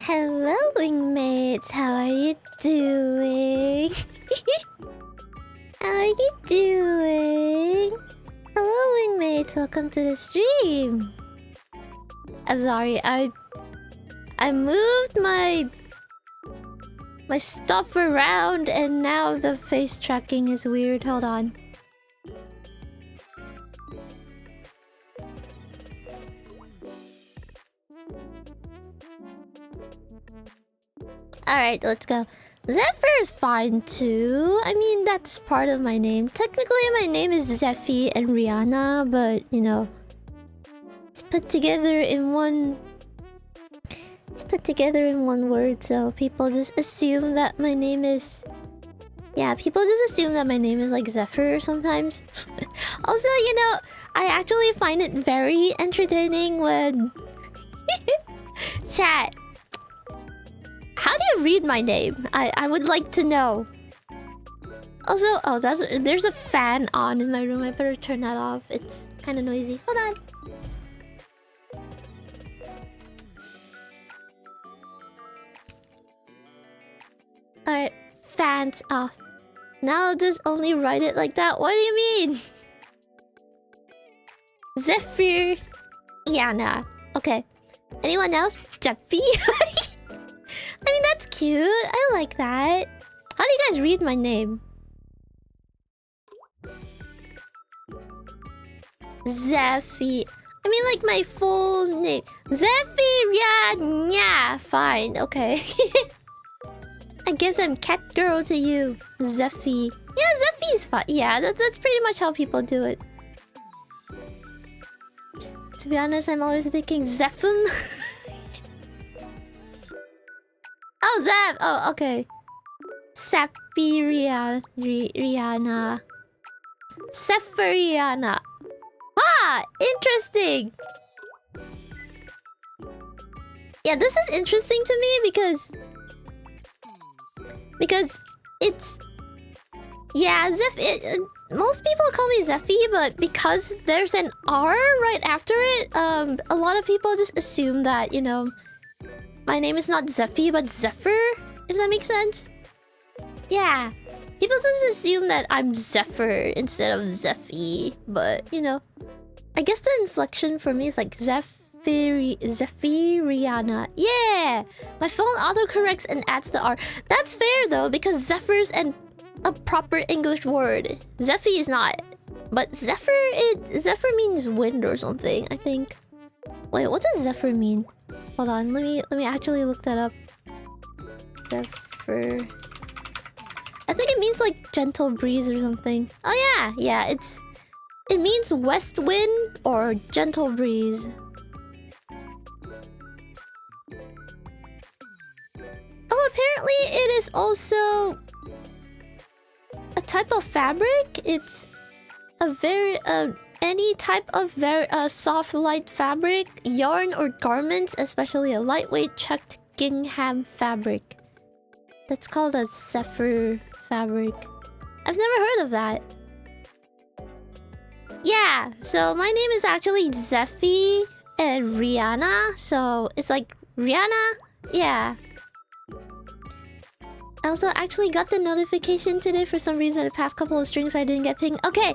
Hello, Wingmates. How are you doing? How are you doing? Hello, Wingmates. Welcome to the stream. I'm sorry. I moved my stuff around, and now the face tracking is weird. Hold on. Alright, let's go. Zephyr is fine too. I mean, that's part of my name. Technically, my name is Zephyrianna, but you know, it's put together in one. It's put together in one word, so people just assume that my name is. Yeah, people just assume that my name is like Zephyr sometimes. Also, you know, I actually find it very entertaining when chat. How do you read my name? I would like to know. Also, oh, there's a fan on in my room. I better turn that off. It's kind of noisy. Hold on. Alright, fans off. Now I'll just only write it like that. What do you mean? Zephyrianna. Okay. Anyone else? Jeffy? I mean, that's cute. I like that. How do you guys read my name? Zephy. I mean, like my full name. Zephyrianna. Fine. Okay. I guess I'm cat girl to you. Zephy. Yeah, Zephy's fine. Yeah, that's pretty much how people do it. To be honest, I'm always thinking Zephim. Oh, Zep! Oh, okay. Zephyrianna. Zephyrianna. Ah! Interesting! Yeah, this is interesting to me because it's... Yeah, most people call me Zephy, but because there's an R right after it, a lot of people just assume that, you know, my name is not Zephy, but Zephyr, if that makes sense. Yeah. People just assume that I'm Zephyr instead of Zephy, but, you know. I guess the inflection for me is like Zephyrianna. Yeah! My phone autocorrects and adds the R. That's fair, though, because Zephyr's a proper English word. Zephy is not. But Zephyr means wind or something, I think. Wait, what does Zephyr mean? Hold on, let me actually look that up. Zephyr. I think it means like gentle breeze or something. Oh yeah, it means west wind or gentle breeze. Oh, apparently it is also a type of fabric. It's a very any type of very soft, light fabric, yarn, or garments, especially a lightweight checked gingham fabric. That's called a Zephyr fabric. I've never heard of that. Yeah, so my name is actually Zephy and Rihanna, so it's like Rihanna? Yeah. I also actually got the notification today for some reason. The past couple of strings I didn't get pinged. Okay,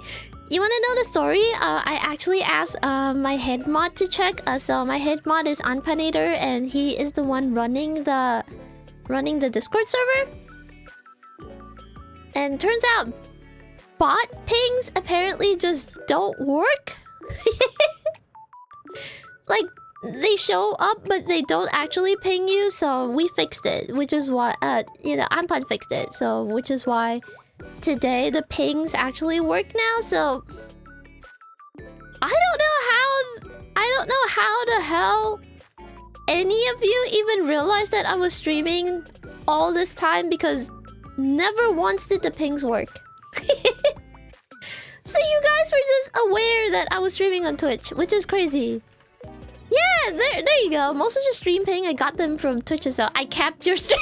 you want to know the story? I actually asked my head mod to check. So my head mod is Anpanator, and he is the one running the Discord server. And turns out bot pings apparently just don't work. Like, they show up, but they don't actually ping you, so we fixed it, which is why, you know, Anpan fixed it, so which is why today the pings actually work now, so I don't know how the hell any of you even realized that I was streaming all this time, because never once did the pings work. So you guys were just aware that I was streaming on Twitch, which is crazy. Yeah, there you go. Most of your stream ping, I got them from Twitch as well. I capped your stream.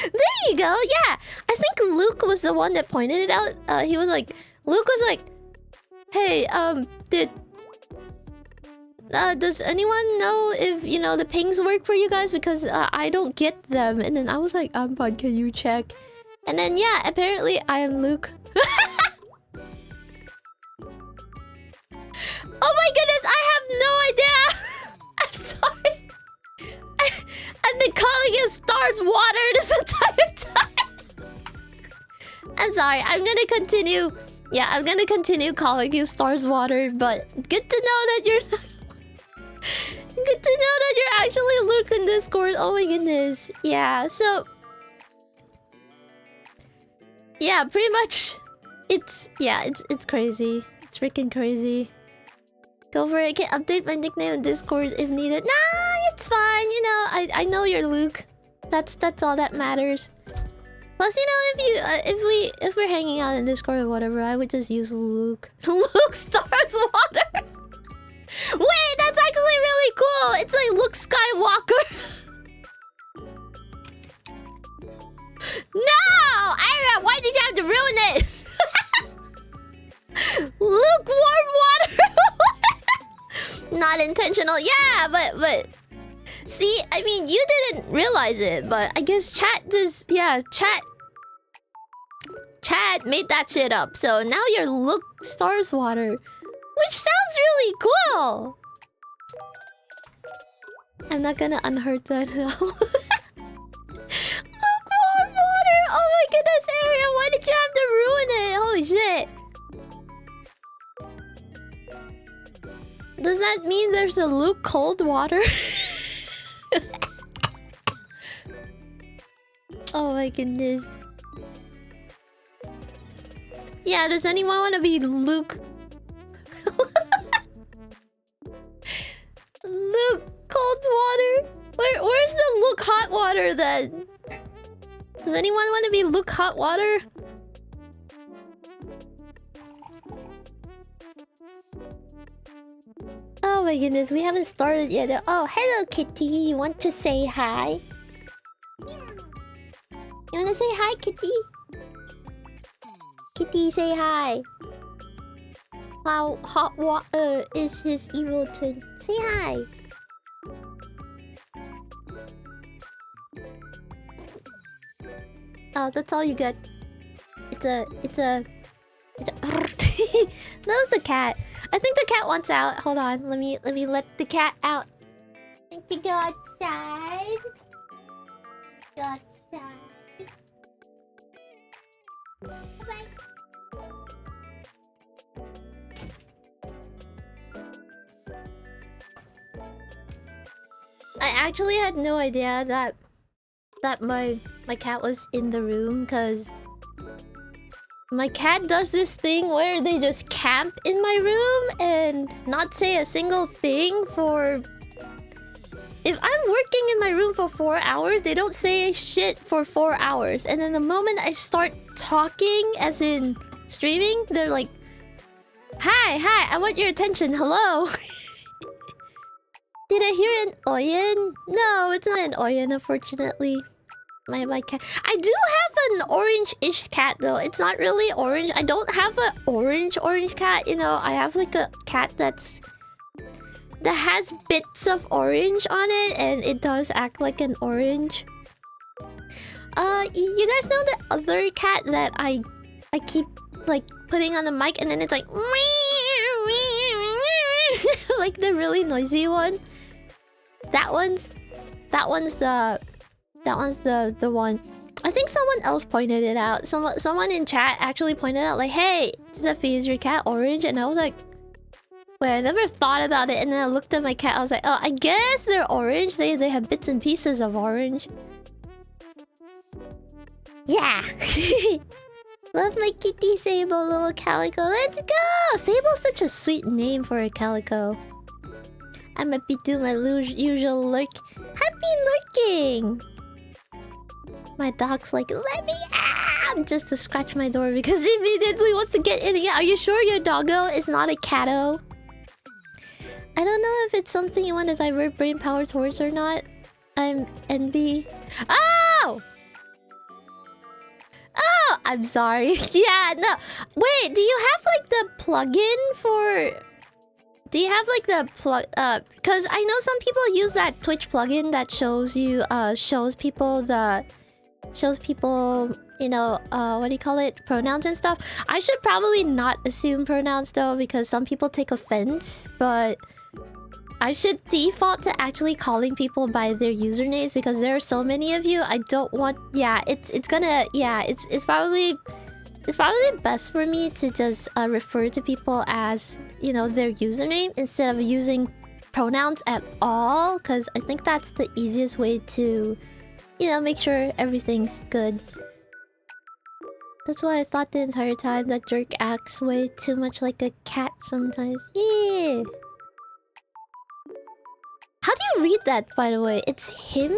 There you go. Yeah, I think Luke was the one that pointed it out. Luke was like, "Hey, did Does anyone know if, you know, the pings work for you guys? Because I don't get them. And then I was like, Ampad, can you check? And then, yeah, apparently I am Luke. Oh my goodness, I have no idea! I'm sorry. I've been calling you Stars Water this entire time. I'm sorry, I'm gonna continue. Yeah, I'm gonna continue calling you Stars Water, but good to know that you're not... Good to know that you're actually Luke in Discord. Oh my goodness. Yeah, so... Yeah, pretty much... It's crazy. It's freaking crazy. Go for it. Can update my nickname in Discord if needed. Nah, it's fine. You know, I know you're Luke. That's all that matters. Plus, you know, if we're hanging out in Discord or whatever, I would just use Luke. Luke Stars Water. Wait, that's actually really cool. It's like Luke Skywalker. No, Ira, why did you have to ruin it? Lukewarm water. Not intentional. Yeah, but see, I mean, you didn't realize it, but I guess chat does. Yeah, chat made that shit up. So now you're Luke Stars Water, which sounds really cool. I'm not gonna unhurt that now. Lukewarm water. Oh my goodness, Ariel, why did you have to ruin it? Holy shit. Does that mean there's a Luke cold water? Oh my goodness. Yeah, does anyone want to be Luke? Luke cold water? Where's the Luke hot water then? Does anyone want to be Luke hot water? Oh my goodness, we haven't started yet. Oh, hello Kitty, you want to say hi? You wanna say hi, Kitty? Kitty, say hi. How hot water is his evil twin? Say hi. Oh, that's all you get. It's a that was the cat. I think the cat wants out. Hold on, let me let the cat out. Think you go outside. Go outside. Bye. I actually had no idea that my cat was in the room, because my cat does this thing where they just camp in my room and not say a single thing for... If I'm working in my room for 4 hours, they don't say shit for 4 hours. And then the moment I start talking, as in streaming, they're like, Hi, I want your attention, hello. Did I hear an Oyen? No, it's not an Oyen, unfortunately. My cat. I do have an orange-ish cat though. It's not really orange. I don't have an orange cat. You know, I have like a cat that has bits of orange on it, and it does act like an orange. You guys know the other cat that I keep like putting on the mic, and then it's like like the really noisy one. That one's the one. I think someone else pointed it out. Someone in chat actually pointed out like, hey, Zephy, is your cat orange? And I was like, wait, I never thought about it. And then I looked at my cat. I was like, oh, I guess they're orange. They have bits and pieces of orange. Yeah. Love my kitty, Sable, little calico. Let's go. Sable's such a sweet name for a calico. I might be doing my usual lurk. Happy lurking. My dog's like, let me out! Just to scratch my door because he immediately wants to get in again. Are you sure your doggo is not a catto? I don't know if it's something you want to divert brain power towards or not. I'm envy. Oh! Oh! I'm sorry. Yeah, no. Wait, do you have like the plugin for Do you have like the plug? Because I know some people use that Twitch plugin that shows you, shows people, you know, what do you call it? Pronouns and stuff. I should probably not assume pronouns though, because some people take offense. But I should default to actually calling people by their usernames because there are so many of you. I don't want. Yeah, it's probably. It's probably best for me to just refer to people as, you know, their username instead of using pronouns at all. Because I think that's the easiest way to, you know, make sure everything's good. That's why I thought the entire time that Jerk acts way too much like a cat sometimes. Yeah. How do you read that, by the way? It's him?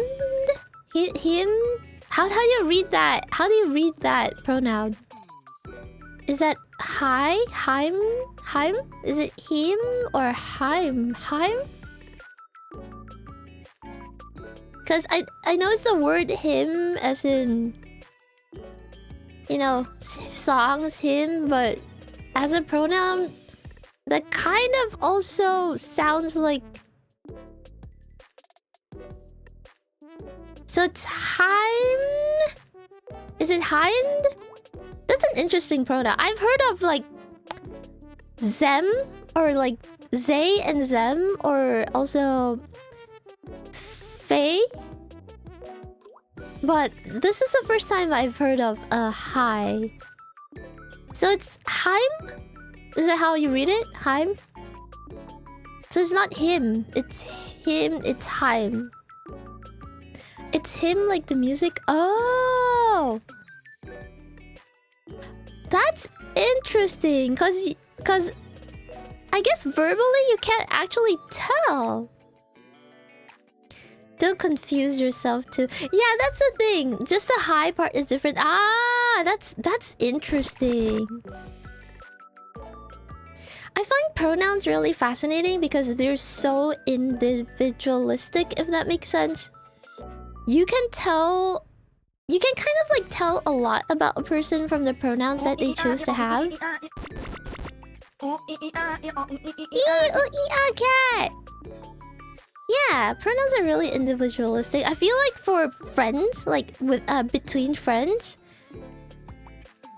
Him? How do you read that? How do you read that pronoun? Is that hi? Heim? Is it him or Heim? Because I know it's the word him as in, you know, songs him, but as a pronoun, that kind of also sounds like... So it's Heim? Is it Hind? That's an interesting pronoun. I've heard of like them or like they and them, or also Faye. But this is the first time I've heard of a hi. So it's Heim? Is that how you read it? Heim? So it's not him. It's him. It's Heim. It's him like the music. Oh! That's interesting, cause I guess verbally you can't actually tell. Don't confuse yourself too. Yeah, that's the thing. Just the high part is different. Ah, that's interesting. I find pronouns really fascinating because they're so individualistic, if that makes sense. You can tell... You can kind of like tell a lot about a person from the pronouns that they choose to have. Cat! Yeah, pronouns are really individualistic. I feel like for friends, like with between friends,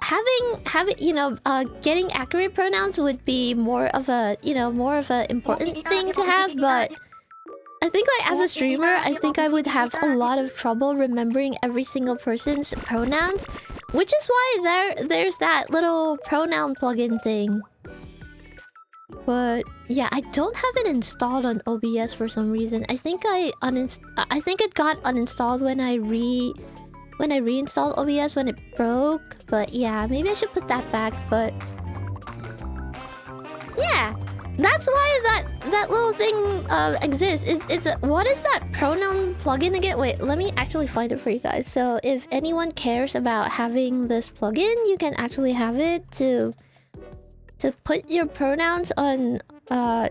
having you know, getting accurate pronouns would be more of a, you know, more of an important thing to have, but I think like as a streamer, I think I would have a lot of trouble remembering every single person's pronouns, which is why there's that little pronoun plugin thing. But yeah, I don't have it installed on OBS for some reason. I think I think it got uninstalled when I reinstalled OBS when it broke. But yeah, maybe I should put that back. But yeah. That's why that little thing exists. What is that pronoun plugin again? Wait, let me actually find it for you guys. So if anyone cares about having this plugin, you can actually have it to put your pronouns on to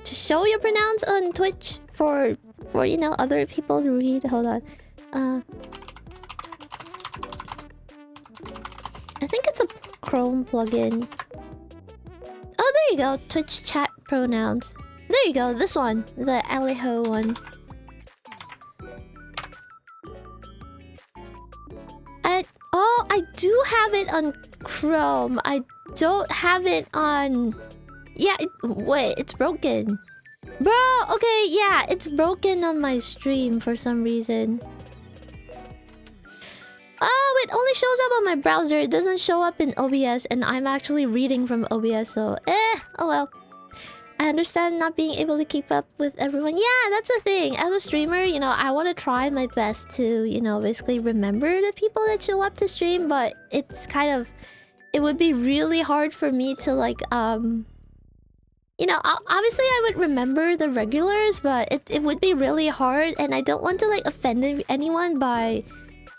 show your pronouns on Twitch for you know, other people to read. Hold on. I think it's a Chrome plugin. Oh, there you go. Twitch chat pronouns. There you go. This one. The Alejo one. I do have it on Chrome. I don't have it on... Yeah, wait. It's broken. Bro, okay. Yeah, it's broken on my stream for some reason. Oh, it only shows up on my browser. It doesn't show up in OBS, and I'm actually reading from OBS, so oh well. I understand not being able to keep up with everyone. Yeah, that's the thing. As a streamer, you know, I want to try my best to, you know, basically remember the people that show up to stream, but it's kind of... It would be really hard for me to, like, you know, obviously I would remember the regulars, but it would be really hard, and I don't want to, like, offend anyone by...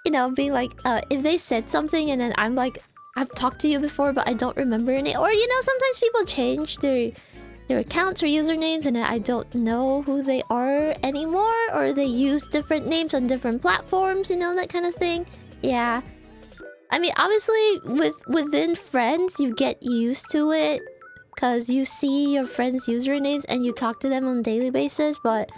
You know, being like, if they said something and then I'm like, I've talked to you before, but I don't remember any. Or, you know, sometimes people change their accounts or usernames and I don't know who they are anymore. Or they use different names on different platforms, you know, that kind of thing. Yeah. I mean, obviously, within friends, you get used to it. because you see your friends' usernames and you talk to them on a daily basis, but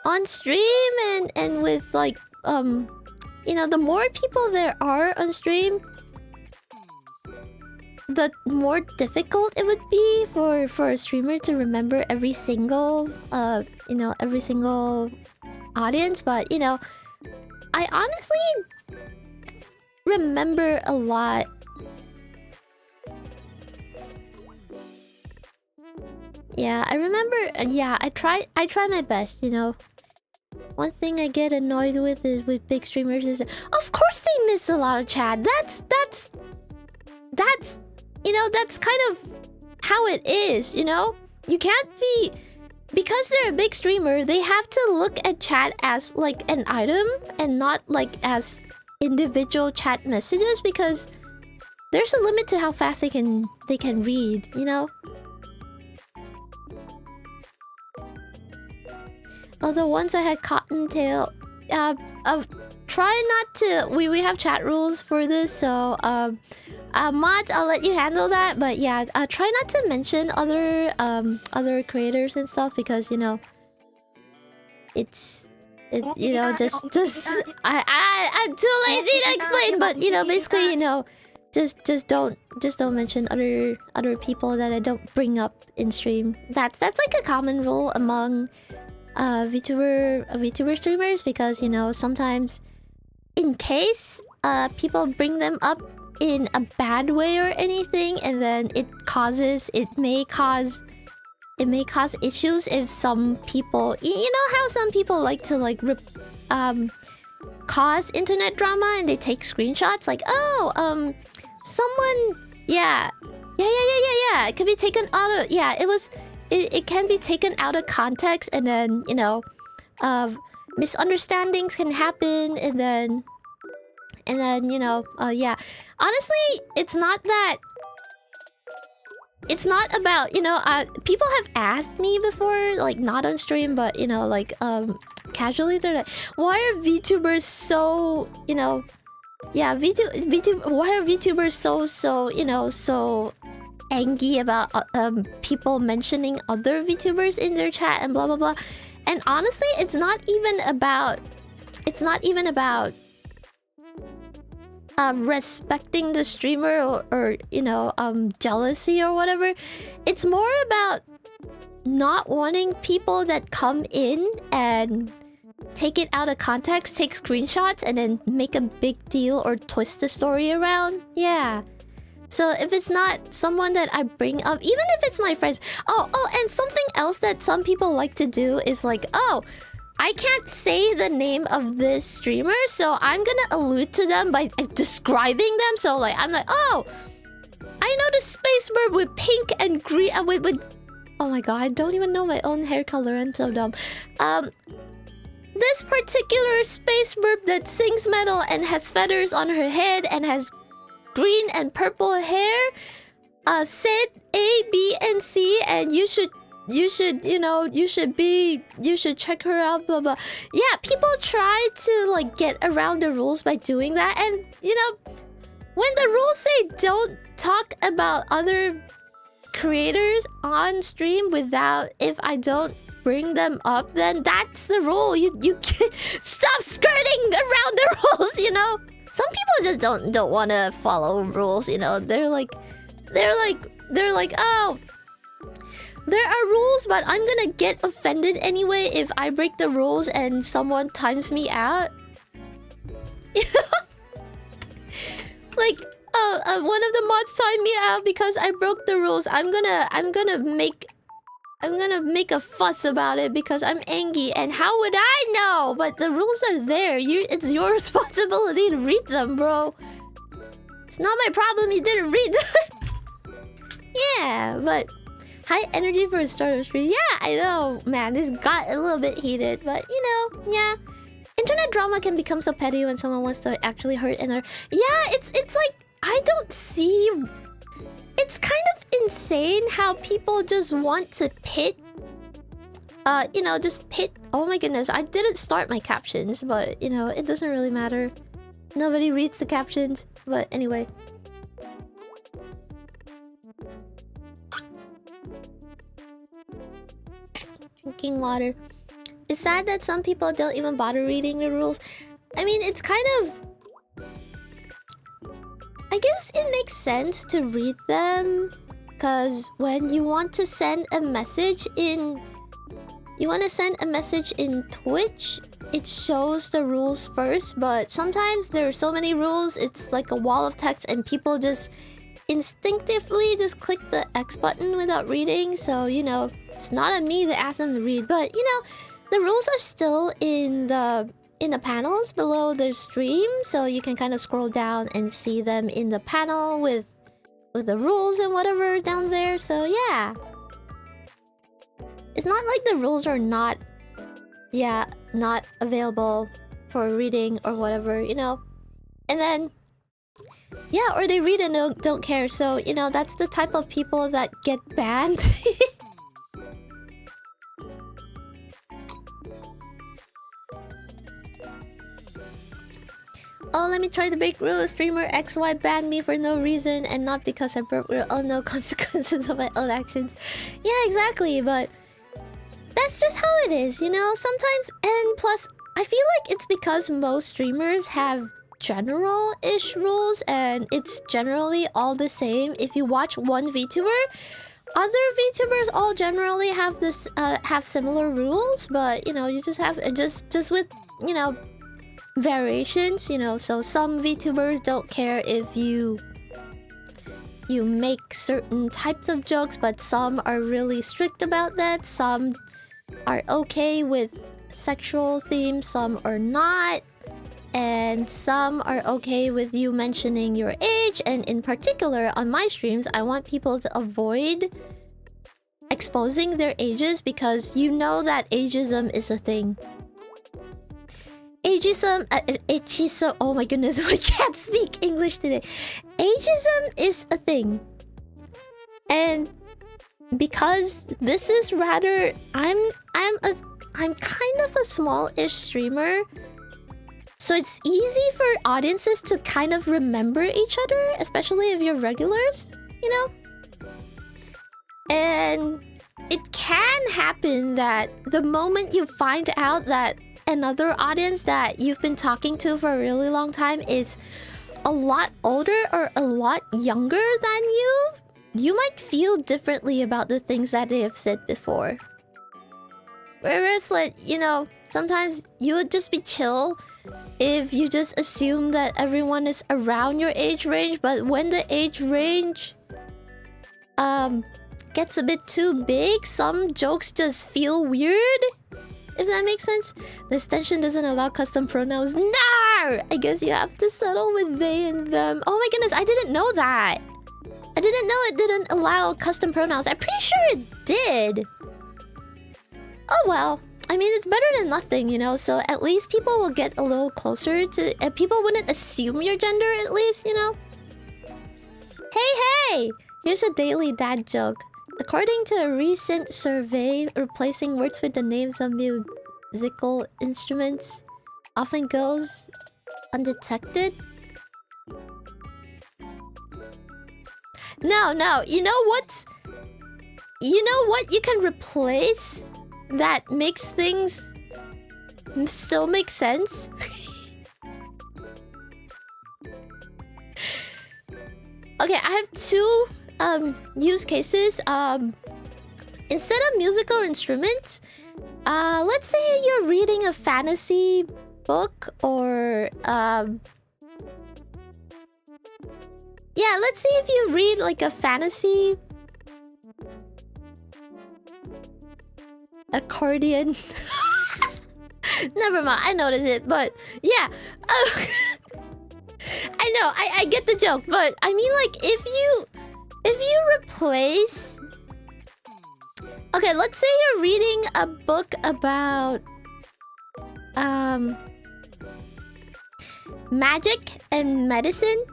on stream and with like you know, the more people there are on stream, the more difficult it would be for a streamer to remember every single you know, every single audience. But you know, I honestly remember a lot. Yeah, I remember. Yeah, I try my best, you know. One thing I get annoyed with is with big streamers is, of course they miss a lot of chat. That's you know, that's kind of how it is, you know? You can't be, because they're a big streamer, they have to look at chat as like an item and not like as individual chat messages, because there's a limit to how fast they can read, you know? Although once I had Cottontail, try not to. We have chat rules for this, so mods, I'll let you handle that. But yeah, try not to mention other creators and stuff, because you know, you know, just I'm too lazy to explain. But you know, basically, you know, just don't mention other people that I don't bring up in stream. That's like a common rule among VTuber streamers, because you know, sometimes in case people bring them up in a bad way or anything, and then it may cause issues if some people, you know how some people like to like cause internet drama and they take screenshots like, oh someone yeah, it can be taken out of, yeah, it can be taken out of context, and then you know, misunderstandings can happen, and then you know, yeah, honestly, it's not about, you know, people have asked me before, like not on stream, but you know, like casually, they're like, why are VTubers so, you know, yeah, why are VTubers so you know, so angry about people mentioning other VTubers in their chat and blah blah blah. And honestly, it's not even about respecting the streamer or you know, jealousy or whatever. It's more about not wanting people that come in and take it out of context, take screenshots, and then make a big deal or twist the story around. Yeah. So if it's not someone that I bring up, even if it's my friends. Oh, and something else that some people like to do is like, oh, I can't say the name of this streamer, so I'm gonna allude to them by describing them. So like, I'm like, oh, I know the space bird with pink and green, with oh my god, I don't even know my own hair color. I'm so dumb. This particular space bird that sings metal and has feathers on her head and has green and purple hair, said A, B, and C, and you should check her out, blah blah. Yeah, people try to like get around the rules by doing that, and you know, when the rules say don't talk about other creators on stream without, if I don't bring them up, then that's the rule. You can stop skirting around the rules, you know. Some people just don't want to follow rules, you know. They're like, oh, there are rules, but I'm gonna get offended anyway if I break the rules and someone times me out. You know? Like, one of the mods timed me out because I broke the rules. I'm gonna make a fuss about it because I'm angry, and how would I know? But the rules are there. It's your responsibility to read them, bro. It's not my problem you didn't read them. Yeah, but high energy for a starter stream. Yeah, I know, man. This got a little bit heated, but you know, yeah. Internet drama can become so petty when someone wants to actually hurt another. Yeah, it's like, I don't see. It's kind of insane how people just want to pit. You know, just pit. Oh my goodness, I didn't start my captions, but you know, it doesn't really matter. Nobody reads the captions, but anyway. drinking water. It's sad that some people don't even bother reading the rules. I mean, it's kind of... I guess it makes sense to read them, because when you want to send a message in... You want to send a message in Twitch, it shows the rules first, but sometimes there are so many rules, it's like a wall of text and people just instinctively just click the X button without reading. So, you know, it's not on me to ask them to read, but, you know, the rules are still in the panels below the stream, so you can kind of scroll down and see them in the panel with the rules and whatever down there. So yeah, it's not like the rules are not available for reading or whatever, you know. And then yeah, or they read and don't care. So, you know, that's the type of people that get banned. Oh, let me try to break rule. Streamer XY banned me for no reason and not because I broke rule. Oh, no consequences of my own actions. Yeah, exactly, but that's just how it is, you know? Sometimes, and plus, I feel like it's because most streamers have general-ish rules and it's generally all the same. If you watch one VTuber, other VTubers all generally have this have similar rules, but you know, you just have just with, you know, variations, you know. So some VTubers don't care if you make certain types of jokes, but some are really strict about that. Some are okay with sexual themes, some are not, and some are okay with you mentioning your age. And in particular, on my streams, I want people to avoid exposing their ages because you know that ageism is a thing. Ageism, oh my goodness, I can't speak English today. Ageism is a thing. And because this is rather, I'm kind of a small-ish streamer, so it's easy for audiences to kind of remember each other, especially if you're regulars, you know? And it can happen that the moment you find out that another audience that you've been talking to for a really long time is a lot older or a lot younger than you, you might feel differently about the things that they have said before. Whereas, like, you know, sometimes you would just be chill if you just assume that everyone is around your age range, but when the age range gets a bit too big, some jokes just feel weird. If that makes sense. The extension doesn't allow custom pronouns. No! I guess you have to settle with they and them. Oh my goodness, I didn't know that. I didn't know it didn't allow custom pronouns. I'm pretty sure it did. Oh well. I mean, it's better than nothing, you know? So at least people will get a little closer to... people wouldn't assume your gender, at least, you know? Hey! Here's a daily dad joke. According to a recent survey, replacing words with the names of musical instruments often goes undetected. No. You know what? You know what you can replace that makes things still make sense? Okay, I have two use cases. Instead of musical instruments, let's say you're reading a fantasy book, or yeah, let's say if you read like a fantasy accordion. Never mind, I noticed it, but yeah. I know, I get the joke, but I mean, like, if you replace... Okay, let's say you're reading a book about magic and medicine.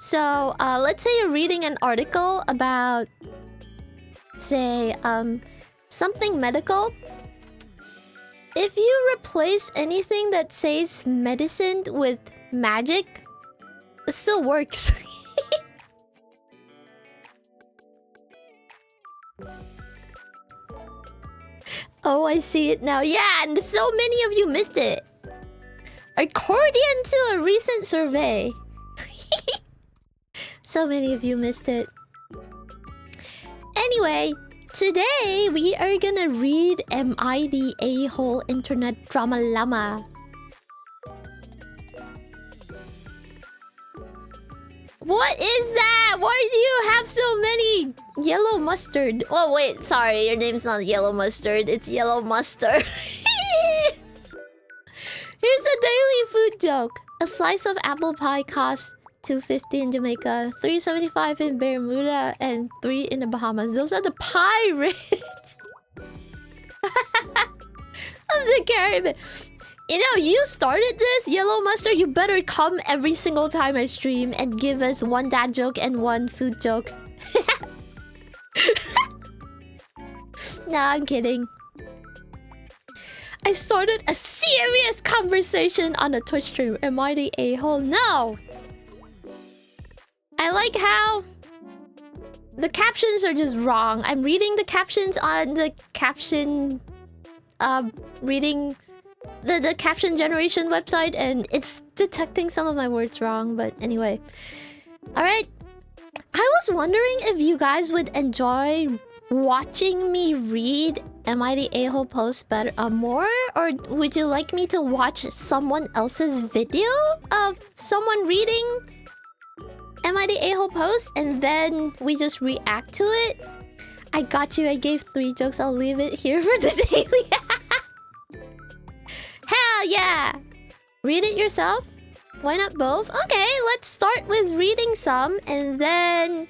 So, let's say you're reading an article about, say, something medical. If you replace anything that says medicine with magic, it still works. Oh, I see it now. Yeah, and so many of you missed it. According to a recent survey. So many of you missed it. Anyway, today we are gonna read Am I the A-hole internet drama llama? What is that? Why do you have so many yellow mustard? Oh wait, sorry, your name's not yellow mustard, it's yellow mustard. Here's a daily food joke. A slice of apple pie costs $2.50 in Jamaica, $3.75 in Bermuda, and $3 in the Bahamas. Those are the pirates of the Caribbean. You know, you started this, Yellow Mustard. You better come every single time I stream and give us one dad joke and one food joke. Nah, I'm kidding. I started a serious conversation on a Twitch stream. Am I the a-hole? No! I like how the captions are just wrong. I'm reading the captions on the caption... reading the caption generation website, and it's detecting some of my words wrong, but anyway. Alright. I was wondering if you guys would enjoy watching me read Am I the A-hole post better more, or would you like me to watch someone else's video of someone reading Am I the A-hole post and then we just react to it? I got you. I gave 3 jokes. I'll leave it here for the daily. Hell yeah! Read it yourself? Why not both? Okay, let's start with reading some and then...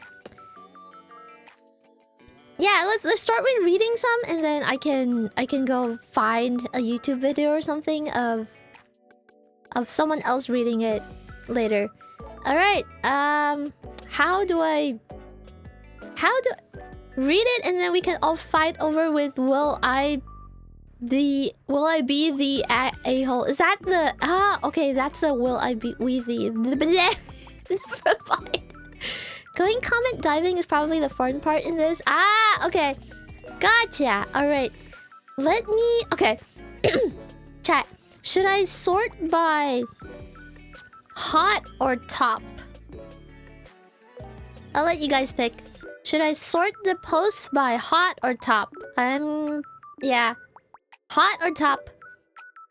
Yeah, let's start with reading some and then I can go find a YouTube video or something of someone else reading it later. Alright, how do I read it and then we can all fight over with will I be the a-hole? Is that the okay, that's the will I be the never mind. Going comment diving is probably the fun part in this. Okay. Gotcha. Alright. Let me... Okay. Chat. Should I sort by hot or top? I'll let you guys pick. Should I sort the posts by hot or top? Yeah. Hot or top?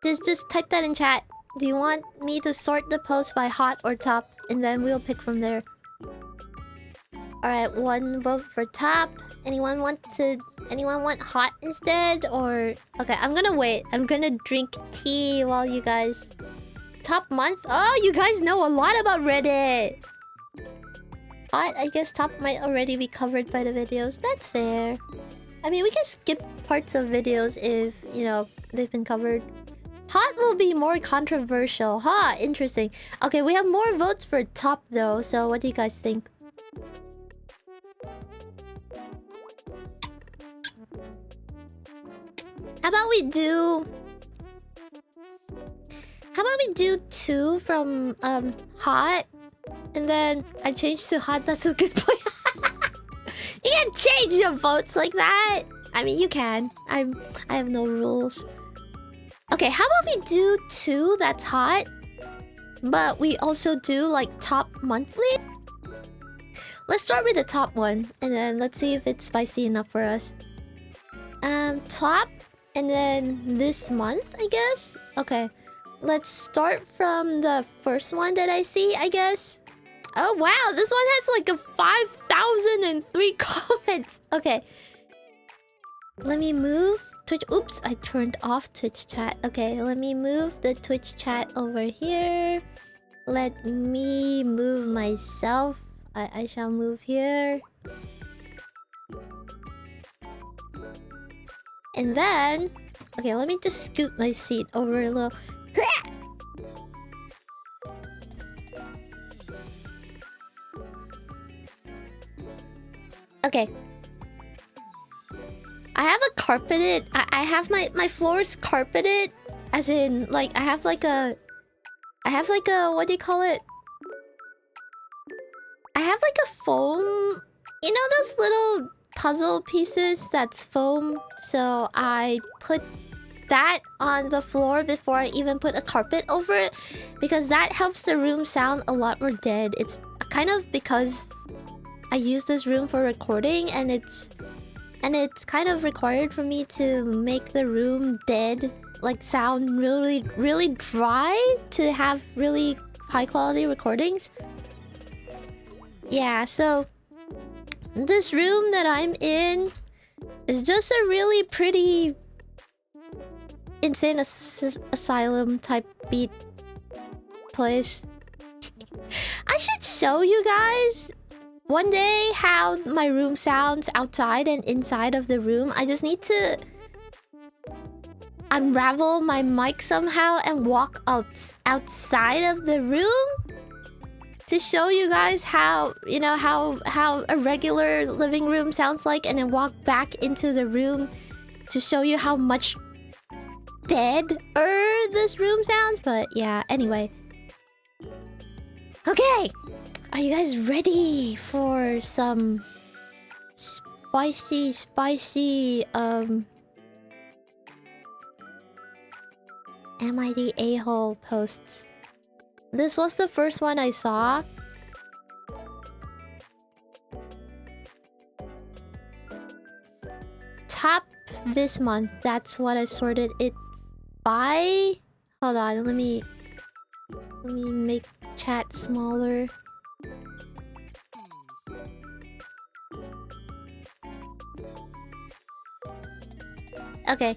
Just type that in chat. Do you want me to sort the posts by hot or top? And then we'll pick from there. Alright, 1 vote for top. Anyone want hot instead? Or... Okay, I'm gonna wait. I'm gonna drink tea while you guys... Top month? Oh, you guys know a lot about Reddit! Hot, I guess top might already be covered by the videos. That's fair. I mean, we can skip parts of videos if, you know, they've been covered. Hot will be more controversial. Interesting. Okay, we have more votes for top though, so what do you guys think? How about we do 2 from hot, and then I change to hot. That's a good point. You can't change your votes like that. I mean, you can. I have no rules. Okay, how about we do 2 that's hot, but we also do like top monthly? Let's start with the top one, and then let's see if it's spicy enough for us. Top, and then this month, I guess? Okay. Let's start from the first one that I see, I guess. Oh, wow. This one has like a 5,003 comments. Okay. Let me move Twitch. Oops, I turned off Twitch chat. Okay, let me move the Twitch chat over here. Let me move myself. I shall move here. And then... Okay, let me just scoot my seat over a little. Okay. I have a carpeted... I have my floors carpeted. As in, like, I have like a... What do you call it? I have like a foam... You know those little puzzle pieces that's foam. So I put that on the floor before I even put a carpet over it, because that helps the room sound a lot more dead. It's kind of because I use this room for recording, and it's kind of required for me to make the room dead, like sound really, really dry to have really high quality recordings. Yeah, so this room that I'm in is just a really pretty insane asylum type beat place. I should show you guys one day how my room sounds outside and inside of the room. I just need to unravel my mic somehow and walk outside of the room to show you guys how, you know, how a regular living room sounds like, and then walk back into the room to show you how much deader this room sounds. But yeah, anyway. Okay, are you guys ready for some spicy am I the a-hole posts? This was the first one I saw. Top this month, that's what I sorted it by. Hold on, let me make chat smaller. Okay.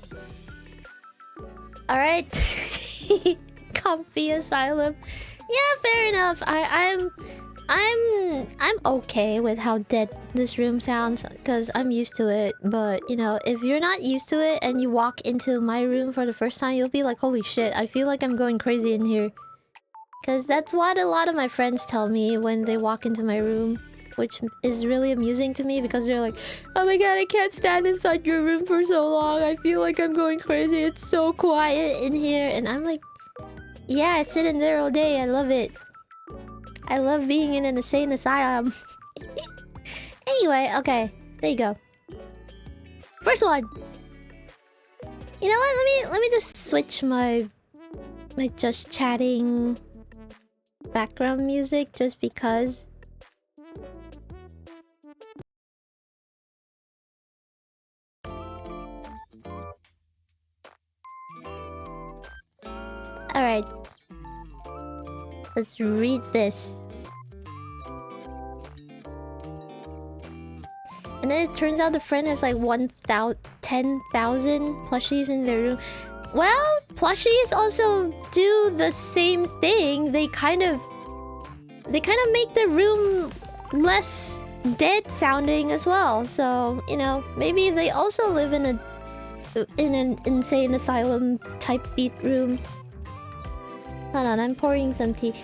Alright. Comfy asylum. Yeah, fair enough. I'm okay with how dead this room sounds, because I'm used to it. But you know, if you're not used to it and you walk into my room for the first time, you'll be like, holy shit, I feel like I'm going crazy in here. Because that's what a lot of my friends tell me when they walk into my room, which is really amusing to me, because they're like, oh my god, I can't stand inside your room for so long. I feel like I'm going crazy. It's so quiet in here. And I'm like, yeah, I sit in there all day. I love it. I love being in an insane asylum. Anyway, okay. There you go. First one. You know what? Let me just switch my just chatting background music just because. Alright. Let's read this. And then it turns out the friend has like 10,000 plushies in their room. Well, plushies also do the same thing. They kind of make the room less dead sounding as well. So, you know, maybe they also live in an insane asylum type beat room. Hold on, I'm pouring some tea.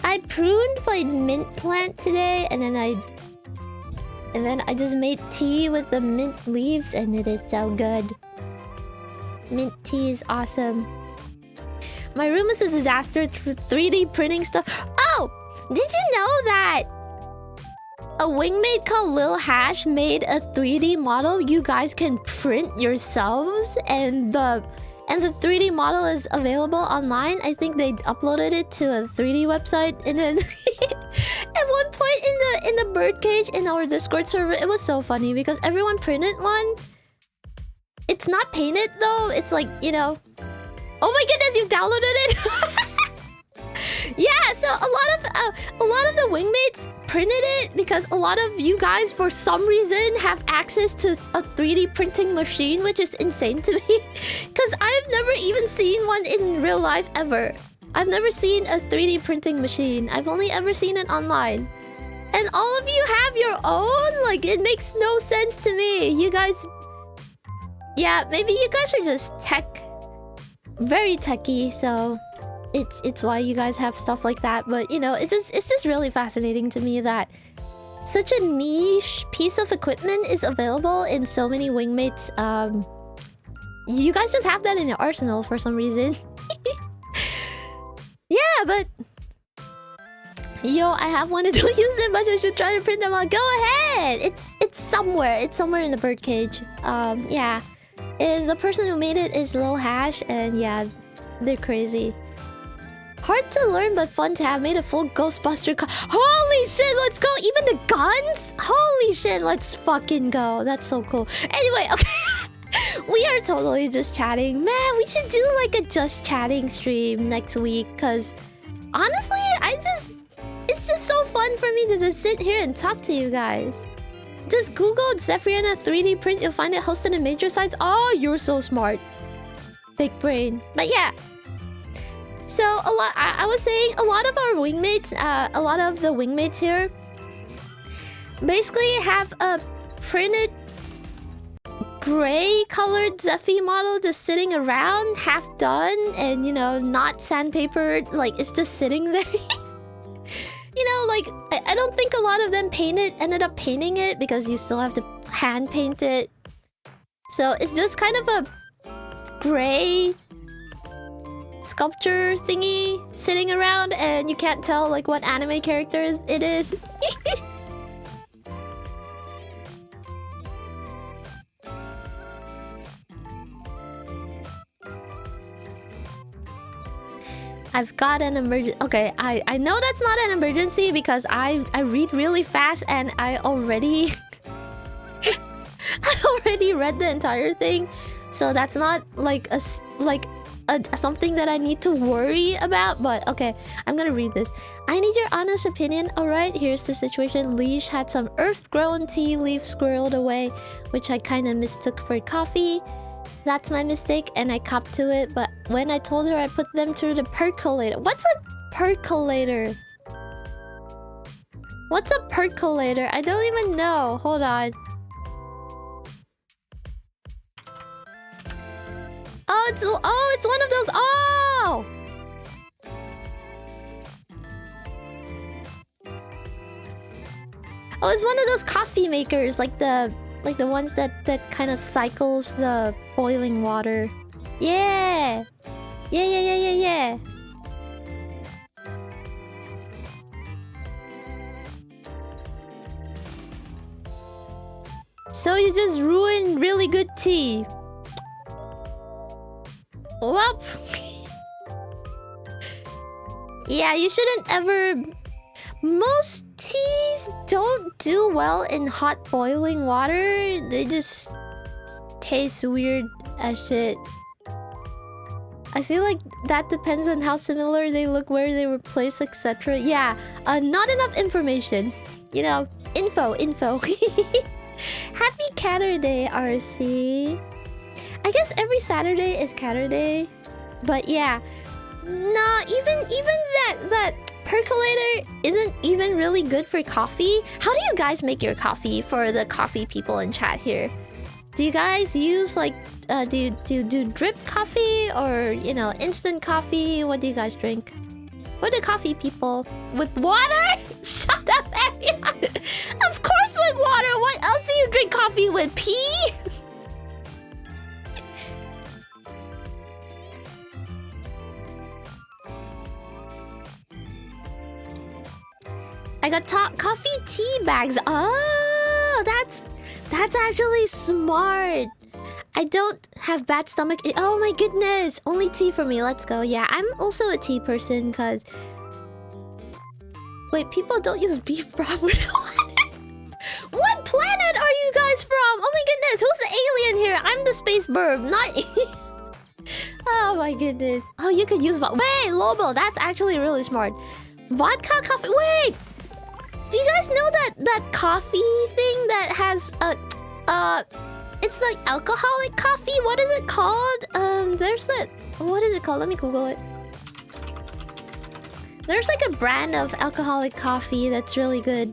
I pruned my mint plant today, and then I just made tea with the mint leaves, and it is so good. Mint tea is awesome. My room is a disaster through 3D printing stuff. Oh! Did you know that a wingmate called Lil Hash made a 3D model you guys can print yourselves, and the 3D model is available online? I think they uploaded it to a 3D website, and then at one point in the birdcage in our Discord server, it was so funny because everyone printed one. It's not painted though. It's like, you know. Oh my goodness, you downloaded it. Yeah, so a lot of the wingmates printed it because a lot of you guys for some reason have access to a 3D printing machine, which is insane to me because I've never even seen one in real life ever. I've never seen a 3D printing machine. I've only ever seen it online. And all of you have your own? Like, it makes no sense to me. You guys... Yeah, maybe you guys are just very techy, so it's why you guys have stuff like that. But you know, it's just really fascinating to me that such a niche piece of equipment is available in so many wingmates. You guys just have that in your arsenal for some reason. Yeah, but Yo, I have one. I don't use it much. I should try to print them out. Go ahead. It's somewhere. It's somewhere in the birdcage. Yeah. And the person who made it is Lil Hash, and yeah, they're crazy. Hard to learn but fun to have. Made a full Ghostbuster holy shit, let's go! Even the guns? Holy shit, let's fucking go. That's so cool. Anyway, okay. We are totally just chatting. Man, we should do like a just chatting stream next week. Cause honestly, it's just so fun for me to just sit here and talk to you guys. Just Google Zephyrianna 3D print. You'll find it hosted in major sites. Oh, you're so smart. Big brain. But yeah. So a lot. I was saying a lot of our wingmates, a lot of the wingmates here, basically have a printed gray colored Zephy model just sitting around, half done, and you know, not sandpapered. Like it's just sitting there. You know, like I don't think a lot of them ended up painting it because you still have to hand paint it. So it's just kind of a gray sculpture thingy sitting around, and you can't tell like what anime character it is. I've got an emergency. Okay, I know that's not an emergency because I read really fast and I already read the entire thing, so that's not like something that I need to worry about. But okay, I'm gonna read this. I need your honest opinion. Alright, here's the situation. Leash had some earth-grown tea leaves squirreled away, which I kind of mistook for coffee. That's my mistake, and I copped to it. But when I told her, I put them through the percolator. What's a percolator? What's a percolator? I don't even know. Hold on. Oh, it's one of those. Oh! Oh, it's one of those coffee makers, like the ones that kind of cycles the boiling water. Yeah. Yeah. So you just ruined really good tea. Well, yeah, you shouldn't ever... Most teas don't do well in hot boiling water. They just taste weird as shit. I feel like that depends on how similar they look, where they were placed, etc. Yeah, not enough information. You know, info. Happy Catter Day, RC. I guess every Saturday is Catter Day. But yeah. Nah, even that percolator isn't even really good for coffee. How do you guys make your coffee for the coffee people in chat here? Do you guys use like do you do drip coffee or, you know, instant coffee? What do you guys drink? What do coffee people? With water? Shut up, Ariana. Of course with water. What else do you drink coffee with? Pee? I got coffee tea bags. Oh, that's actually smart. I don't have bad stomach. Oh my goodness. Only tea for me. Let's go. Yeah, I'm also a tea person because... Wait, people don't use beef broth. What planet are you guys from? Oh my goodness. Who's the alien here? I'm the space burb, not... Oh my goodness. Oh, you could use... Wait, Lobo. That's actually really smart. Vodka coffee. Wait. Do you guys know that coffee thing that has it's like alcoholic coffee? What is it called? There's that. What is it called? Let me Google it. There's like a brand of alcoholic coffee that's really good.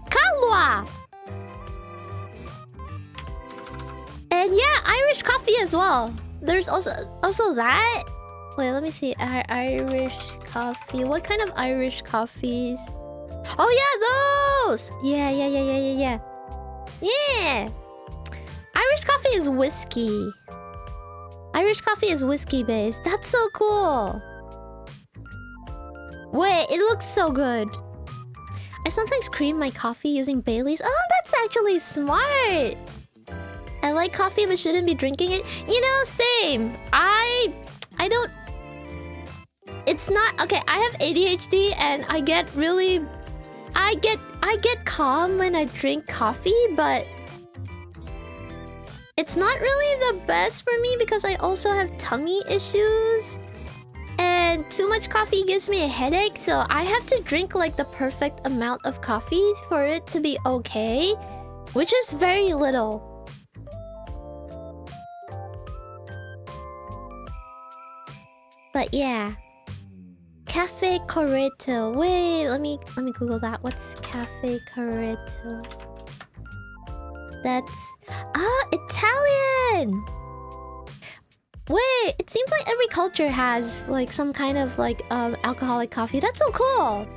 Kalwa. And yeah, Irish coffee as well. There's also that. Wait, let me see. Irish coffee. What kind of Irish coffees? Oh yeah, those! Yeah. Yeah! Irish coffee is whiskey. Irish coffee is whiskey based. That's so cool. Wait, it looks so good. I sometimes cream my coffee using Bailey's. Oh, that's actually smart. I like coffee but shouldn't be drinking it. You know, same. I don't... It's not... Okay, I have ADHD and I get really... I get calm when I drink coffee, but... It's not really the best for me because I also have tummy issues. And too much coffee gives me a headache, so I have to drink like the perfect amount of coffee for it to be okay. Which is very little. But yeah. Cafe Corretto. Wait, let me Google that. What's Cafe Corretto? That's... Ah, Italian! Wait, it seems like every culture has like some kind of like alcoholic coffee. That's so cool.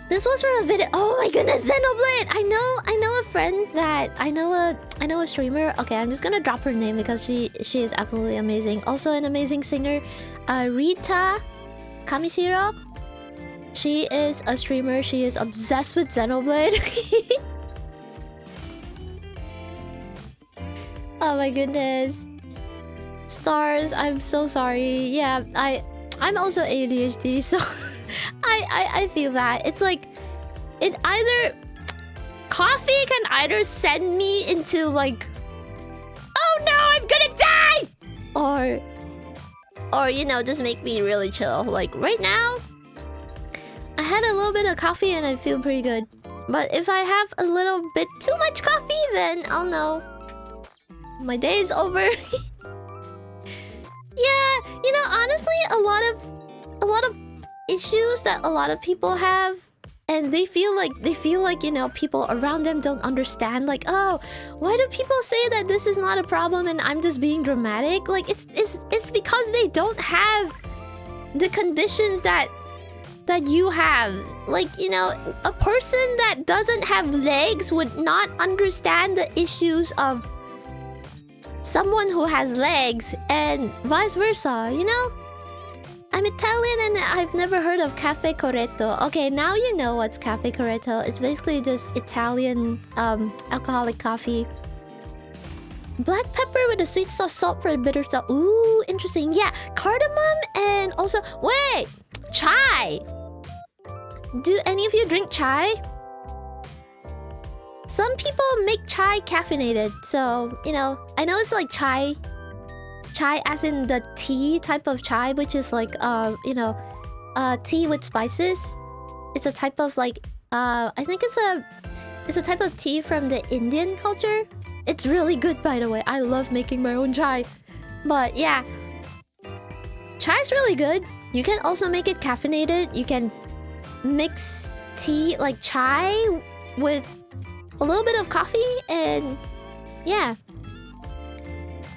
This was from a video. Oh my goodness, Xenoblade! I know a friend that I know a streamer. Okay, I'm just gonna drop her name because she is absolutely amazing. Also an amazing singer, Rita Kamishiro. She is a streamer. She is obsessed with Xenoblade. Oh my goodness. Stars, I'm so sorry. Yeah, I'm also ADHD, so I feel that. It's like it either coffee can either send me into like, oh no, I'm gonna die! Or you know, just make me really chill. Like right now, I had a little bit of coffee and I feel pretty good. But if I have a little bit too much coffee, then I'll know. My day is over. Yeah, you know, honestly, a lot of issues that a lot of people have, and they feel like you know, people around them don't understand. Like, oh, why do people say that this is not a problem and I'm just being dramatic? Like, it's because they don't have the conditions that you have. Like, you know, a person that doesn't have legs would not understand the issues of someone who has legs, and vice versa, you know? I'm Italian and I've never heard of Cafe Corretto. Okay, now you know what's Cafe Corretto. It's basically just Italian alcoholic coffee. Black pepper with a sweet stuff, salt for a bitter stuff. Ooh, interesting. Yeah, cardamom and also... Wait! Chai! Do any of you drink chai? Some people make chai caffeinated, so, you know, I know it's like chai as in the tea type of chai, which is like, you know, tea with spices. It's a type of like, I think it's a type of tea from the Indian culture. It's really good, by the way. I love making my own chai. But yeah, chai's really good. You can also make it caffeinated. You can mix tea, like chai, with a little bit of coffee, and yeah.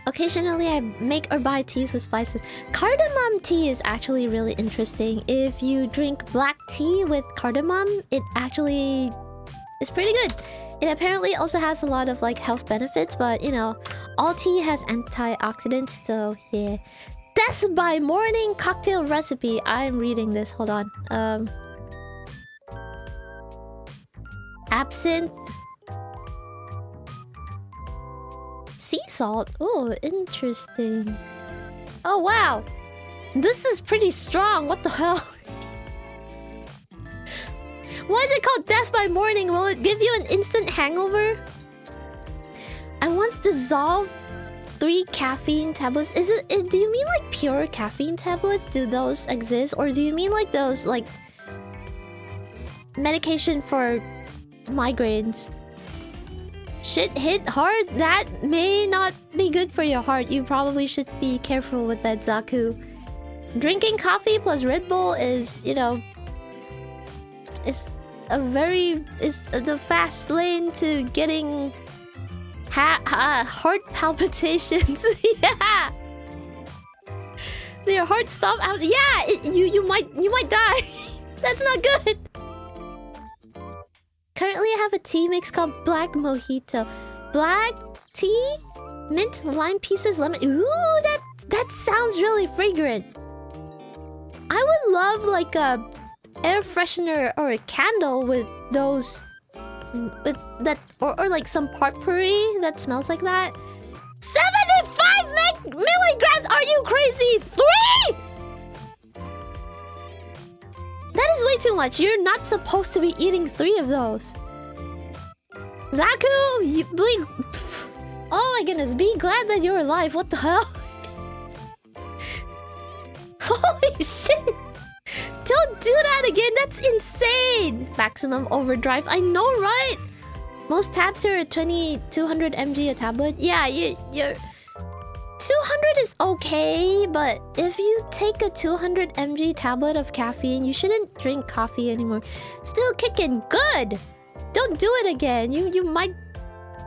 Occasionally I make or buy teas with spices. Cardamom tea is actually really interesting. If you drink black tea with cardamom, it actually is pretty good. It apparently also has a lot of like health benefits, but you know, all tea has antioxidants, so yeah. Death by morning cocktail recipe. I'm reading this, hold on. Absinthe, sea salt. Oh, interesting. Oh wow, this is pretty strong. What the hell? Why is it called death by morning? Will it give you an instant hangover? I once dissolved 3 caffeine tablets. Do you mean like pure caffeine tablets? Do those exist? Or do you mean like those like medication for migraines? Shit hit hard? That may not be good for your heart. You probably should be careful with that, Zaku. Drinking coffee plus Red Bull is, you know, is the fast lane to getting heart palpitations. Yeah, your heart stop out. Yeah, you might die. That's not good. Currently, I have a tea mix called Black Mojito. Black tea, mint, lime pieces, lemon. Ooh, that sounds really fragrant. I would love like a air freshener or a candle with those, with that, or like some potpourri that smells like that. 75 milligrams? Are you crazy? 3? That is way too much. You're not supposed to be eating 3 of those. Zaku, oh my goodness, be glad that you're alive. What the hell? Holy shit! Don't do that again. That's insane. Maximum overdrive. I know, right? Most tabs here are 200 mg a tablet. Yeah, you're 200 is okay, but if you take a 200 mg tablet of caffeine, you shouldn't drink coffee anymore. Still kicking good. Don't do it again. You might.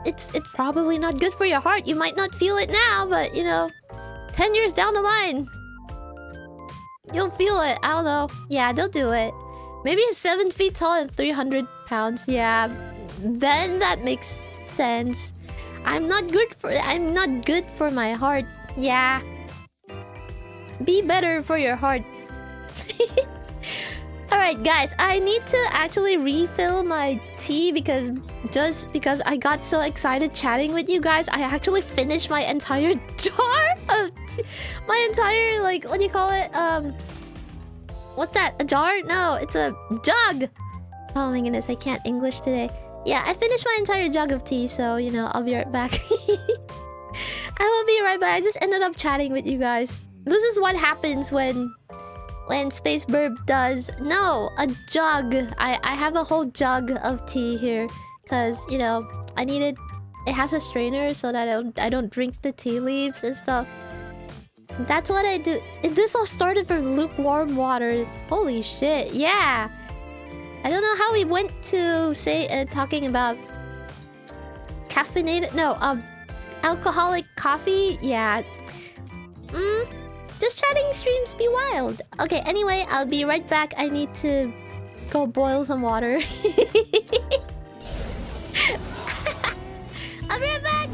It's probably not good for your heart. You might not feel it now, but you know, 10 years down the line, you'll feel it. I don't know. Yeah, don't do it. Maybe it's 7 feet tall and 300 pounds. Yeah, then that makes sense. I'm not good for my heart. Yeah. Be better for your heart. Alright guys, I need to actually refill my tea because I got so excited chatting with you guys, I actually finished my entire jar of tea. My entire, like, what do you call it? What's that? A jar? No, it's a jug! Oh my goodness, I can't English today. Yeah, I finished my entire jug of tea, so, you know, I'll be right back. I will be right back. I just ended up chatting with you guys. This is what happens when Space Burb does... No, a jug. I have a whole jug of tea here. Because, you know, I needed... It has a strainer so that I don't drink the tea leaves and stuff. That's what I do. This all started from lukewarm water. Holy shit, yeah. I don't know how we went to say talking about caffeinated... No, alcoholic coffee? Yeah. Just chatting streams be wild. Okay, anyway, I'll be right back. I need to go boil some water. I'll be right back.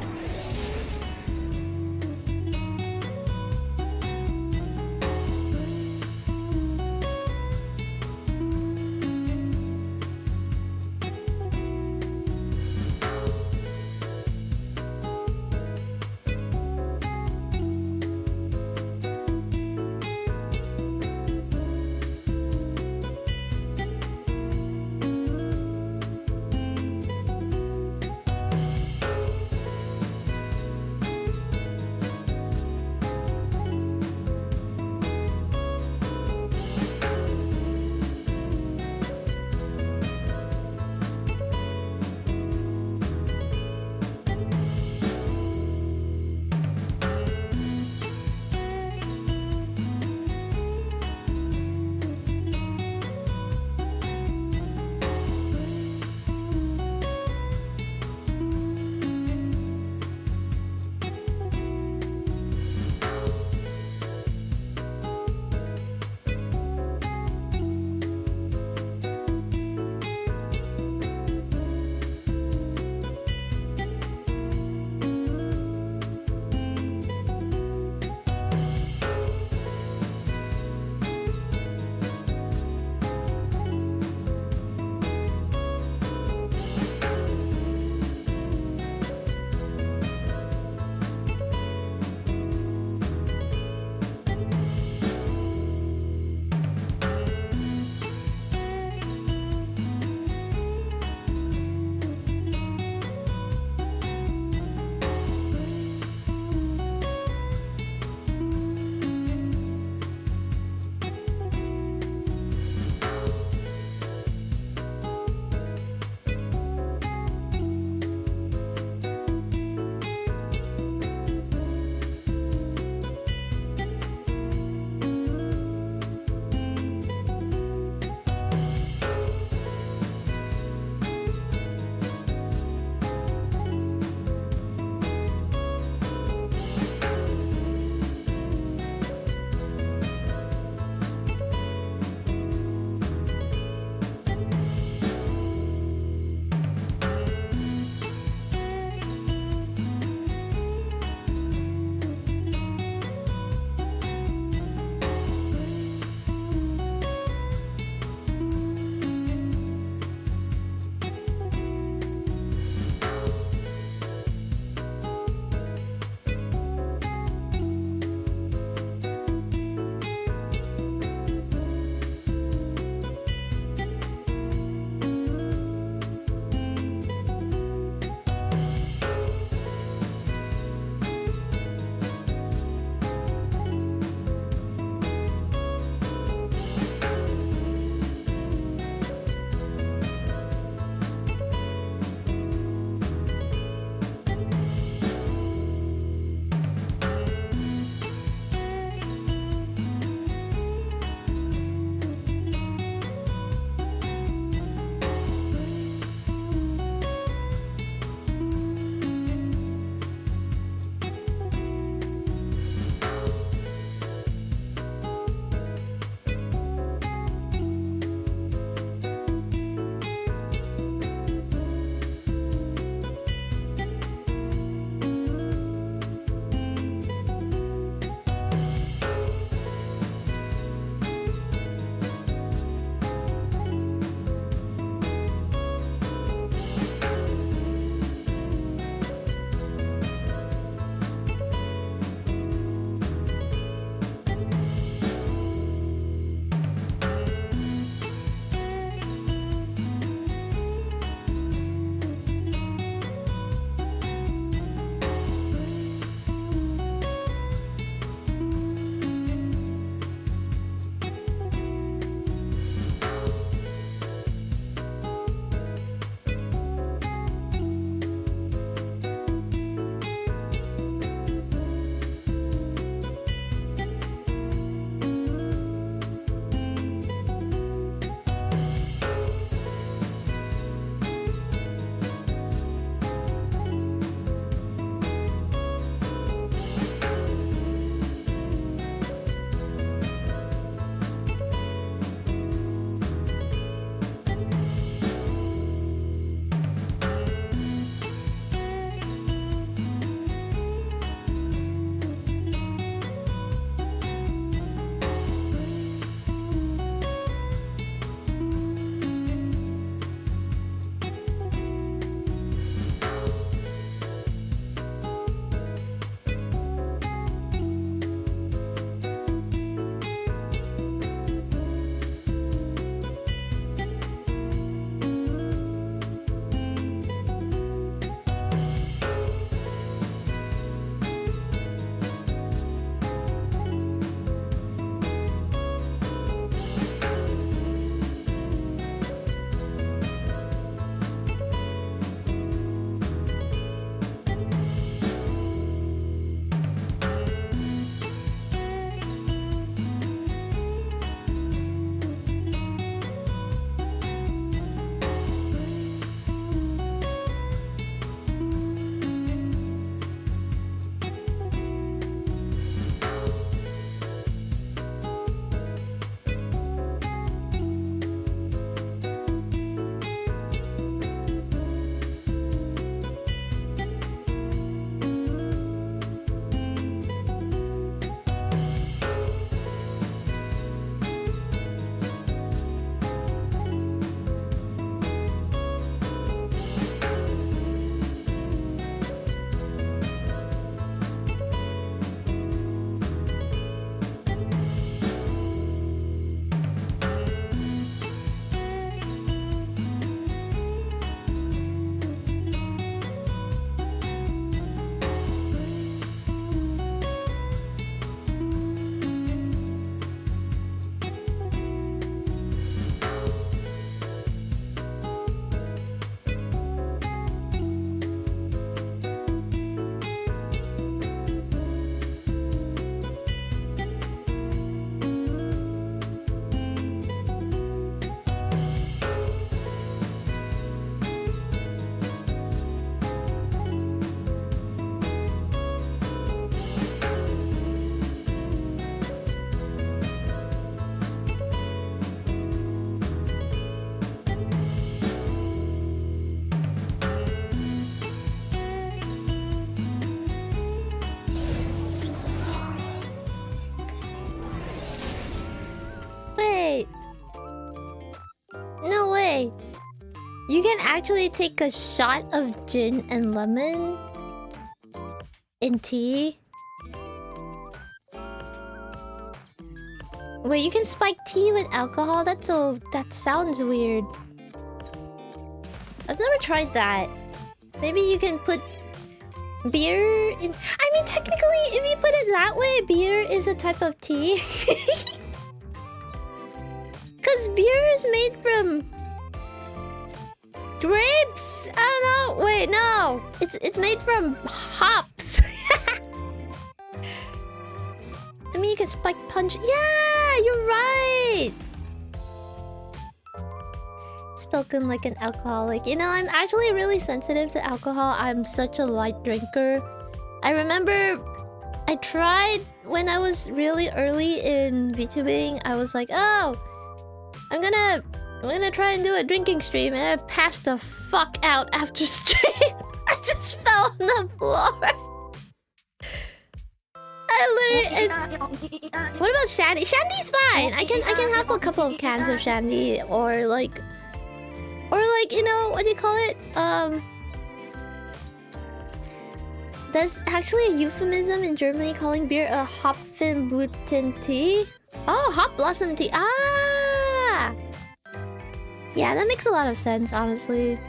You can actually take a shot of gin and lemon in tea. Wait, you can spike tea with alcohol? That sounds weird. I've never tried that. Maybe you can put beer in... I mean, technically, if you put it that way, beer is a type of tea. Because beer is made from... grapes? I don't know. Wait, no. It's made from hops. I mean, you can spike punch. Yeah, you're right. Spoken like an alcoholic. You know, I'm actually really sensitive to alcohol. I'm such a light drinker. I remember I tried when I was really early in VTubing. I was like, oh, I'm gonna try and do a drinking stream, and I passed the fuck out after stream. I just fell on the floor. I literally... What about Shandy? Shandy's fine. I can have a couple of cans of Shandy, or like, you know, what do you call it? There's actually a euphemism in Germany calling beer a Hopfenblüten Oh, hop blossom tea. Ah! Yeah, that makes a lot of sense, honestly.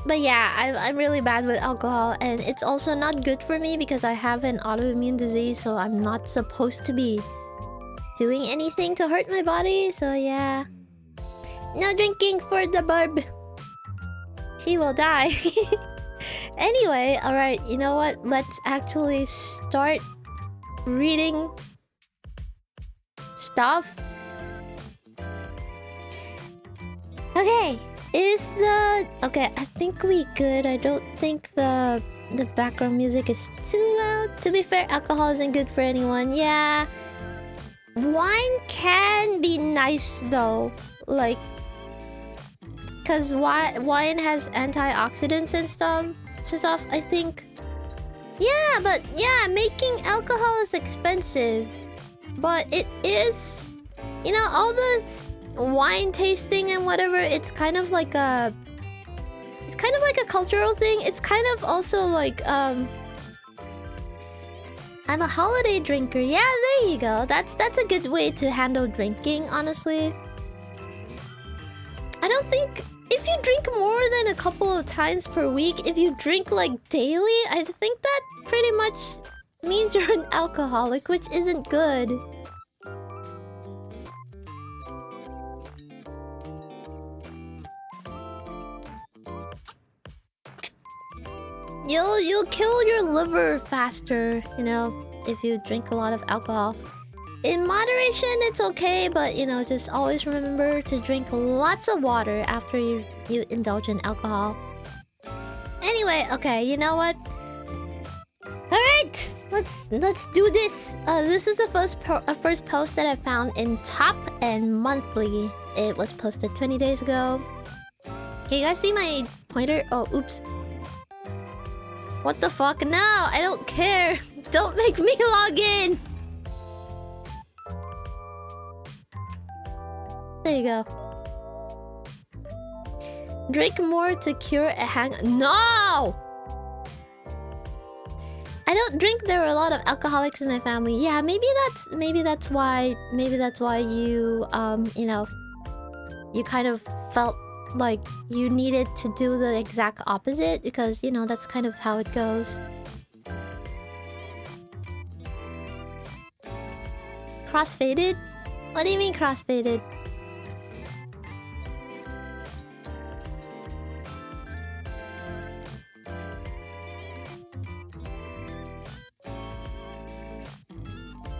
But yeah, I'm really bad with alcohol, and it's also not good for me because I have an autoimmune disease, so I'm not supposed to be doing anything to hurt my body, so yeah. No drinking for the burb. She will die. Anyway, alright, you know what? Let's actually start reading stuff. Okay. Okay, I think we good. I don't think the background music is too loud. To be fair, alcohol isn't good for anyone. Yeah. Wine can be nice though. Like, cause wine has antioxidants and stuff, I think. Yeah, but yeah, making alcohol is expensive. But it is, you know, all the wine tasting and whatever, it's kind of like a cultural thing. It's kind of also like I'm a holiday drinker. Yeah, there you go. That's a good way to handle drinking, honestly. I don't think if you drink more than a couple of times per week, if you drink like daily, I think that pretty much means you're an alcoholic, which isn't good. You'll kill your liver faster, you know, if you drink a lot of alcohol. In moderation, it's okay, but you know, just always remember to drink lots of water after you indulge in alcohol. Anyway, okay, you know what? Alright, let's do this. This is the first post that I found in Top and Monthly. It was posted 20 days ago. Can you guys see my pointer? Oh, oops. What the fuck? No, I don't care. Don't make me log in. There you go. Drink more to cure a hang... No! I don't drink. There were a lot of alcoholics in my family. Yeah, maybe that's why you you know, you kind of felt like you needed to do the exact opposite, because you know that's kind of how it goes. Crossfaded? What do you mean crossfaded?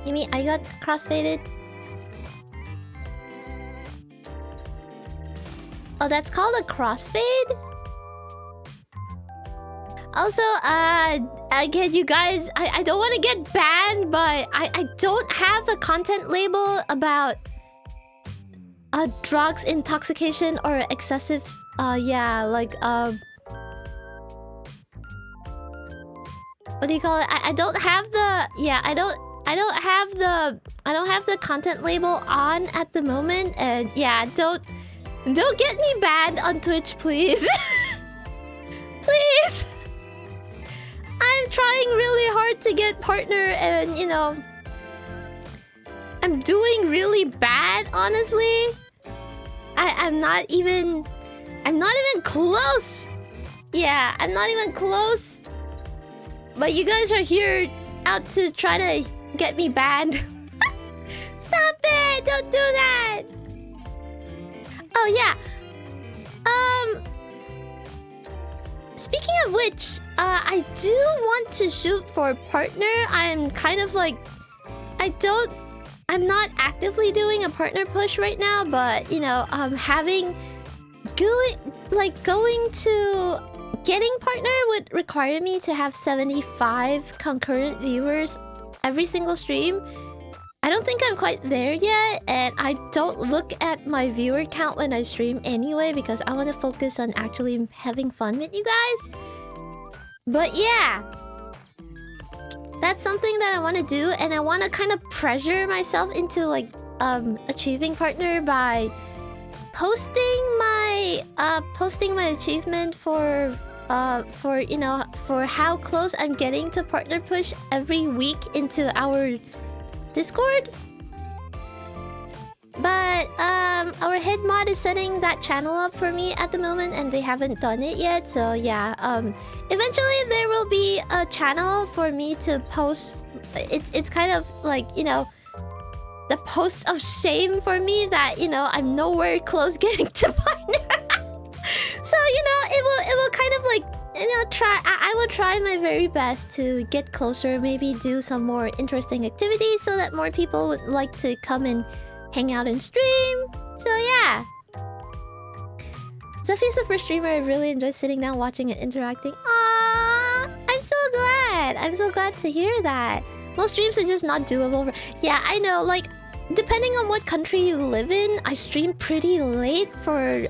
You mean I got crossfaded? Oh, that's called a crossfade? Also, again, you guys, I don't want to get banned, but I don't have a content label about drugs, intoxication, or excessive, yeah, like, what do you call it? I don't have the, yeah, I I don't have the content label on at the moment, and yeah, don't get me banned on Twitch, please. Please. I'm trying really hard to get partner, and you know, I'm doing really bad, honestly. I'm not even close. Yeah, I'm not even close. But you guys are here out to try to get me banned. Stop it! Don't do that. Oh yeah. Speaking of which, I do want to shoot for a partner. I'm kind of like, I'm not actively doing a partner push right now, but you know, going to getting partner would require me to have 75 concurrent viewers every single stream. I don't think I'm quite there yet, and I don't look at my viewer count when I stream anyway because I want to focus on actually having fun with you guys. But yeah, that's something that I want to do, and I want to kind of pressure myself into like achieving partner by posting my achievement for you know, for how close I'm getting to partner push every week into our Discord. But our head mod is setting that channel up for me at the moment, and they haven't done it yet. So yeah, eventually there will be a channel for me to post. It's kind of like, you know, the post of shame for me that, you know, I'm nowhere close getting to partner. So you know, it will kind of like, you know, I will try my very best to get closer, maybe do some more interesting activities so that more people would like to come and hang out and stream. So yeah, Zephy's the first streamer I really enjoy sitting down watching and interacting. Aww, I'm so glad. I'm so glad to hear that. Most streams are just not doable. Yeah, I know, like, depending on what country you live in, I stream pretty late for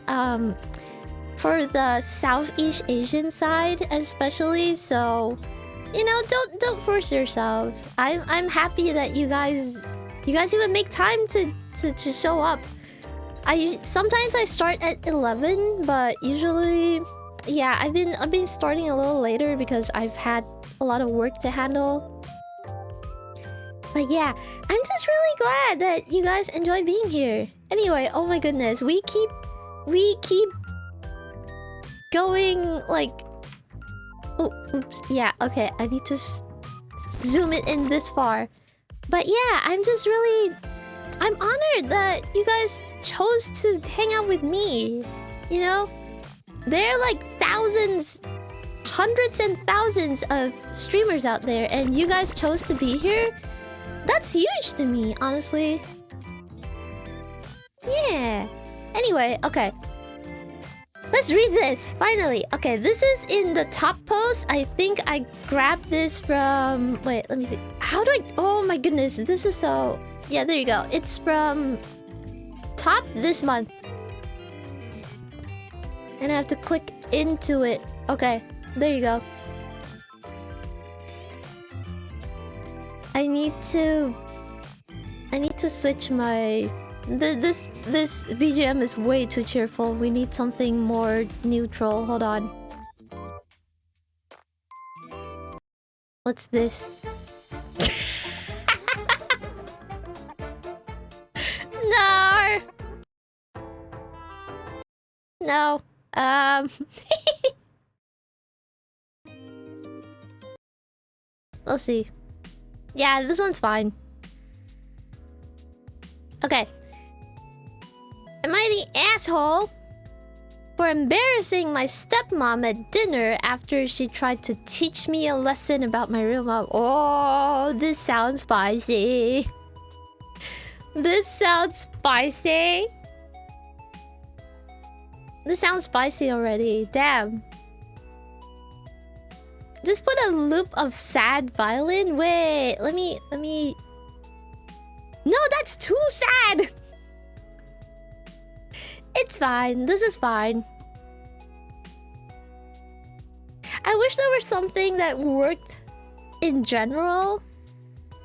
the Southeast Asian side especially, so you know, don't force yourselves. I'm happy that you guys even make time to show up. Sometimes I start at 11, but usually, yeah, I've been starting a little later because I've had a lot of work to handle. But yeah, I'm just really glad that you guys enjoy being here. Anyway, oh my goodness, we keep going like, oh, oops, yeah, okay, I need to zoom it in this far. But yeah, I'm honored that you guys chose to hang out with me. You know, there are like thousands, hundreds and thousands of streamers out there, and you guys chose to be here. That's huge to me, honestly. Yeah. Anyway, okay. Let's read this, finally. Okay, this is in the top post. I think I grabbed this from... Wait, let me see. How do I... Oh my goodness, this is so... Yeah, there you go. It's from top this month. And I have to click into it. Okay, there you go. I need to switch my... This BGM is way too cheerful. We need something more neutral. Hold on. What's this? No! No. We'll see. Yeah, this one's fine. Okay. Am I the asshole for embarrassing my stepmom at dinner after she tried to teach me a lesson about my real mom? Oh, this sounds spicy. This sounds spicy. This sounds spicy already. Damn. Just put a loop of sad violin. Wait, let me... No, that's too sad! It's fine. This is fine. I wish there was something that worked in general,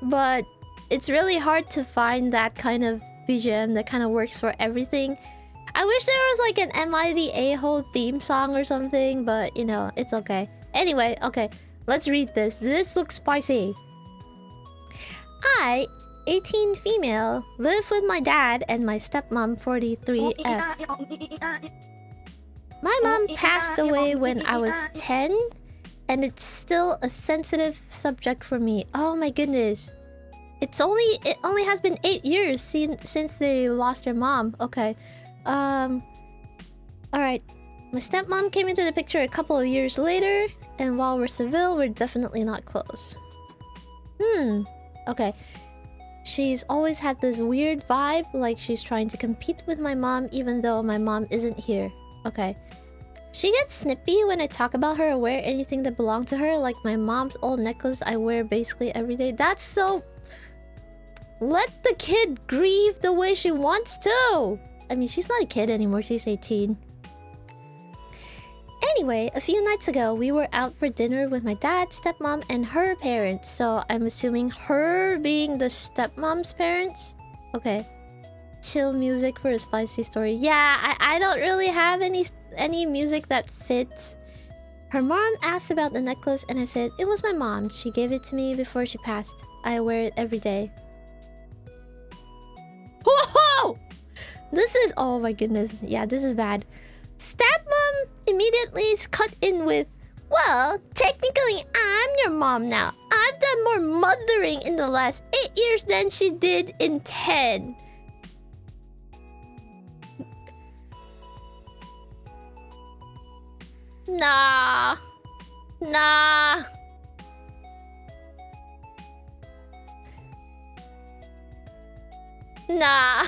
but it's really hard to find that kind of BGM that kind of works for everything. I wish there was like an Am I the A-hole theme song or something, but you know, it's okay. Anyway, okay, let's read this. This looks spicy. I, 18 female, live with my dad and my stepmom 43F. My mom passed away when I was 10, and it's still a sensitive subject for me. Oh my goodness. It only has been 8 years since they lost their mom. Okay. Alright. My stepmom came into the picture a couple of years later, and while we're civil, we're definitely not close. Okay. She's always had this weird vibe, like she's trying to compete with my mom even though my mom isn't here. Okay. She gets snippy when I talk about her or wear anything that belonged to her, like my mom's old necklace I wear basically every day. That's so... Let the kid grieve the way she wants to! I mean, she's not a kid anymore, she's 18. Anyway, a few nights ago, we were out for dinner with my dad, stepmom, and her parents. So I'm assuming her being the stepmom's parents? Okay. Chill music for a spicy story. Yeah, I don't really have any music that fits. Her mom asked about the necklace and I said, it was my mom. She gave it to me before she passed. I wear it every day. Whoa! This is... Oh my goodness. Yeah, this is bad. Stepmom immediately cut in with, well, technically I'm your mom now. I've done more mothering in the last 8 years than she did in 10. Nah. Nah. Nah.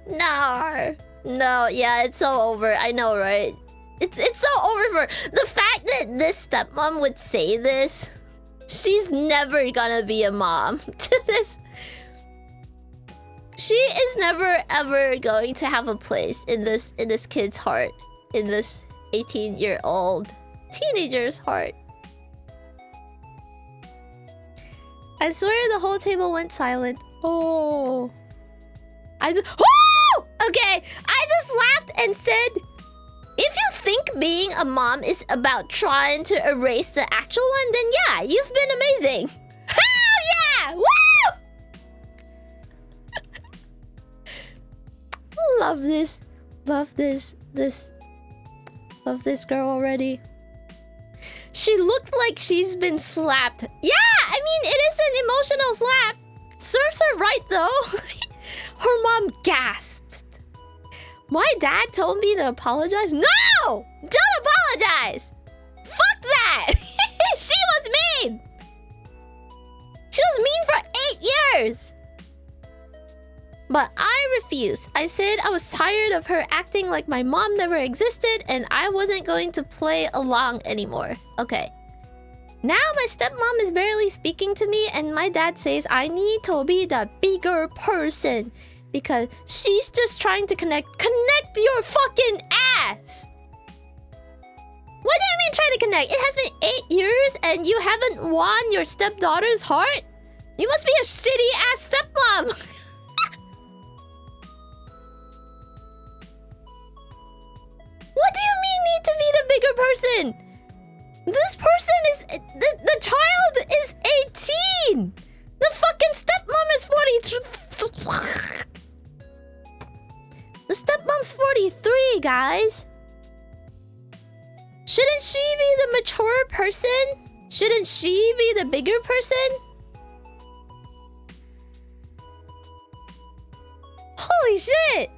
No. No, yeah, it's so over. I know, right? It's so over for... The fact that this stepmom would say this... She's never gonna be a mom to this... She is never ever going to have a place in this kid's heart. In this 18-year-old teenager's heart. I swear the whole table went silent. Oh. I just... Woo! Okay, I just laughed and said, if you think being a mom is about trying to erase the actual one, then yeah, you've been amazing. Hell yeah! Woo! Love this. Love this. Love this girl already. She looked like she's been slapped. Yeah, I mean, it is an emotional slap. Serves her right, though. Her mom gasped. My dad told me to apologize. No! Don't apologize! Fuck that! She was mean! She was mean for 8 years! But I refused. I said I was tired of her acting like my mom never existed and I wasn't going to play along anymore. Okay. Now my stepmom is barely speaking to me and my dad says I need to be the bigger person because she's just trying to connect your fucking ass! What do you mean trying to connect? It has been 8 years and you haven't won your stepdaughter's heart? You must be a shitty ass stepmom! What do you mean need to be the bigger person? This person is... The child is 18! The fucking stepmom is 43... The stepmom's 43, guys! Shouldn't she be the mature person? Shouldn't she be the bigger person? Holy shit!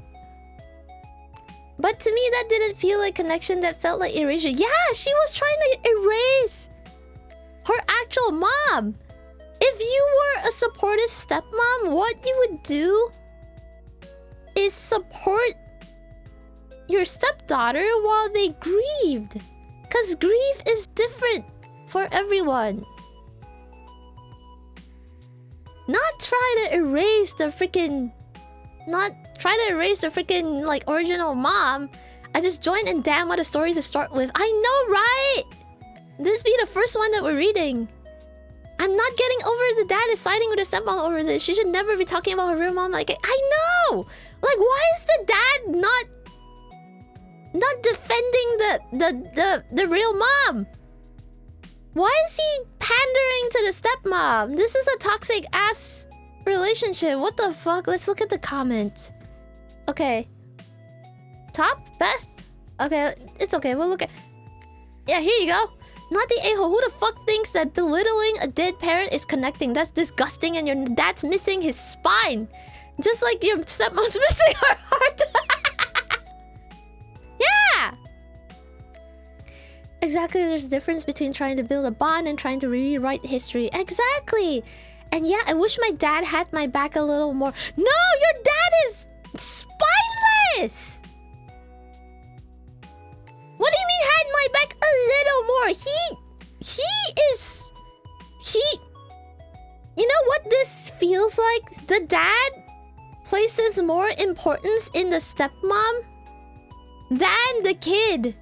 But to me, that didn't feel like connection. That felt like erasure. Yeah, she was trying to erase her actual mom. If you were a supportive stepmom, what you would do is support your stepdaughter while they grieved. Because grief is different for everyone. Not try to erase the freaking... Not try to erase the freaking, like, original mom. I just joined and damn what a story to start with. I know, right? This be the first one that we're reading. I'm not getting over the dad is siding with the stepmom over this. She should never be talking about her real mom. Like, I know! Like, why is the dad not defending the real mom? Why is he pandering to the stepmom? This is a toxic ass relationship. What the fuck? Let's look at the comments. Okay. Top? Best? Okay, it's okay. We'll look at... Yeah, here you go. Not the a-hole. Who the fuck thinks that belittling a dead parent is connecting? That's disgusting, and your dad's missing his spine. Just like your stepmom's missing her heart. Yeah! Exactly, there's a difference between trying to build a bond and trying to rewrite history. Exactly! And yeah, I wish my dad had my back a little more. No, your dad is spineless! What do you mean had my back a little more? You know what this feels like? The dad places more importance in the stepmom than the kid.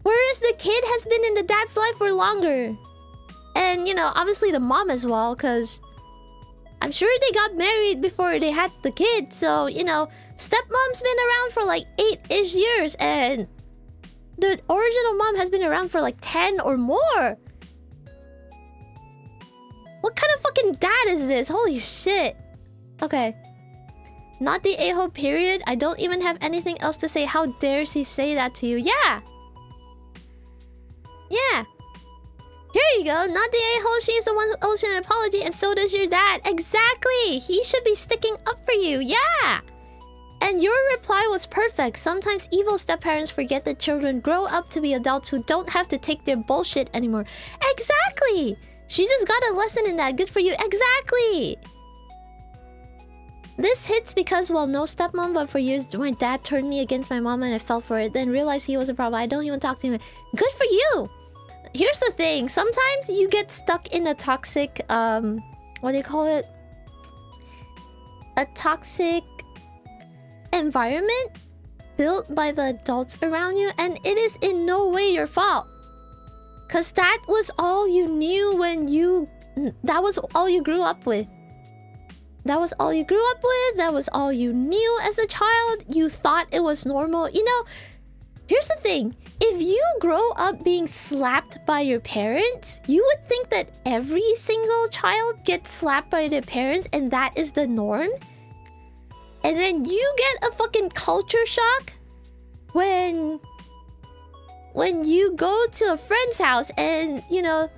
Whereas the kid has been in the dad's life for longer. And, you know, obviously the mom as well, because I'm sure they got married before they had the kid. So, you know, stepmom's been around for like 8-ish years, and the original mom has been around for like 10 or more. What kind of fucking dad is this? Holy shit. Okay. Not the a-hole period. I don't even have anything else to say. How dares he say that to you? Yeah. Yeah. Here you go. Not the a-hole. She's the one who owes you an apology, and so does your dad. Exactly. He should be sticking up for you. Yeah. And your reply was perfect. Sometimes evil step-parents forget that children grow up to be adults who don't have to take their bullshit anymore. Exactly. She just got a lesson in that. Good for you. Exactly. This hits because, well, no stepmom, but for years my dad turned me against my mom and I fell for it. Then realized he was a problem. I don't even talk to him. Good for you. Here's the thing. Sometimes you get stuck in a toxic, what do you call it? A toxic environment built by the adults around you, and it is in no way your fault. Because that was all you knew when you... That was all you grew up with. That was all you grew up with. That was all you knew as a child. You thought it was normal. You know, here's the thing. If you grow up being slapped by your parents, you would think that every single child gets slapped by their parents and that is the norm. And then you get a fucking culture shock when you go to a friend's house and, you know,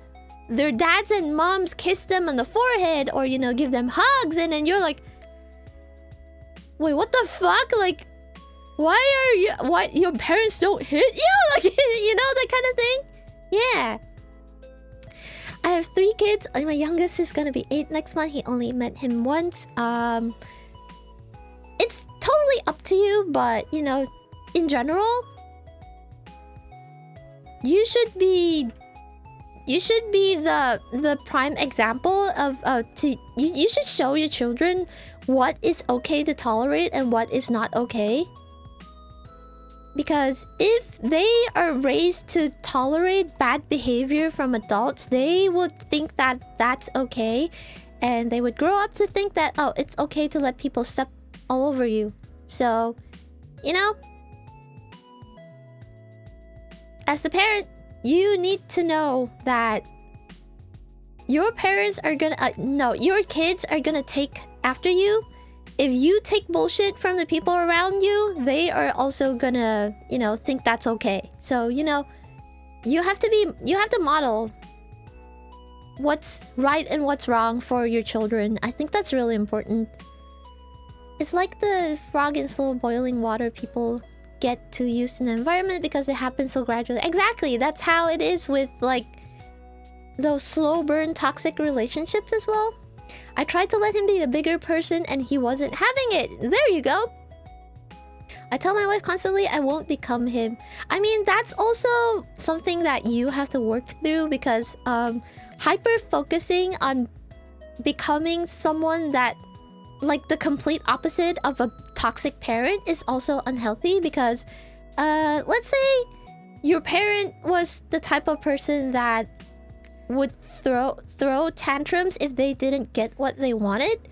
their dads and moms kiss them on the forehead or, you know, give them hugs, and then you're like, wait, what the fuck? Like, why your parents don't hit you? Like, you know, that kind of thing? Yeah. I have 3 kids. My youngest is gonna be 8 next month. He only met him once. It's totally up to you, but, you know, in general, you should be the prime example of you should show your children what is okay to tolerate and what is not okay. Because if they are raised to tolerate bad behavior from adults, they would think that that's okay, and they would grow up to think that, oh, it's okay to let people step all over you. So, you know, as the parent, you need to know that your parents are gonna... no, your kids are gonna take after you. If you take bullshit from the people around you, they are also gonna, you know, think that's okay. So, you know, you have to model what's right and what's wrong for your children. I think that's really important. It's like the frog in slow boiling water. People get too used to the environment because it happens so gradually. Exactly. That's how it is with, like, those slow burn toxic relationships as well. I tried to let him be the bigger person and he wasn't having it. There you go. I tell my wife constantly I won't become him. I mean, that's also something that you have to work through, because hyper focusing on becoming someone that, like, the complete opposite of a toxic parent is also unhealthy. Because let's say your parent was the type of person that would throw tantrums if they didn't get what they wanted.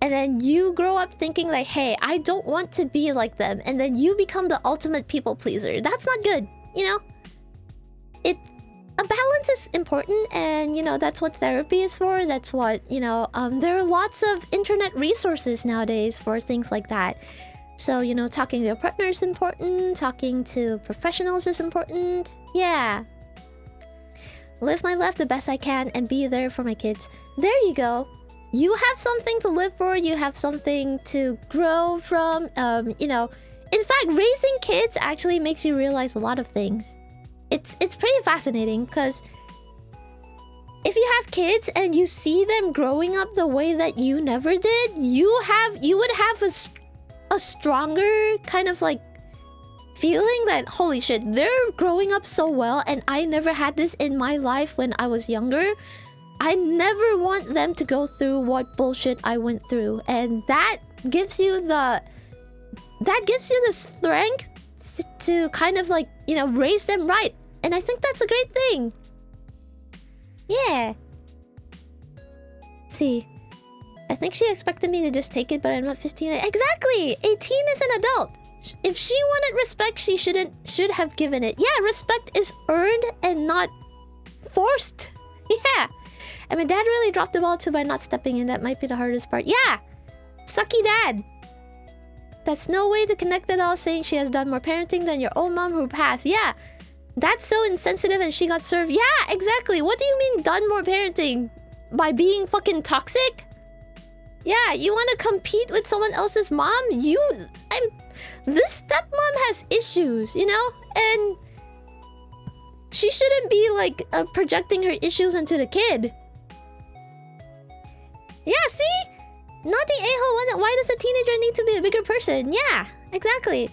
And then you grow up thinking like, hey, I don't want to be like them. And then you become the ultimate people pleaser. That's not good, you know? A balance is important, and, you know, that's what therapy is for. That's what, you know, there are lots of internet resources nowadays for things like that. So, you know, talking to your partner is important. Talking to professionals is important. Yeah. Live my life the best I can and be there for my kids. There you go. You have something to live for. You have something to grow from. You know, in fact, raising kids actually makes you realize a lot of things. It's pretty fascinating, because if you have kids and you see them growing up the way that you never did, you would have a stronger kind of like feeling that, holy shit, they're growing up so well and I never had this in my life when I was younger. I never want them to go through what bullshit I went through. And that gives you the strength to kind of like, you know, raise them right. And I think that's a great thing. Yeah. See, I think she expected me to just take it, but I'm not 15. Exactly! 18 is an adult. If she wanted respect, she should have given it. Yeah, respect is earned and not forced. Yeah. And my dad really dropped the ball too by not stepping in. That might be the hardest part. Yeah! Sucky dad. That's no way to connect at all, saying she has done more parenting than your old mom who passed. Yeah. That's so insensitive and she got served. Yeah, exactly. What do you mean done more parenting? By being fucking toxic? Yeah, you want to compete with someone else's mom? This stepmom has issues, you know? And she shouldn't be like projecting her issues onto the kid. Yeah, see? Not the a-hole. Why does a teenager need to be a bigger person? Yeah, exactly.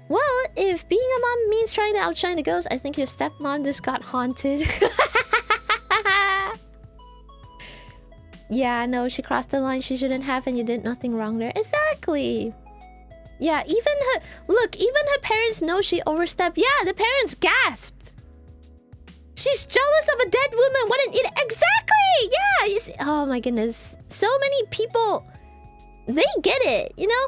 Well, if being a mom means trying to outshine the ghost, I think your stepmom just got haunted. Yeah, no, she crossed the line she shouldn't have and you did nothing wrong there. Exactly. Yeah, even her parents know she overstepped. Yeah, the parents gasped. She's jealous of a dead woman. What an idiot. Exactly! Yeah! You see, oh my goodness. So many people, they get it, you know?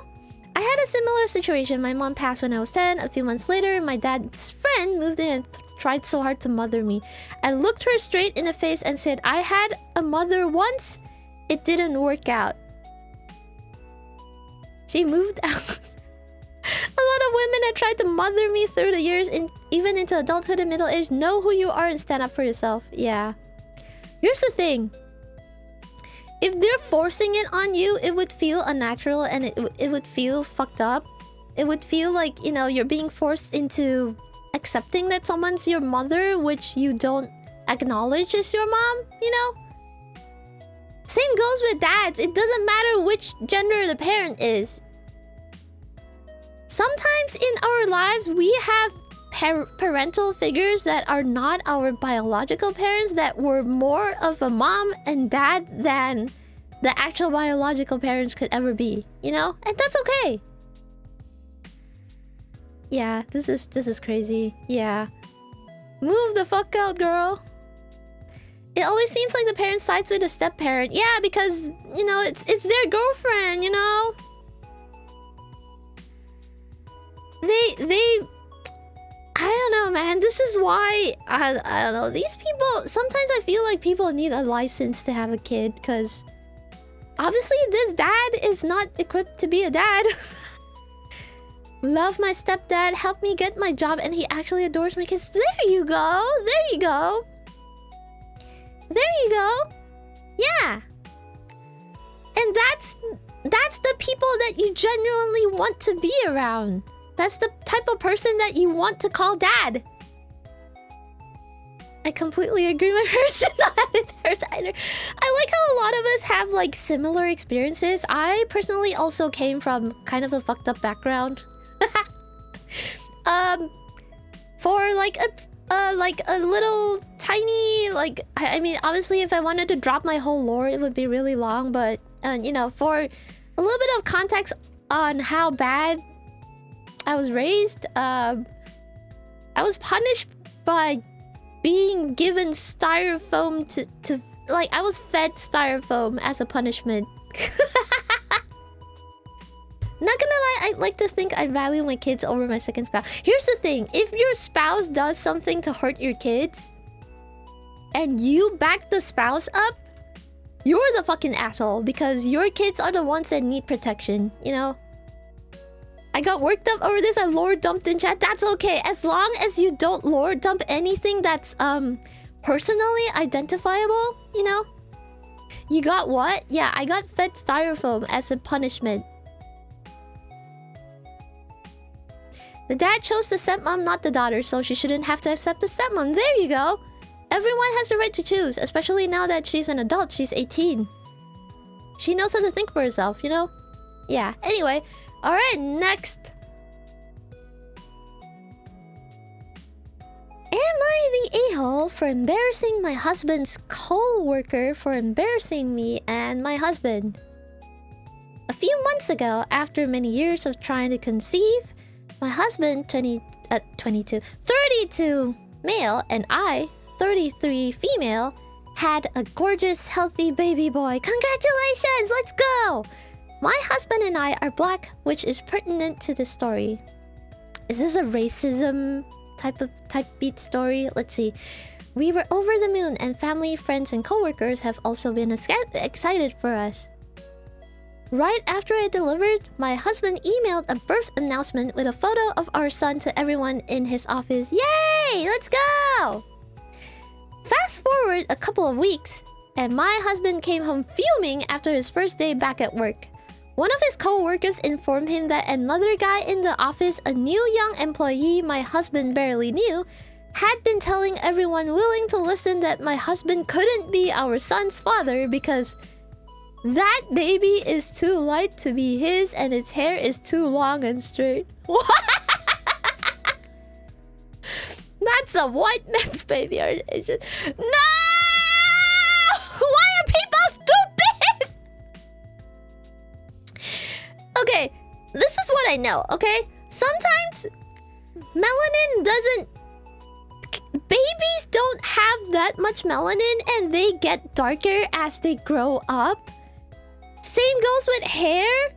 I had a similar situation. My mom passed when I was 10. A few months later, my dad's friend moved in and tried so hard to mother me. I looked her straight in the face and said, I had a mother once. It didn't work out. She moved out. A lot of women that tried to mother me through the years, even into adulthood and middle age, know who you are and stand up for yourself. Yeah. Here's the thing. If they're forcing it on you, it would feel unnatural and it would feel fucked up. It would feel like, you know, you're being forced into accepting that someone's your mother, which you don't acknowledge as your mom, you know? Same goes with dads. It doesn't matter which gender the parent is. Sometimes in our lives, we have parental figures that are not our biological parents, that were more of a mom and dad than the actual biological parents could ever be, you know? And that's okay. Yeah, this is crazy. Yeah. Move the fuck out, girl. It always seems like the parent sides with the step-parent. Yeah, because, you know, it's their girlfriend, you know? They I don't know, man. This is why I don't know. These people, sometimes I feel like people need a license to have a kid, because obviously this dad is not equipped to be a dad. Love my stepdad, helped me get my job, and he actually adores my kids. There you go. There you go. There you go. Yeah. And that's the people that you genuinely want to be around. That's the type of person that you want to call dad. I completely agree. My parents did not have parents either. I like how a lot of us have like similar experiences. I personally also came from kind of a fucked up background. For like a little tiny, like, I mean, obviously if I wanted to drop my whole lore, it would be really long, but you know, for a little bit of context on how bad I was raised, I was punished by being given styrofoam to like, I was fed styrofoam as a punishment. Not gonna lie, I like to think I value my kids over my second spouse. Here's the thing, if your spouse does something to hurt your kids and you back the spouse up, you're the fucking asshole because your kids are the ones that need protection, you know? I got worked up over this. I lore dumped in chat. That's okay. As long as you don't lore dump anything that's personally identifiable, you know? You got what? Yeah, I got fed styrofoam as a punishment. The dad chose the stepmom, not the daughter, so she shouldn't have to accept the stepmom. There you go. Everyone has the right to choose, especially now that she's an adult. She's 18. She knows how to think for herself, you know? Yeah, anyway. Alright, next. Am I the a-hole for embarrassing my husband's co-worker for embarrassing me and my husband? A few months ago, after many years of trying to conceive, my husband, 32, male, and I, 33, female, had a gorgeous, healthy baby boy. Congratulations! Let's go! My husband and I are black, which is pertinent to this story. Is this a racism type beat story? Let's see. We were over the moon, and family, friends, and coworkers have also been excited for us. Right after I delivered, my husband emailed a birth announcement with a photo of our son to everyone in his office. Yay! Let's go! Fast forward a couple of weeks, and my husband came home fuming after his first day back at work. One of his co-workers informed him that another guy in the office, a new young employee my husband barely knew, had been telling everyone willing to listen that my husband couldn't be our son's father because that baby is too light to be his and its hair is too long and straight. What? That's a white man's baby. No! Why are people stupid? Okay, this is what I know, okay? Sometimes melanin doesn't... Babies don't have that much melanin and they get darker as they grow up. Same goes with hair.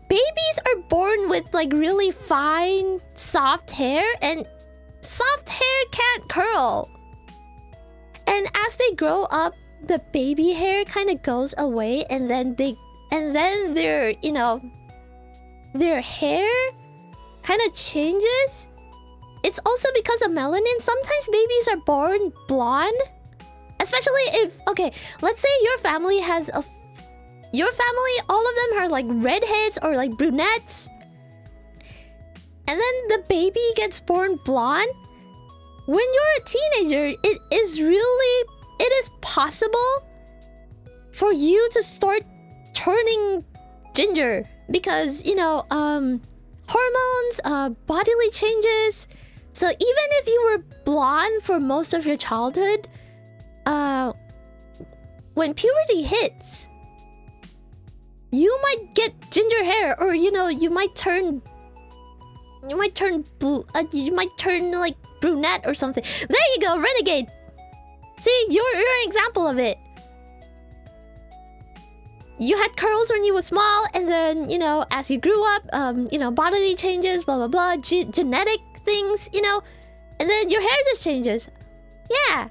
Babies are born with like really fine, soft hair, and soft hair can't curl. And as they grow up, the baby hair kind of goes away, and then their, you know, their hair kind of changes. It's also because of melanin. Sometimes babies are born blonde, especially if, okay, let's say your family has a your family, all of them are like redheads or like brunettes. And then the baby gets born blonde. When you're a teenager, it is possible for you to start turning ginger. Because, you know, hormones, bodily changes. So even if you were blonde for most of your childhood, when puberty hits, you might get ginger hair, or you know, you might turn like brunette or something. There you go, renegade. See, you're an example of it. You had curls when you were small, and then, you know, as you grew up, you know, bodily changes, blah blah blah, genetic things, you know, and then your hair just changes. Yeah.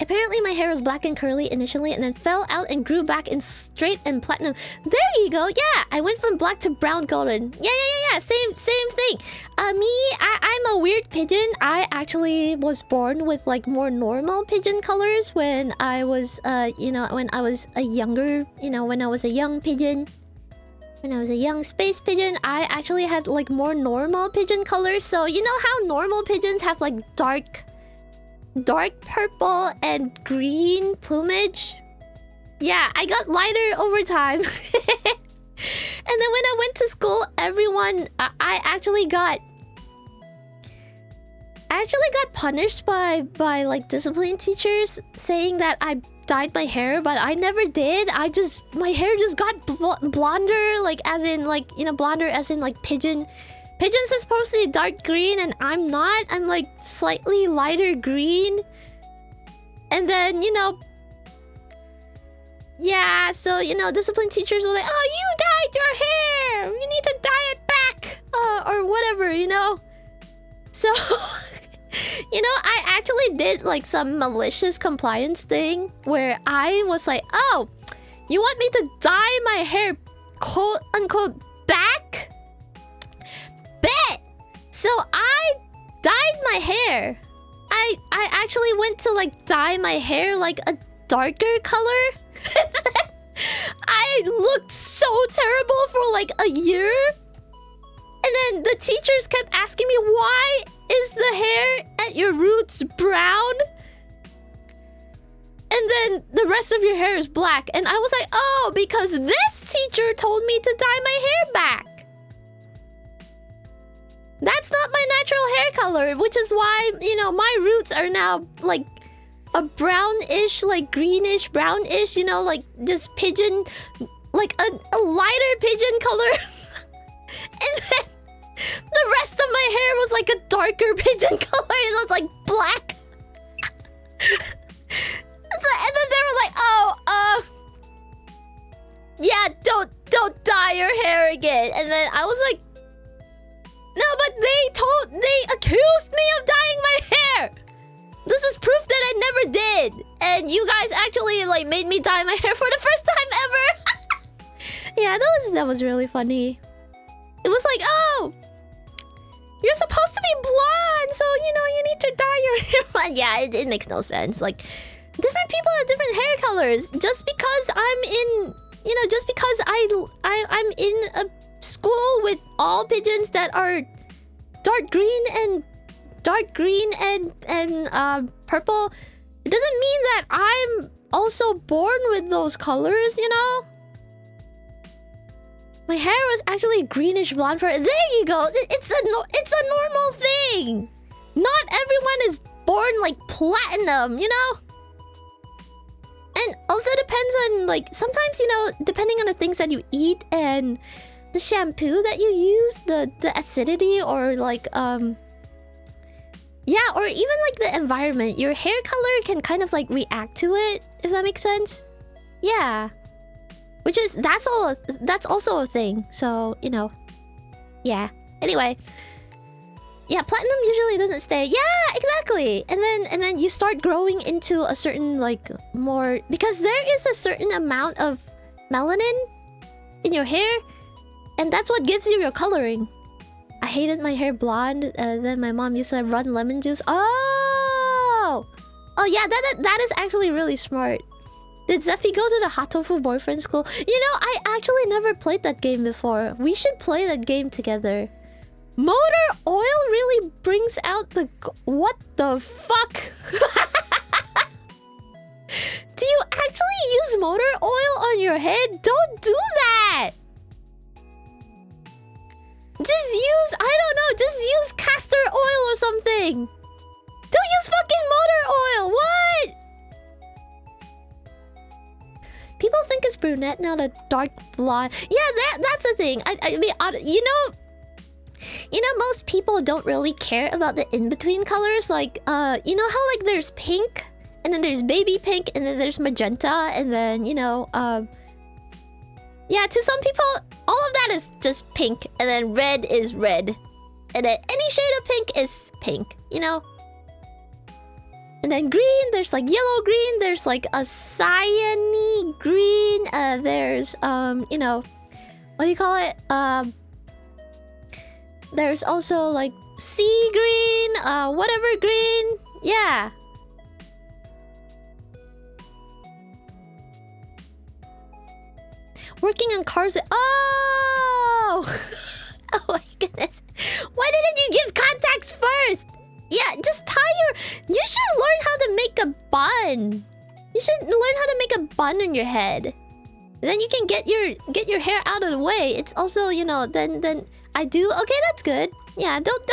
Apparently my hair was black and curly initially and then fell out and grew back in straight and platinum. There you go. Yeah, I went from black to brown golden. Yeah. Same thing. I'm a weird pigeon. I actually was born with like more normal pigeon colors when I was you know, when I was a younger, you know, when I was a young pigeon. When I was a young space pigeon, I actually had like more normal pigeon colors. So you know how normal pigeons have like dark purple and green plumage? Yeah, I got lighter over time. And then when I went to school, everyone... I actually got punished by like discipline teachers saying that I dyed my hair, but I never did. My hair just got blonder, like as in like, you know, blonder as in like pigeon Pigeons is supposed to be dark green and I'm not. I'm like slightly lighter green. And then, you know... Yeah, so, you know, discipline teachers were like, oh, you dyed your hair! You need to dye it back! Or whatever, you know? So... You know, I actually did like some malicious compliance thing where I was like, oh, you want me to dye my hair quote unquote back? Bet! So I dyed my hair. I actually went to like dye my hair like a darker color. I looked so terrible for like a year. And then the teachers kept asking me, why is the hair at your roots brown? And then the rest of your hair is black. And I was like, oh, because this teacher told me to dye my hair back. That's not my natural hair color, which is why, you know, my roots are now like a brownish, like greenish, brownish, you know, like this pigeon, like a lighter pigeon color. And then the rest of my hair was like a darker pigeon color. It was like black. And then they were like, oh, yeah, don't dye your hair again. And then I was like, no, but they accused me of dyeing my hair. This is proof that I never did. And you guys actually like made me dye my hair for the first time ever. Yeah, that was really funny. It was like, oh, you're supposed to be blonde, so, you know, you need to dye your hair. Yeah, it makes no sense. Like, different people have different hair colors. Just because I'm in, you know, just because I'm in a school with all pigeons that are dark green and purple, it doesn't mean that I'm also born with those colors, you know? My hair was actually greenish blonde for... There you go! It's a normal thing! Not everyone is born like platinum, you know? And also depends on like... Sometimes, you know, depending on the things that you eat and the shampoo that you use, the acidity or like... Yeah, or even like the environment. Your hair color can kind of like react to it, if that makes sense. Yeah. Which is, that's also a thing. So, you know. Yeah. Anyway. Yeah, platinum usually doesn't stay. Yeah, exactly. And then you start growing into a certain like more, because there is a certain amount of melanin in your hair, and that's what gives you your coloring. I hated my hair blonde, then my mom used to run lemon juice. Oh! Oh yeah, that is actually really smart. Did Zephy go to the hot tofu boyfriend school? You know, I actually never played that game before. We should play that game together. Motor oil really brings out the... What the fuck? Do you actually use motor oil on your head? Don't do that! Just use... I don't know, just use castor oil or something. Don't use fucking motor oil! What? People think it's brunette now, the dark blonde. Yeah, that's the thing. I mean, you know, most people don't really care about the in-between colors. Like, you know how like there's pink, and then there's baby pink, and then there's magenta, and then, you know, yeah, to some people, all of that is just pink, and then red is red. And then any shade of pink is pink, you know? And then green, there's like yellow green, there's like a cyany green, there's, you know, what do you call it? There's also like sea green, whatever green, yeah. Working on cars, oh! Oh my goodness. Why didn't you give contacts first? Yeah, just tie your... You should learn how to make a bun. You should learn how to make a bun on your head. Then you can get your hair out of the way. It's also, you know, then I do... Okay, that's good. Yeah, don't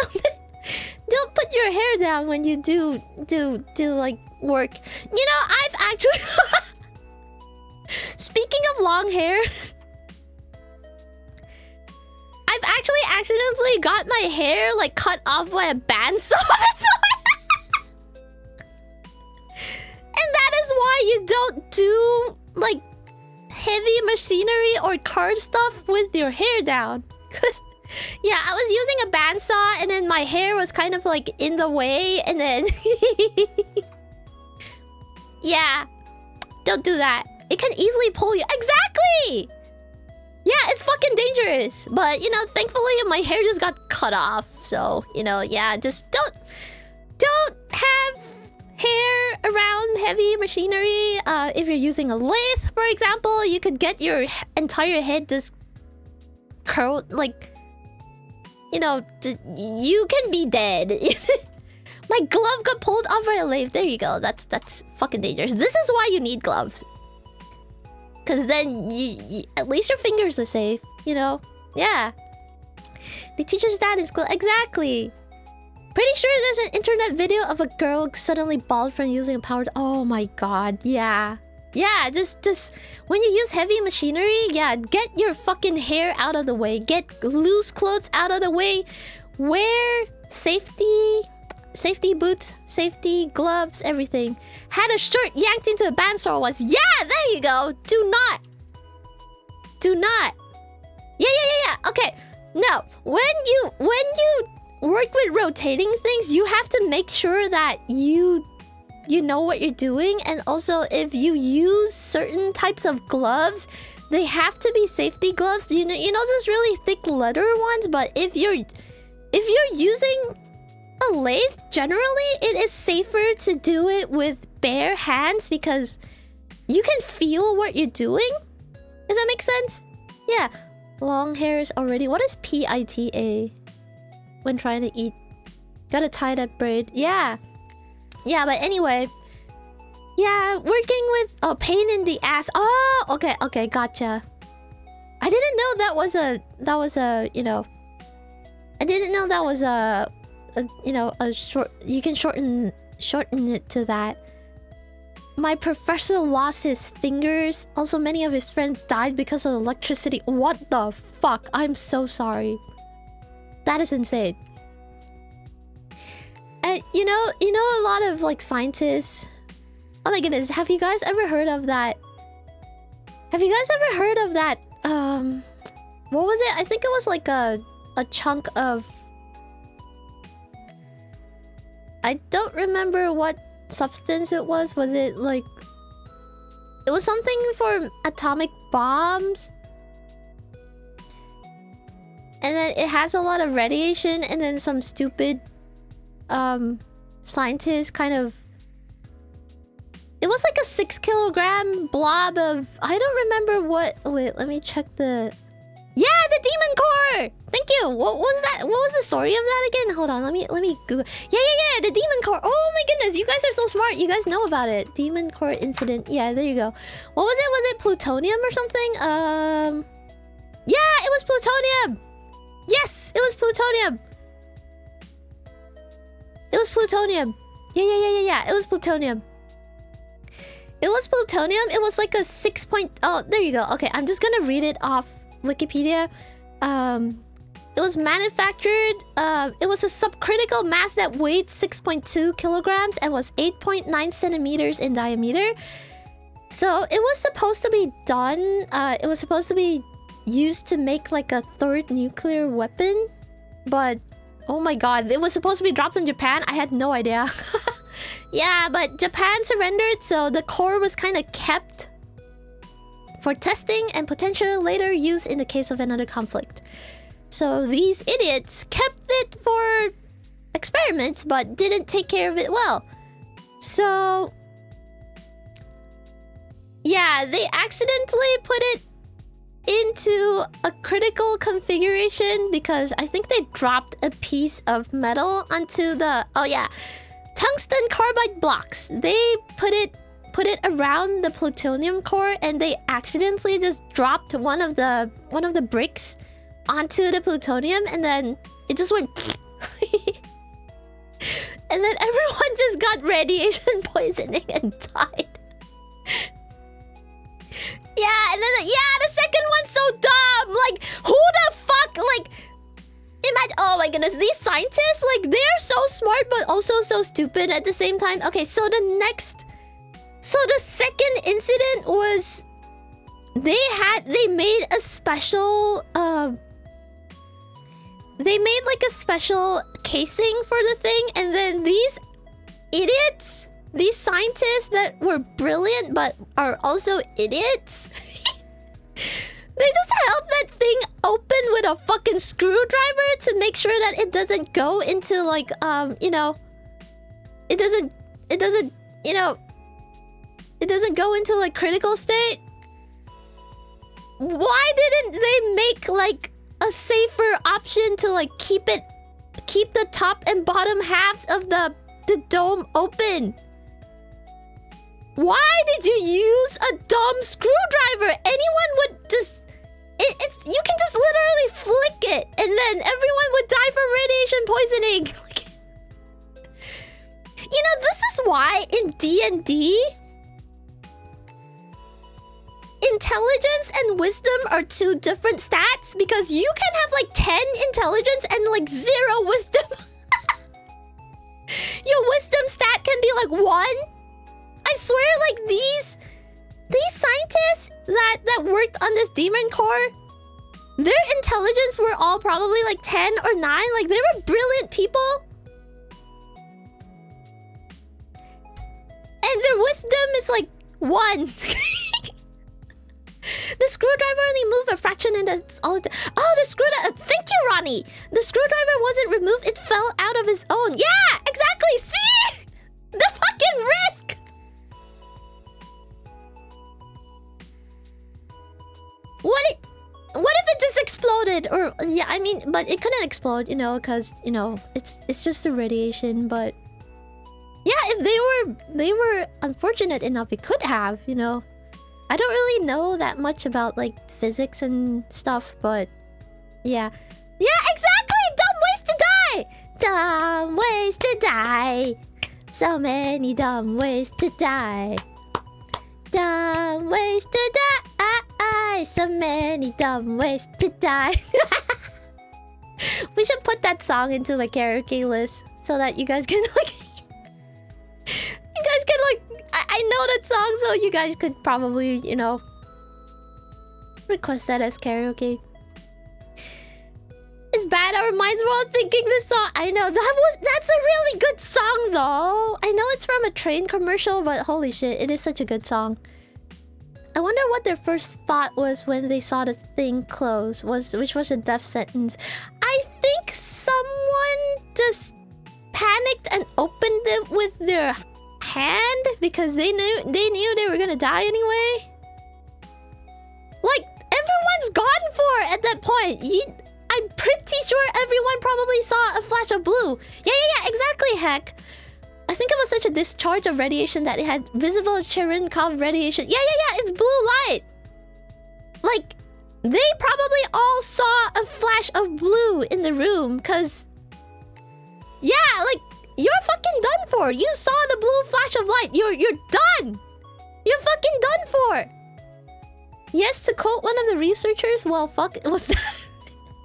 don't put your hair down when you do like work. You know, I've actually... Speaking of long hair... I've I've actually accidentally got my hair like cut off by a bandsaw. And that is why you don't do like heavy machinery or card stuff with your hair down. Cause yeah, I was using a bandsaw and then my hair was kind of like in the way and then yeah, don't do that. It can easily pull you. Exactly! Yeah, it's fucking dangerous. But, you know, thankfully my hair just got cut off. So, you know, yeah, just don't have hair around heavy machinery. If you're using a lathe, for example, you could get your entire head just curled, like, you know, you can be dead. My glove got pulled off by a lathe. There you go. That's fucking dangerous. This is why you need gloves. Because then you at least your fingers are safe, you know? Yeah. The teacher's dad is cool. Exactly. Pretty sure there's an internet video of a girl suddenly bald from using a power... Oh my god. Yeah. Yeah, just... When you use heavy machinery, yeah, get your fucking hair out of the way. Get loose clothes out of the way. Wear safety boots, safety gloves, everything. Had a shirt yanked into a bandsaw once. Yeah, there you go. Do not. Yeah. Okay. No, when you work with rotating things, you have to make sure that you know what you're doing, and also if you use certain types of gloves, they have to be safety gloves. You know those really thick leather ones, but if you're using a lathe, generally it is safer to do it with bare hands because you can feel what you're doing. Does that make sense? Yeah. Long hairs already. What is PITA? When trying to eat. Gotta tie that braid. Yeah. Yeah, but anyway. Yeah, working with a pain in the ass. Oh, okay, gotcha. I didn't know that was a, you know. I didn't know that was a you know, a short... You can shorten it to that. My professor lost his fingers. Also, many of his friends died because of electricity. What the fuck? I'm so sorry. That is insane. You know a lot of, like, scientists... Oh my goodness, have you guys ever heard of that... Have you guys ever heard of that, what was it? I think it was, like, a chunk of... I don't remember what substance it was. Was it like... It was something for atomic bombs. And then it has a lot of radiation, and then some stupid scientist kind of... It was like a 6-kilogram blob of... I don't remember what... Oh, wait, let me check the... Yeah, the demon core! Thank you! What was that? What was the story of that again? Hold on, let me Google. Yeah, the demon core! Oh my goodness, you guys are so smart! You guys know about it. Demon core incident. Yeah, there you go. What was it? Was it plutonium or something? Yeah, it was plutonium! Yes! It was plutonium! It was plutonium. Yeah. It was plutonium. It was plutonium. It was like a 6 point... Oh, there you go. Okay, I'm just gonna read it off Wikipedia. It was manufactured... it was a subcritical mass that weighed 6.2 kilograms and was 8.9 centimeters in diameter. So it was supposed to be done... it was supposed to be used to make like a third nuclear weapon. But... Oh my god, it was supposed to be dropped in Japan? I had no idea. Yeah, but Japan surrendered, so the core was kind of kept for testing and potential later use in the case of another conflict. So these idiots kept it for experiments, but didn't take care of it well. So... yeah, they accidentally put it into a critical configuration because I think they dropped a piece of metal onto the... Oh yeah, tungsten carbide blocks. They put it around the plutonium core, and they accidentally just dropped one of the bricks onto the plutonium, and then it just went and then everyone just got radiation poisoning and died. Yeah, and then the second one's so dumb. Like, who the fuck? Like, Oh my goodness, these scientists, like, they're so smart but also so stupid at the same time. Okay, so the second incident was they made a special they made like a special casing for the thing, and then these idiots, these scientists that were brilliant but are also idiots, they just held that thing open with a fucking screwdriver to make sure that it doesn't go into like you know, it doesn't you know, it doesn't go into like critical state. Why didn't they make like a safer option to like keep the top and bottom halves of the dome open? Why did you use a dumb screwdriver? Anyone would just you can just literally flick it and then everyone would die from radiation poisoning. You know, this is why in D&D intelligence and wisdom are two different stats, because you can have like 10 intelligence and like 0 wisdom. Your wisdom stat can be like 1. I swear, like these scientists that worked on this demon core, their intelligence were all probably like 10 or 9. Like, they were brilliant people. And their wisdom is like 1. The screwdriver only moved a fraction, and that's all it... Oh, the screwdriver... Thank you, Ronnie! The screwdriver wasn't removed, it fell out of its own. Yeah, exactly! See? The fucking risk! What if it just exploded? Or... Yeah, I mean... But it couldn't explode, you know, because, you know, it's just the radiation, but... Yeah, if they were unfortunate enough, it could have, you know. I don't really know that much about like physics and stuff, but yeah. Yeah, exactly! Dumb ways to die! Dumb ways to die. So many dumb ways to die. Dumb ways to die. So many dumb ways to die. We should put that song into my karaoke list so that you guys can like... You guys can like... I know that song, so you guys could probably, you know, request that as karaoke. It's bad our minds were all thinking this song. I know, that's a really good song though. I know it's from a train commercial, but holy shit, it is such a good song. I wonder what their first thought was when they saw the thing close, which was a death sentence. I think someone just panicked and opened it with their hand because they knew they were gonna die anyway. Like, everyone's gone for at that point. I'm pretty sure everyone probably saw a flash of blue. Yeah, exactly, heck. I think it was such a discharge of radiation that it had visible Cherenkov radiation. Yeah, it's blue light. Like, they probably all saw a flash of blue in the room, cause... Yeah, like, you're fucking done for. You saw the blue flash of light. You're done. You're fucking done for. Yes, to quote one of the researchers, well, fuck, was that...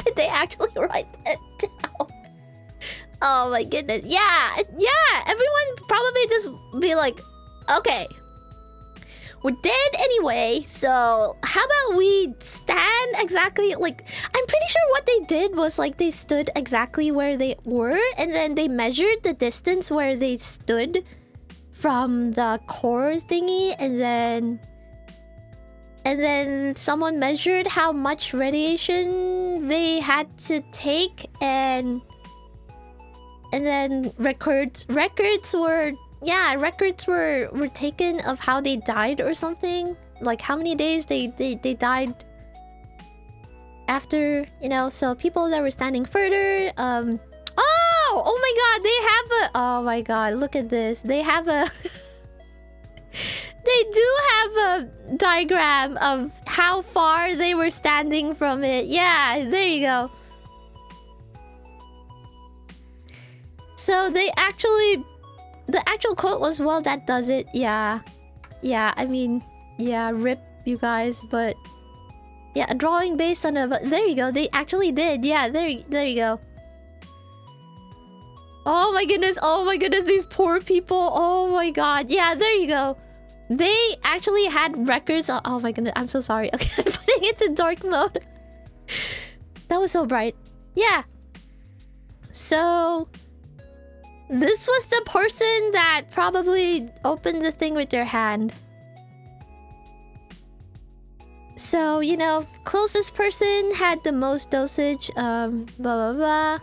Did they actually write that down? Oh my goodness. Yeah. Everyone probably just be like, okay, we're dead anyway, so how about we stand exactly, like, I'm pretty sure what they did was like they stood exactly where they were, and then they measured the distance where they stood from the core thingy, and then someone measured how much radiation they had to take, and then records were taken of how they died or something, like how many days they died after, you know. So people that were standing further, oh my god, they have a, oh my god, look at this, they have a they do have a diagram of how far they were standing from it. Yeah, there you go. So they actually... The actual quote was, well, that does it. Yeah, I mean, yeah, rip you guys, but... Yeah, a drawing based on a... There you go, they actually did. Yeah, there you go. Oh my goodness, these poor people. Oh my god. Yeah, there you go. They actually had records. Oh my goodness, I'm so sorry. Okay, I'm putting it to dark mode. That was so bright. Yeah. So this was the person that probably opened the thing with their hand. So, you know, closest person had the most dosage. Blah blah blah.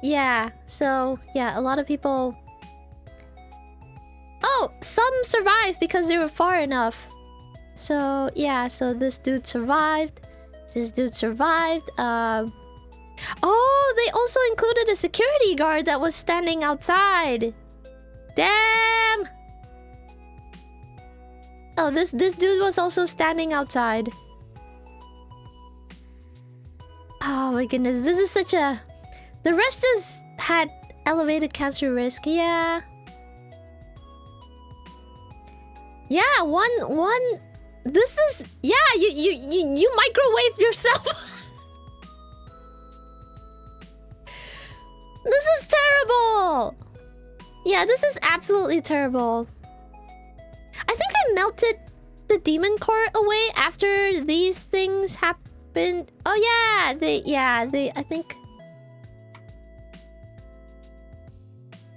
Yeah, so yeah, a lot of people... Oh, some survived because they were far enough. So yeah, so this dude survived. This dude survived. Oh, they also included a security guard that was standing outside. Damn! Oh, this dude was also standing outside. Oh my goodness, this is such a... The rest just had elevated cancer risk. Yeah. Yeah, one... This is... Yeah, you microwaved yourself. This is terrible. Yeah, this is absolutely terrible. I think they melted the demon core away after these things happened. Oh yeah, I think...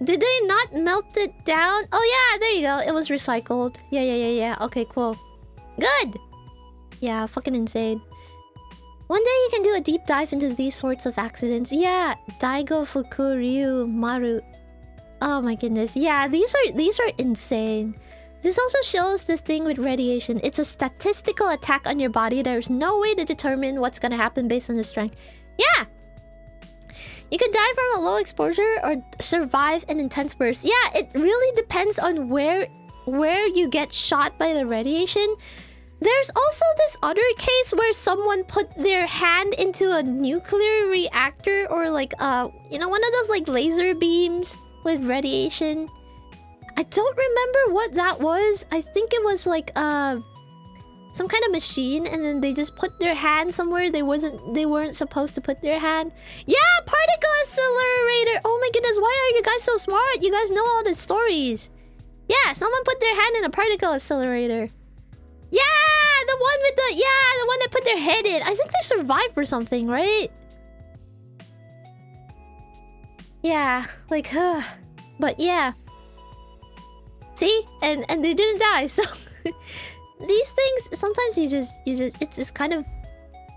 Did they not melt it down? Oh yeah, there you go. It was recycled. Yeah. Okay, cool. Good! Yeah, fucking insane. One day you can do a deep dive into these sorts of accidents. Yeah, Daigo Fukuryu Maru. Oh my goodness. Yeah, these are insane. This also shows the thing with radiation. It's a statistical attack on your body. There's no way to determine what's gonna happen based on the strength. Yeah! You could die from a low exposure or survive an intense burst. Yeah, it really depends on where you get shot by the radiation. There's also this other case where someone put their hand into a nuclear reactor or like you know, one of those like laser beams with radiation. I don't remember what that was. I think it was like some kind of machine, and then they just put their hand somewhere they weren't supposed to put their hand. Yeah, particle accelerator. Oh my goodness, why are you guys so smart? You guys know all the stories. Yeah, someone put their hand in a particle accelerator. Yeah, the one that put their head in. I think they survived or something, right? Yeah, like but yeah. See? And they didn't die, so these things sometimes you just it's kind of,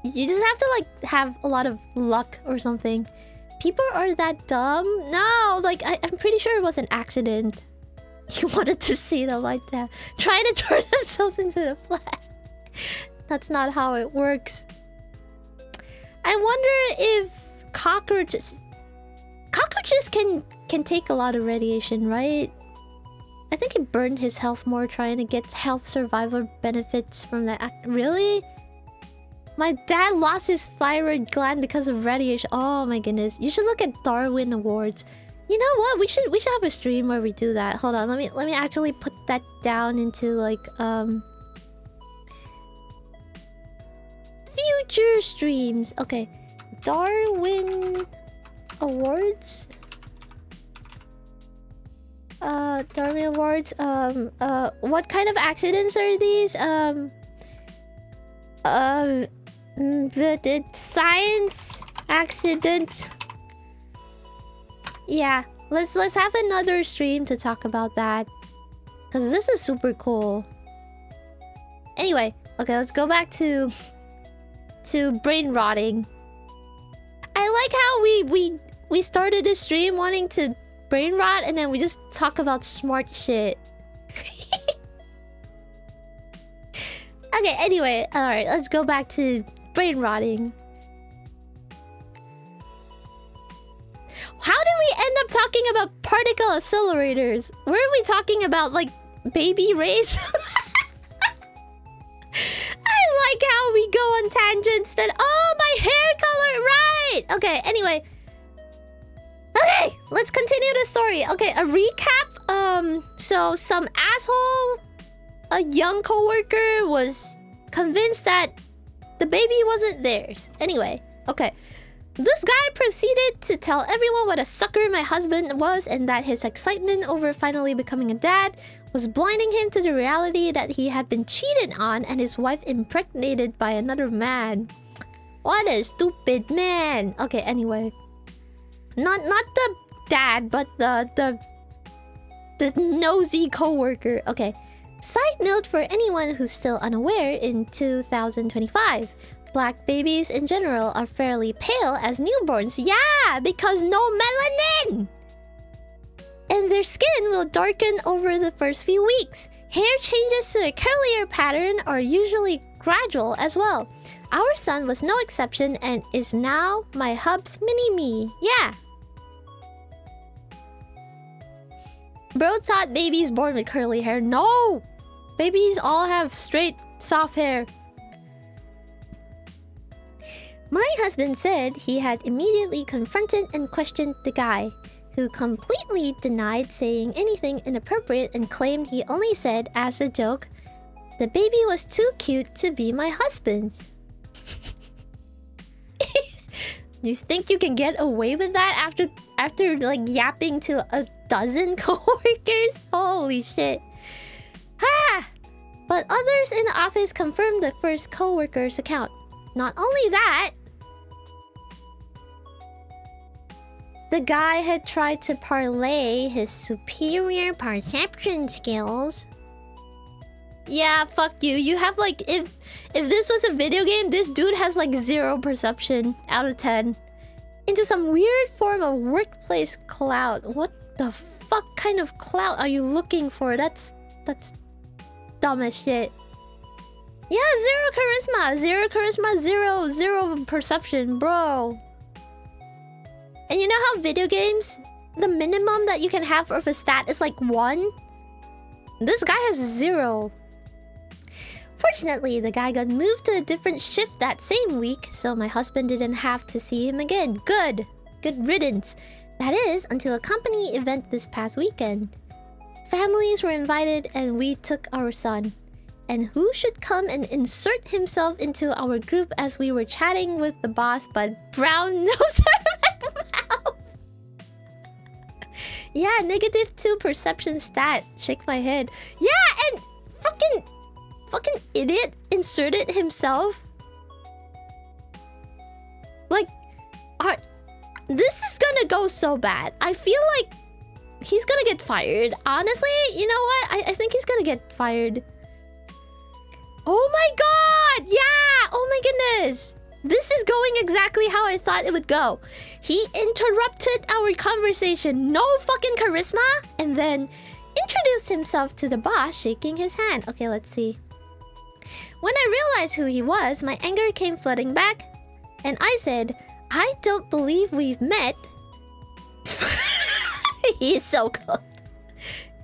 you just have to like have a lot of luck or something. People are that dumb? No, like I'm pretty sure it was an accident. You wanted to see them like that, trying to turn themselves into the flash. That's not how it works. I wonder if cockroaches can take a lot of radiation, right? I think he burned his health more trying to get health survival benefits from that. Really? My dad lost his thyroid gland because of radiation. Oh my goodness. You should look at Darwin Awards. You know what? We should have a stream where we do that. Hold on. Let me actually put that down into like future streams. Okay. Darwin Awards. Darwin Awards. What kind of accidents are these? The science accidents. Yeah, let's have another stream to talk about that, because this is super cool. Anyway, okay, let's go back to brain rotting. I like how we started the stream wanting to brain rot, and then we just talk about smart shit. Okay, anyway, alright, let's go back to brain rotting. How did we end up talking about particle accelerators? Were we talking about, like, baby rays? I like how we go on tangents then. Oh, my hair color, right! Okay, anyway. Okay, let's continue the story. Okay, a recap. So some asshole, a young coworker, was convinced that the baby wasn't theirs. Anyway, okay. This guy proceeded to tell everyone what a sucker my husband was and that his excitement over finally becoming a dad was blinding him to the reality that he had been cheated on and his wife impregnated by another man. What a stupid man. Okay, anyway. Not the dad, but the nosy coworker. Okay. Side note for anyone who's still unaware, in 2025, black babies in general are fairly pale as newborns. Yeah, because no melanin! And their skin will darken over the first few weeks. Hair changes to a curlier pattern are usually gradual as well. Our son was no exception and is now my hub's mini-me. Yeah. Bro thought babies born with curly hair. No! Babies all have straight, soft hair. My husband said he had immediately confronted and questioned the guy, who completely denied saying anything inappropriate and claimed he only said, as a joke, the baby was too cute to be my husband's. You think you can get away with that after like yapping to a dozen coworkers? Holy shit. Ah! But others in the office confirmed the first coworker's account. Not only that, the guy had tried to parlay his superior perception skills. Yeah, fuck you. You have like, if this was a video game, this dude has like 0 perception out of 10. Into some weird form of workplace clout. What the fuck kind of clout are you looking for? That's dumb as shit. Yeah, 0 charisma, 0 perception, bro. And you know how video games, the minimum that you can have of a stat is like 1? This guy has 0. Fortunately, the guy got moved to a different shift that same week, so my husband didn't have to see him again. Good riddance. That is, until a company event this past weekend. Families were invited and we took our son. And who should come and insert himself into our group as we were chatting with the boss but brown nose mouth? Yeah, -2 perception stat. Shake my head. Yeah, and fucking idiot inserted himself. Like, this is gonna go so bad. I feel like he's gonna get fired. Honestly, you know what? I think he's gonna get fired. Oh my god! Yeah! Oh my goodness! This is going exactly how I thought it would go. He interrupted our conversation. No fucking charisma. And then introduced himself to the boss, shaking his hand. Okay, let's see. When I realized who he was, my anger came flooding back. And I said, I don't believe we've met. He is so cooked.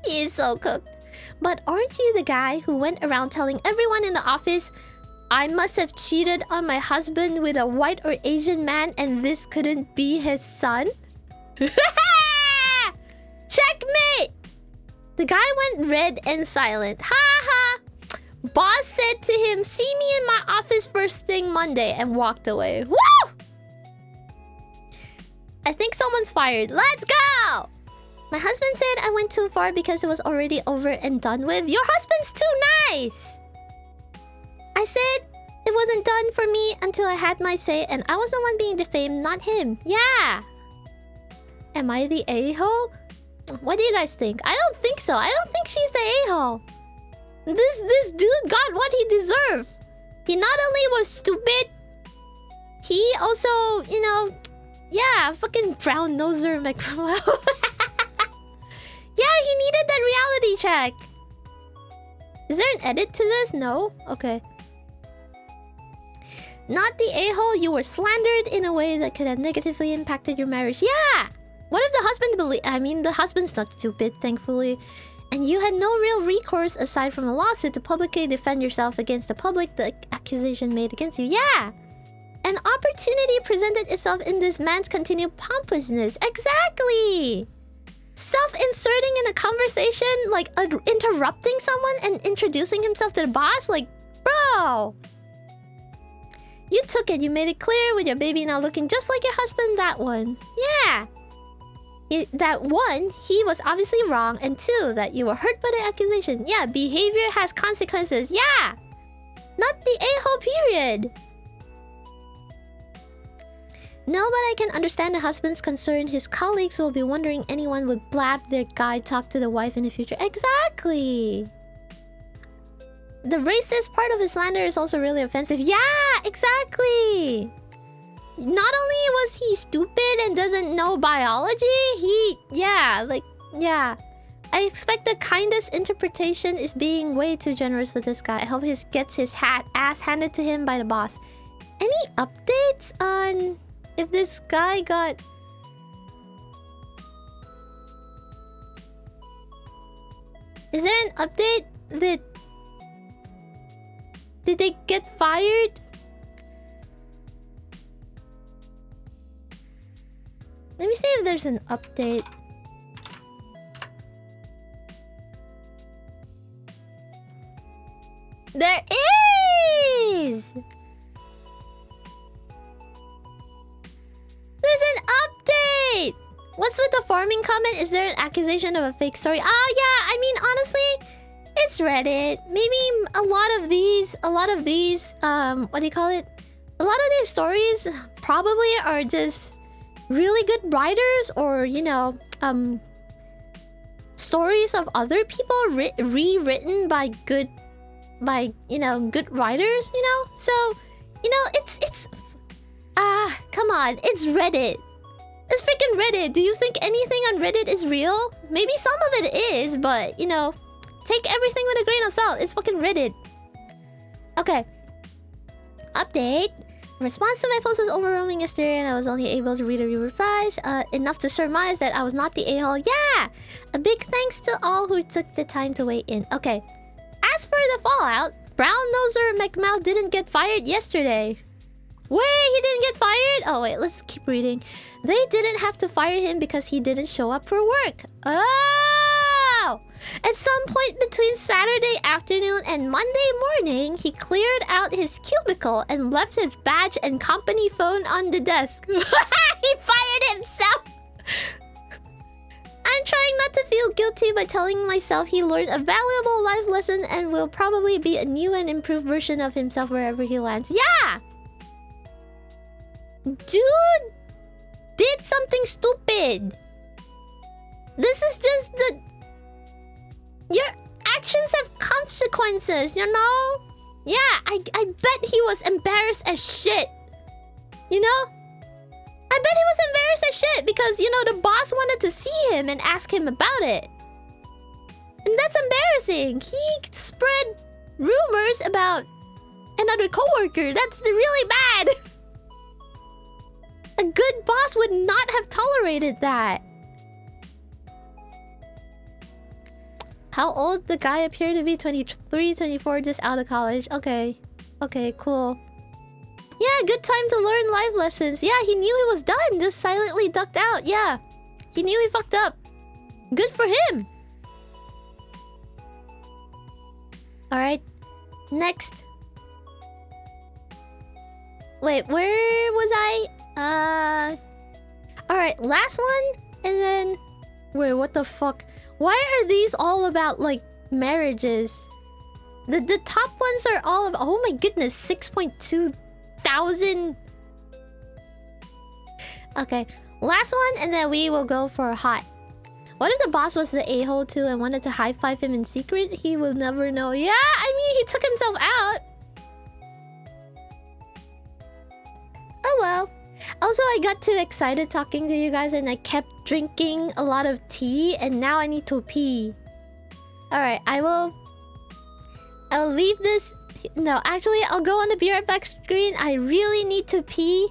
He is so cooked. But aren't you the guy who went around telling everyone in the office, I must have cheated on my husband with a white or Asian man and this couldn't be his son? Checkmate! The guy went red and silent. Ha ha! Boss said to him, see me in my office first thing Monday, and walked away. Woo! I think someone's fired. Let's go! My husband said I went too far because it was already over and done with. Your husband's too nice! I said it wasn't done for me until I had my say and I was the one being defamed, not him. Yeah! Am I the a-hole? What do you guys think? I don't think so. I don't think she's the a-hole. This dude got what he deserved. He not only was stupid, he also, you know... Yeah, fucking brown noser McFlow. Yeah, he needed that reality check. Is there an edit to this? No? Okay. Not the a-hole, you were slandered in a way that could have negatively impacted your marriage. Yeah! What if the husband the husband's not stupid, thankfully. And you had no real recourse aside from a lawsuit to publicly defend yourself against the public, the accusation made against you. Yeah! An opportunity presented itself in this man's continued pompousness. Exactly! Self-inserting in a conversation, like interrupting someone and introducing himself to the boss? Like, bro! You took it. You made it clear with your baby now looking just like your husband. That one. Yeah. That one, he was obviously wrong. And two, that you were hurt by the accusation. Yeah, behavior has consequences. Yeah. Not the a-hole period. No, but I can understand the husband's concern. His colleagues will be wondering anyone would blab their guy talk to the wife in the future. Exactly. The racist part of his slander is also really offensive. Yeah, exactly. Not only was he stupid and doesn't know biology, yeah. I expect the kindest interpretation is being way too generous with this guy. I hope he gets his ass handed to him by the boss. Any updates on if this guy got... Is there an update that... Did they get fired? Let me see if there's an update. There is! There's an update! What's with the farming comment? Is there an accusation of a fake story? Oh yeah, I mean honestly, it's Reddit. Maybe a lot of these, what do you call it? A lot of these stories probably are just really good writers, or you know, stories of other people rewritten by good writers, you know? So, you know, it's come on, it's Reddit. It's freaking Reddit. Do you think anything on Reddit is real? Maybe some of it is, but you know, take everything with a grain of salt. It's fucking Reddit. Okay. Update. Response to my post was overwhelming yesterday and I was only able to read a replies enough to surmise that I was not the a-hole. Yeah! A big thanks to all who took the time to weigh in. Okay. As for the fallout, Brown-Noser McMouth didn't get fired yesterday. Wait, he didn't get fired? Oh wait, let's keep reading. They didn't have to fire him because he didn't show up for work. Oh! At some point between Saturday afternoon and Monday morning, he cleared out his cubicle and left his badge and company phone on the desk. He fired himself! I'm trying not to feel guilty by telling myself he learned a valuable life lesson and will probably be a new and improved version of himself wherever he lands. Yeah! Dude did something stupid. This is just the... Your actions have consequences, you know? Yeah, I bet he was embarrassed as shit. You know? I bet he was embarrassed as shit because, you know, the boss wanted to see him and ask him about it. And that's embarrassing. He spread rumors about another coworker. That's really bad. A good boss would not have tolerated that. How old the guy appeared to be? 23, 24, just out of college. Okay. Okay, cool. Yeah, good time to learn life lessons. Yeah, he knew he was done. Just silently ducked out. Yeah. He knew he fucked up. Good for him. Alright. Next. Wait, where was I? Alright, last one. And then... Wait, what the fuck? Why are these all about, like, marriages? The top ones are all of... Oh my goodness, 6.2 thousand. Okay, last one, and then we will go for hot. What if the boss was the a-hole too and wanted to high-five him in secret? He will never know. Yeah, I mean, he took himself out. Oh well. Also, I got too excited talking to you guys and I kept drinking a lot of tea and now I need to pee. Alright, I'll leave this... No, actually, I'll go on the Be Right Back screen. I really need to pee.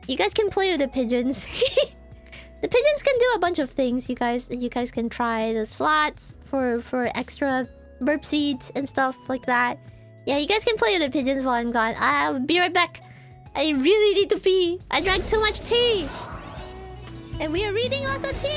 You guys can play with the pigeons. The pigeons can do a bunch of things, you guys. You guys can try the slots for extra burp seeds and stuff like that. Yeah, you guys can play with the pigeons while I'm gone. I'll be right back. I really need to pee. I drank too much tea. And we are reading lots of tea.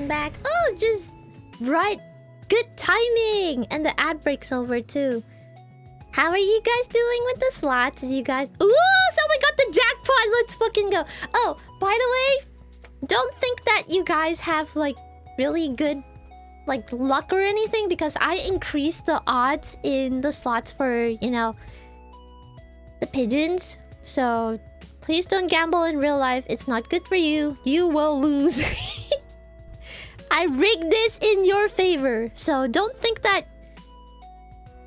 welcome back. Oh, just right. Good timing. And the ad breaks over too. How are you guys doing with the slots? You guys... Ooh, someone got the jackpot. Let's fucking go. Oh, by the way, don't think that you guys have like really good like luck or anything, because I increased the odds in the slots for, you know, the pigeons. So please don't gamble in real life. It's not good for you. You will lose. I rigged this in your favor. So don't think that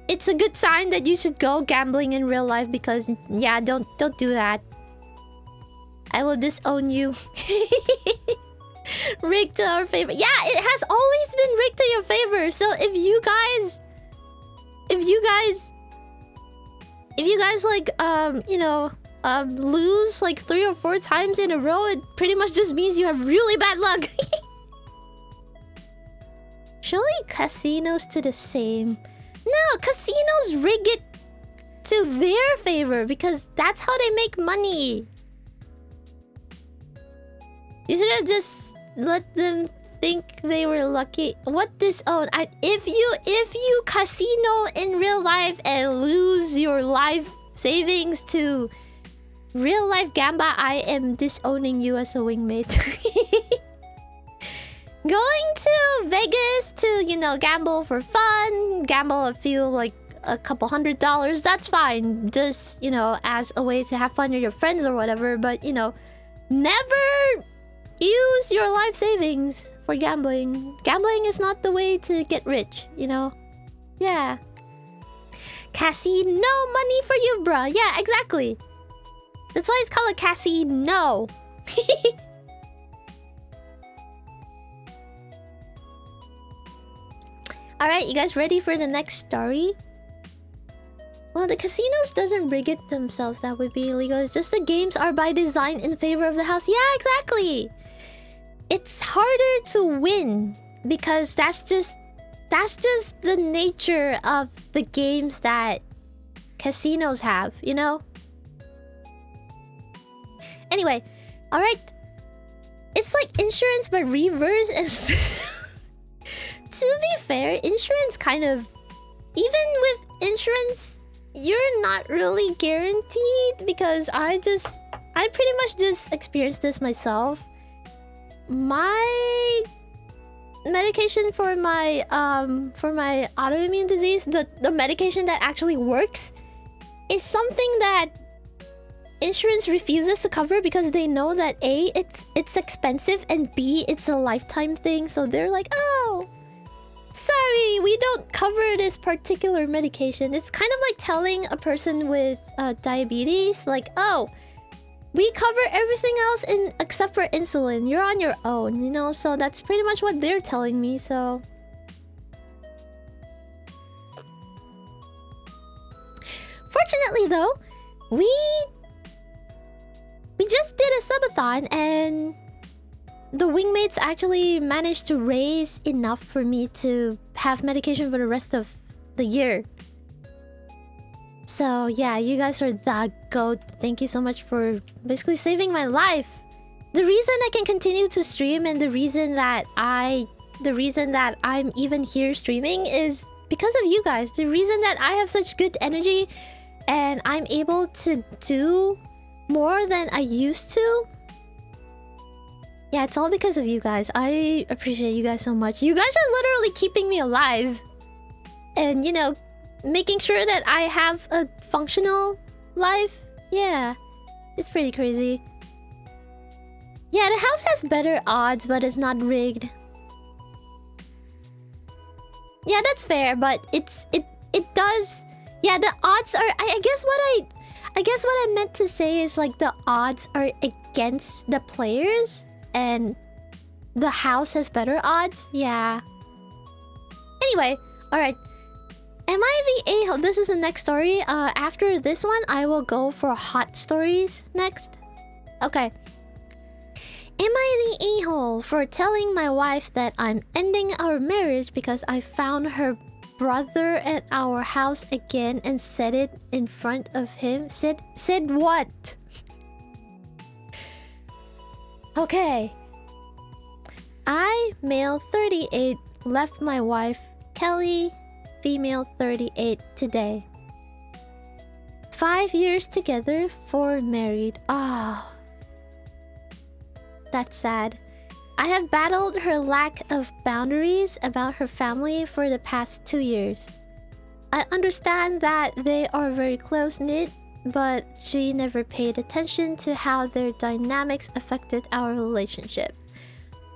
it's a good sign that you should go gambling in real life, because yeah, don't do that. I will disown you. Rigged to our favor. Yeah, it has always been rigged to your favor. So if you guys like you know, lose like 3 or 4 times in a row, it pretty much just means you have really bad luck. Surely casinos to the same. No, casinos rig it to their favor because that's how they make money. You should have just let them think they were lucky. What disown? If you casino in real life and lose your life savings to real life gamba, I am disowning you as a wingmate. Going to Vegas to, you know, gamble for fun, gamble a few like a couple $100, that's fine. Just, you know, as a way to have fun with your friends or whatever. But, you know, never use your life savings for gambling. Gambling is not the way to get rich, you know? Yeah. Casino money for you, bruh. Yeah, exactly. That's why it's called a casino. Alright, you guys ready for the next story? Well, the casinos doesn't rig it themselves. That would be illegal. It's just the games are by design in favor of the house. Yeah, exactly. It's harder to win because that's just the nature of the games that casinos have, you know? Anyway, alright. It's like insurance but reverse. To be fair, insurance kind of... Even with insurance, you're not really guaranteed, because I pretty much just experienced this myself. My medication for my autoimmune disease, the medication that actually works, is something that insurance refuses to cover because they know that A, it's expensive, and B, it's a lifetime thing. So they're like, oh, sorry, we don't cover this particular medication. It's kind of like telling a person with diabetes, like, oh, we cover everything else except for insulin. You're on your own, you know? So that's pretty much what they're telling me, so... Fortunately, though, we just did a subathon, and the wingmates actually managed to raise enough for me to have medication for the rest of the year. So yeah, you guys are the GOAT. Thank you so much for basically saving my life. The reason I can continue to stream and the reason that I'm even here streaming is because of you guys. The reason that I have such good energy and I'm able to do more than I used to. Yeah, it's all because of you guys. I appreciate you guys so much. You guys are literally keeping me alive. And, you know, making sure that I have a functional life. Yeah, it's pretty crazy. Yeah, the house has better odds, but it's not rigged. Yeah, that's fair, but it does. Yeah, the odds are. I guess what I meant to say is like the odds are against the players, and the house has better odds. Yeah. Anyway, all right. Am I the a-hole? This is the next story. After this one, I will go for hot stories next. Okay. Am I the a-hole for telling my wife that I'm ending our marriage because I found her brother at our house again and said it in front of him? Said what? Okay. I, male 38, left my wife, Kelly, female 38, today. 5 years together, 4 married. Ah, that's sad. I have battled her lack of boundaries about her family for the past 2 years. I understand that they are very close-knit, but she never paid attention to how their dynamics affected our relationship.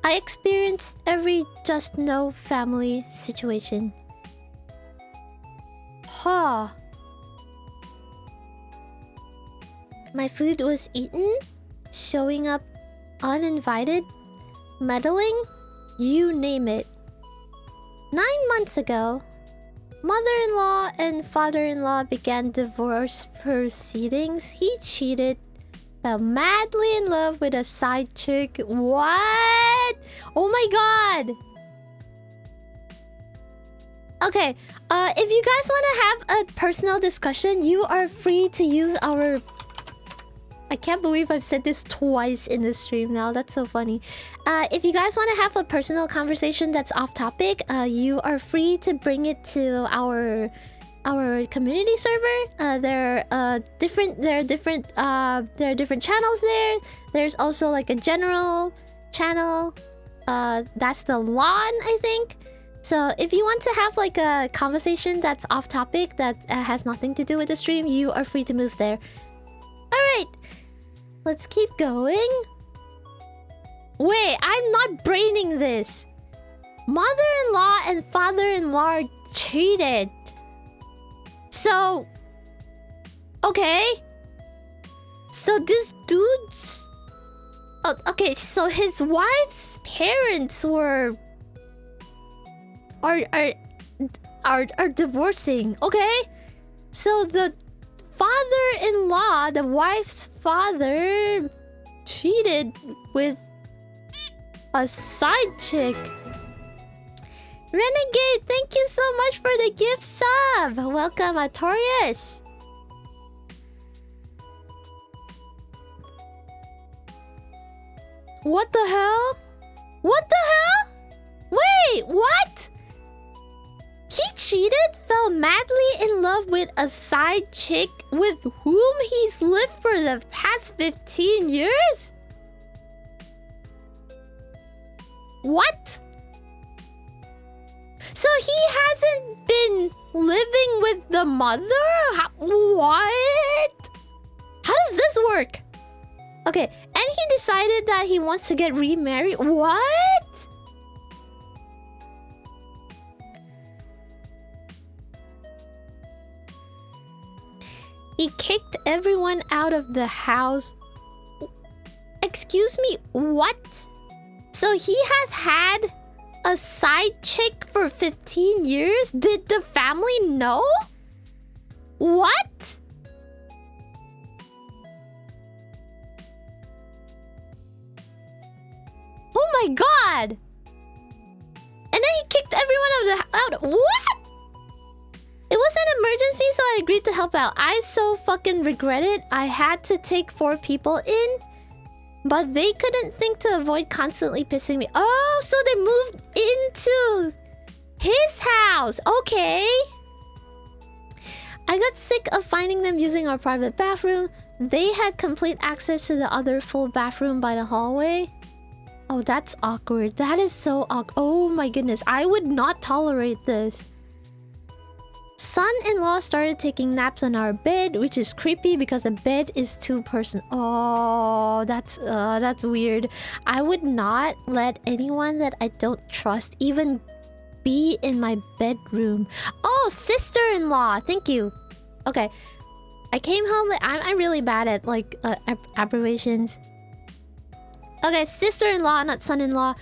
I experienced every just no family situation. Huh. My food was eaten, showing up uninvited, meddling, you name it. 9 months ago, mother-in-law and father-in-law began divorce proceedings. He cheated, fell madly in love with a side chick. What? Oh my god! Okay, if you guys want to have a personal discussion, you are free to use our... I can't believe I've said this twice in the stream now. That's so funny. If you guys want to have a personal conversation that's off topic, you are free to bring it to our community server. There are different channels there. There's also like a general channel. That's the lawn, I think. So if you want to have like a conversation that's off topic that has nothing to do with the stream, you are free to move there. Alright, let's keep going. Wait, I'm not braining this. Mother-in-law and father-in-law cheated. So... okay. So this dude's... oh, okay, so his wife's parents were... are divorcing, okay? So the father-in-law, the wife's father, cheated with a side chick. Renegade, thank you so much for the gift sub. Welcome, Artorias. What the hell? What the hell? Wait, what? He cheated, fell madly in love with a side chick with whom he's lived for the past 15 years? What? So he hasn't been living with the mother? What? How does this work? Okay, and he decided that he wants to get remarried? What? He kicked everyone out of the house. Excuse me, what? So he has had a side chick for 15 years? Did the family know? What? Oh my god! And then he kicked everyone out. What? It was an emergency, so I agreed to help out. I so fucking regret it. I had to take 4 people in, but they couldn't think to avoid constantly pissing me. Oh, so they moved into his house. Okay. I got sick of finding them using our private bathroom. They had complete access to the other full bathroom by the hallway. Oh, that's awkward. That is so awkward. Oh my goodness. I would not tolerate this. Son-in-law started taking naps on our bed, which is creepy because the bed is 2-person. Oh, that's weird. I would not let anyone that I don't trust even be in my bedroom. Oh, sister-in-law. Thank you. Okay. I came home. I'm really bad at like abbreviations. Okay, sister-in-law, not son-in-law.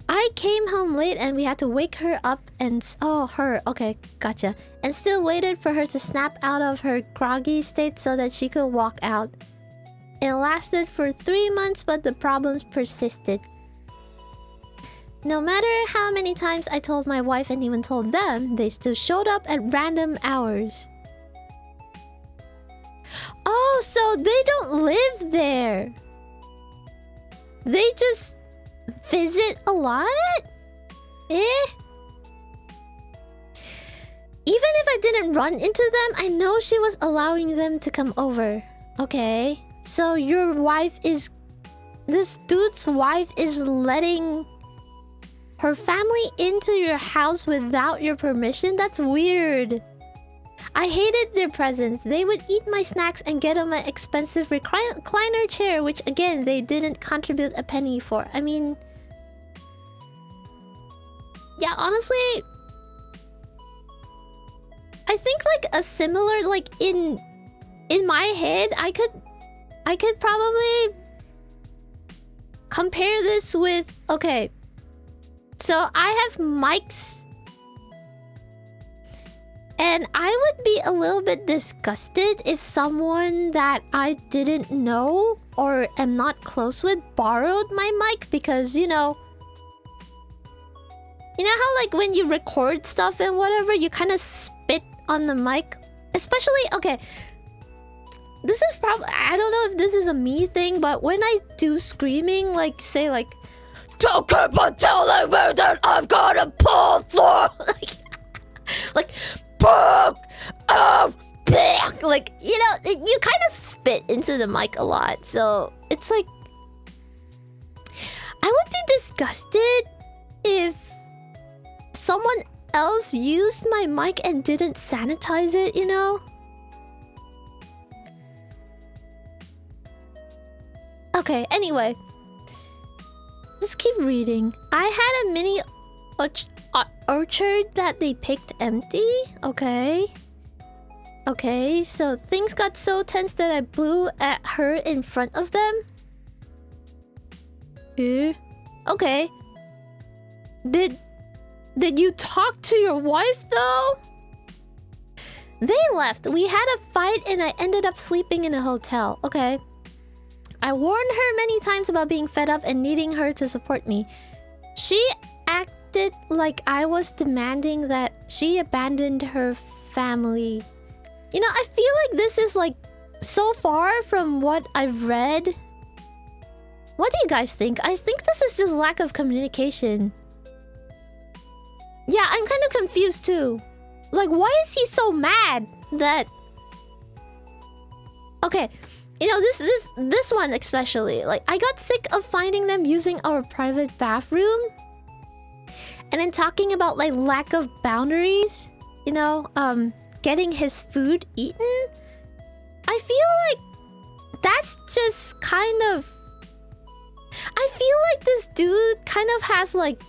I came home late and we had to wake her up and... oh, her. Okay, gotcha. And still waited for her to snap out of her groggy state so that she could walk out. It lasted for 3 months, but the problems persisted. No matter how many times I told my wife and even told them, they still showed up at random hours. Oh, so they don't live there. They just visit a lot? Eh? Even if I didn't run into them, I know she was allowing them to come over. Okay. So your wife is... This dude's wife is letting her family into your house without your permission? That's weird. I hated their presence. They would eat my snacks and get on my expensive recliner chair, which again, they didn't contribute a penny for. I mean... Yeah, honestly... I think like a similar, like in my head, I could probably compare this with, okay, so I have mics and I would be a little bit disgusted if someone that I didn't know or am not close with borrowed my mic, because you know how like when you record stuff and whatever, you kind of spit on the mic, especially, okay, this is probably, I don't know if this is a me thing, but when I do screaming, like say like, don't keep on telling me that I've got a pull through, like like, you know, you kind of spit into the mic a lot, so it's like, I would be disgusted if someone else used my mic and didn't sanitize it, you know? Okay, anyway. Let's keep reading. I had a mini orchard that they picked empty. Okay. Okay, so things got so tense that I blew at her in front of them. Eh? Okay. Did you talk to your wife, though? They left. We had a fight and I ended up sleeping in a hotel. Okay. I warned her many times about being fed up and needing her to support me. She acted like I was demanding that she abandoned her family. You know, I feel like this is like so far from what I've read. What do you guys think? I think this is just lack of communication. Yeah, I'm kind of confused too. Like, why is he so mad that... Okay, you know, this one especially. Like, I got sick of finding them using our private bathroom. And then talking about, like, lack of boundaries. You know, getting his food eaten. I feel like that's just kind of... I feel like this dude kind of has, like,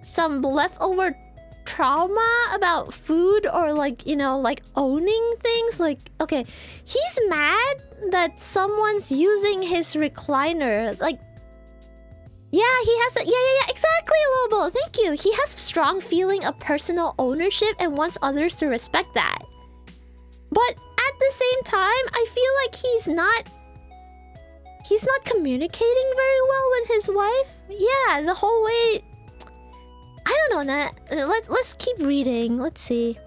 some leftover trauma about food, or like, you know, like owning things. Like, okay, he's mad that someone's using his recliner. Like, yeah, he has a, yeah, exactly, Lobo, thank you. He has a strong feeling of personal ownership and wants others to respect that. But at the same time, I feel like he's not communicating very well with his wife. Yeah, the whole way. I don't know, let's keep reading. Let's see.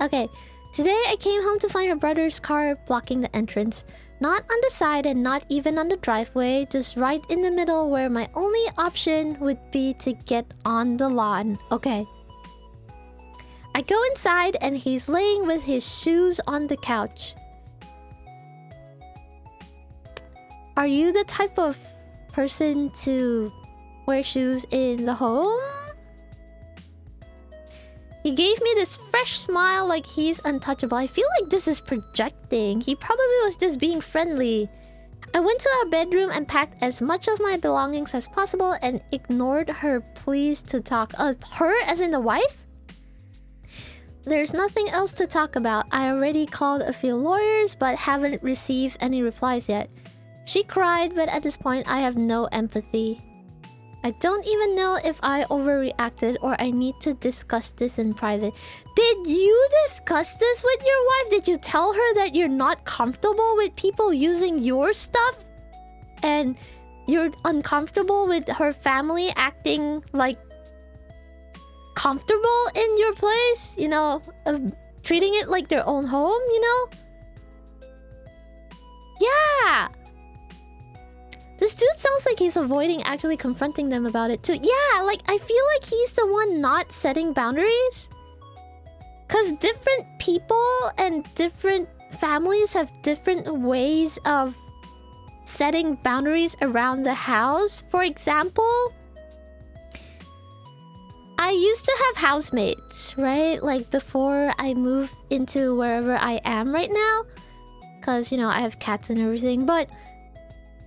Okay. Today I came home to find her brother's car blocking the entrance. Not on the side and not even on the driveway, just right in the middle where my only option would be to get on the lawn. Okay. I go inside and he's laying with his shoes on the couch. Are you the type of person to wear shoes in the home? He gave me this fresh smile like he's untouchable. I feel like this is projecting. He probably was just being friendly. I went to our bedroom and packed as much of my belongings as possible and ignored her pleas to talk. Her as in the wife? There's nothing else to talk about. I already called a few lawyers but haven't received any replies yet. She cried, but at this point I have no empathy. I don't even know if I overreacted or I need to discuss this in private. Did you discuss this with your wife? Did you tell her that you're not comfortable with people using your stuff? And you're uncomfortable with her family acting like comfortable in your place? You know, treating it like their own home, you know? Yeah! This dude sounds like he's avoiding actually confronting them about it too. Yeah, like I feel like he's the one not setting boundaries. Cause different people and different families have different ways of setting boundaries around the house. For example, I used to have housemates, right? Like before I moved into wherever I am right now. Cause, you know, I have cats and everything. But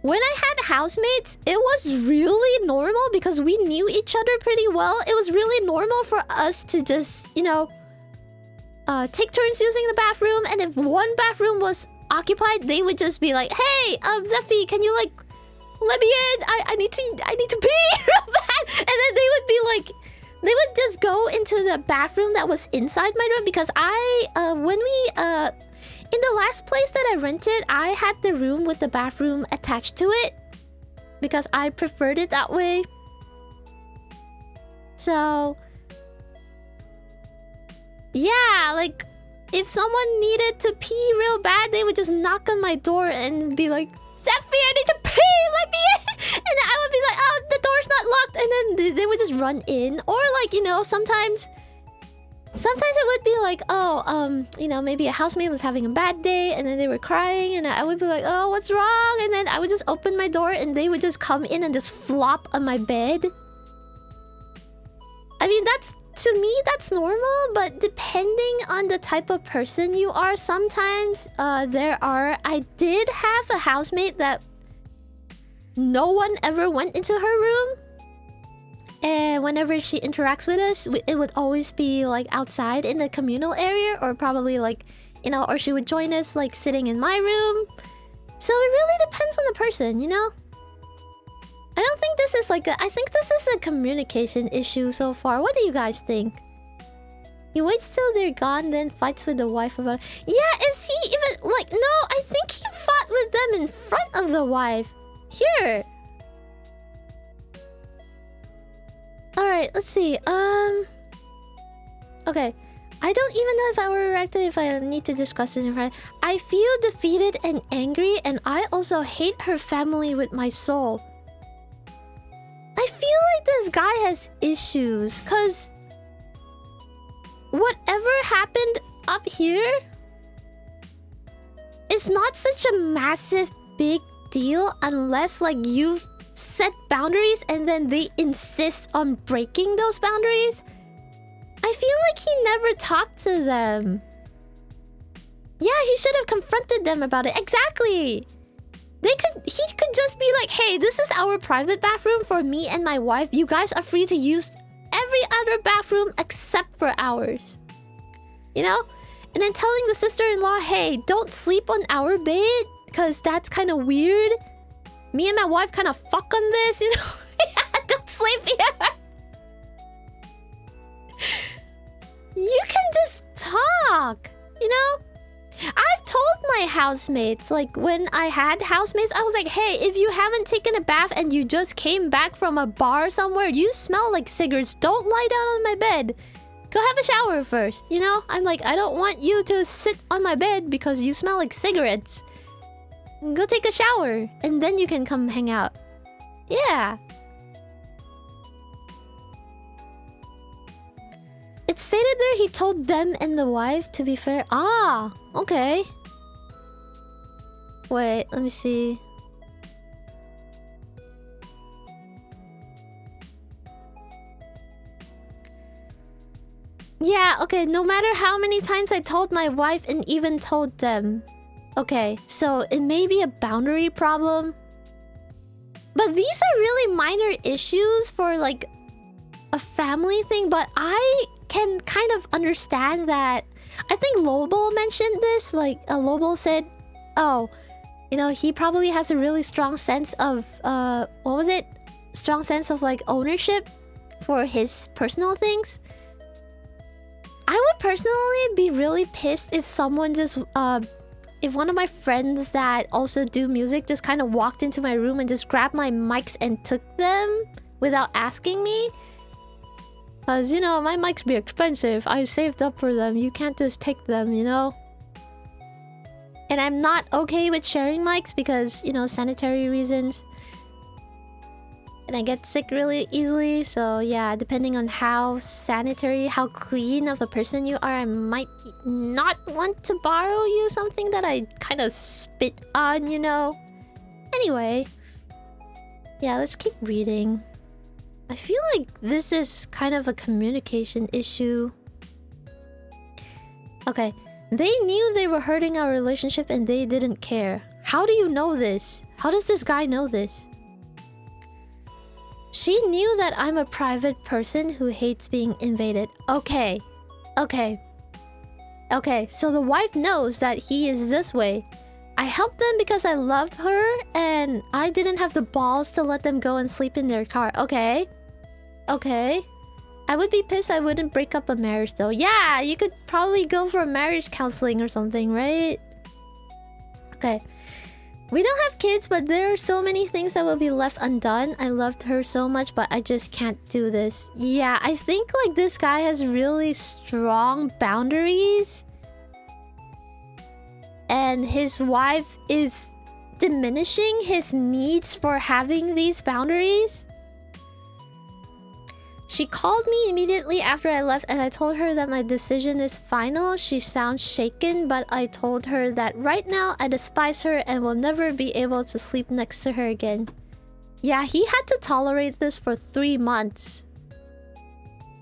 when I had housemates, it was really normal because we knew each other pretty well. It was really normal for us to just, you know, take turns using the bathroom. And if one bathroom was occupied, they would just be like, hey, Zephy, can you like let me in? I need to pee real bad. And then they would be like, they would just go into the bathroom that was inside my room because in the last place that I rented, I had the room with the bathroom attached to it because I preferred it that way. So yeah, like if someone needed to pee real bad, they would just knock on my door and be like, Zephy, I need to pee, let me in. And then I would be like, oh, the door's not locked. And then they would just run in. Or like, you know, sometimes it would be like, oh, you know, maybe a housemate was having a bad day and then they were crying and I would be like, oh, what's wrong? And then I would just open my door and they would just come in and just flop on my bed. I mean, to me, that's normal, but depending on the type of person you are, sometimes I did have a housemate that no one ever went into her room. And whenever she interacts with us, it would always be like outside in the communal area, or probably like, you know, or she would join us like sitting in my room. So it really depends on the person, you know? I don't think this is like I think this is a communication issue so far. What do you guys think? He waits till they're gone, then fights with the wife about it. Yeah, is he even like, no, I think he fought with them in front of the wife. Here. Alright, let's see. Okay. I don't even know if I were reacted if I need to discuss it in front. I feel defeated and angry, and I also hate her family with my soul. I feel like this guy has issues, cause whatever happened up here is not such a massive big deal unless like you've set boundaries and then they insist on breaking those boundaries. I feel like he never talked to them. Yeah, he should have confronted them about it. Exactly. He could just be like, hey, this is our private bathroom for me and my wife. You guys are free to use every other bathroom except for ours. You know? And then telling the sister-in-law, hey, don't sleep on our bed because that's kind of weird. Me and my wife kind of fuck on this, you know? Yeah, don't sleep here. You can just talk, you know? I've told my housemates, like when I had housemates, I was like, hey, if you haven't taken a bath and you just came back from a bar somewhere, you smell like cigarettes. Don't lie down on my bed. Go have a shower first, you know? I'm like, I don't want you to sit on my bed because you smell like cigarettes. Go take a shower and then you can come hang out. Yeah. It stated there he told them and the wife, to be fair. Ah, okay. Wait, let me see. Yeah, okay, no matter how many times I told my wife and even told them. Okay, so it may be a boundary problem. But these are really minor issues for like a family thing, but I can kind of understand that. I think Lobo mentioned this, like Lobo said, oh, you know, he probably has a really strong sense of what was it? Strong sense of like ownership for his personal things. I would personally be really pissed if someone just if one of my friends that also do music just kind of walked into my room and just grabbed my mics and took them without asking me. Cause, you know, my mics be expensive. I saved up for them. You can't just take them, you know? And I'm not okay with sharing mics because, you know, sanitary reasons. And I get sick really easily, so yeah, depending on how sanitary, how clean of a person you are, I might not want to borrow you something that I kind of spit on, you know? Anyway. Yeah, let's keep reading. I feel like this is kind of a communication issue. Okay. They knew they were hurting our relationship and they didn't care. How do you know this? How does this guy know this? She knew that I'm a private person who hates being invaded. Okay. Okay. Okay, so the wife knows that he is this way. I helped them because I loved her and I didn't have the balls to let them go and sleep in their car. Okay. Okay. I would be pissed I wouldn't break up a marriage though. Yeah, you could probably go for a marriage counseling or something, right? Okay. We don't have kids, but there are so many things that will be left undone. I loved her so much, but I just can't do this. Yeah, I think like this guy has really strong boundaries. And his wife is diminishing his needs for having these boundaries. She called me immediately after I left and I told her that my decision is final. She sounds shaken, but I told her that right now I despise her and will never be able to sleep next to her again. Yeah, he had to tolerate this for 3 months.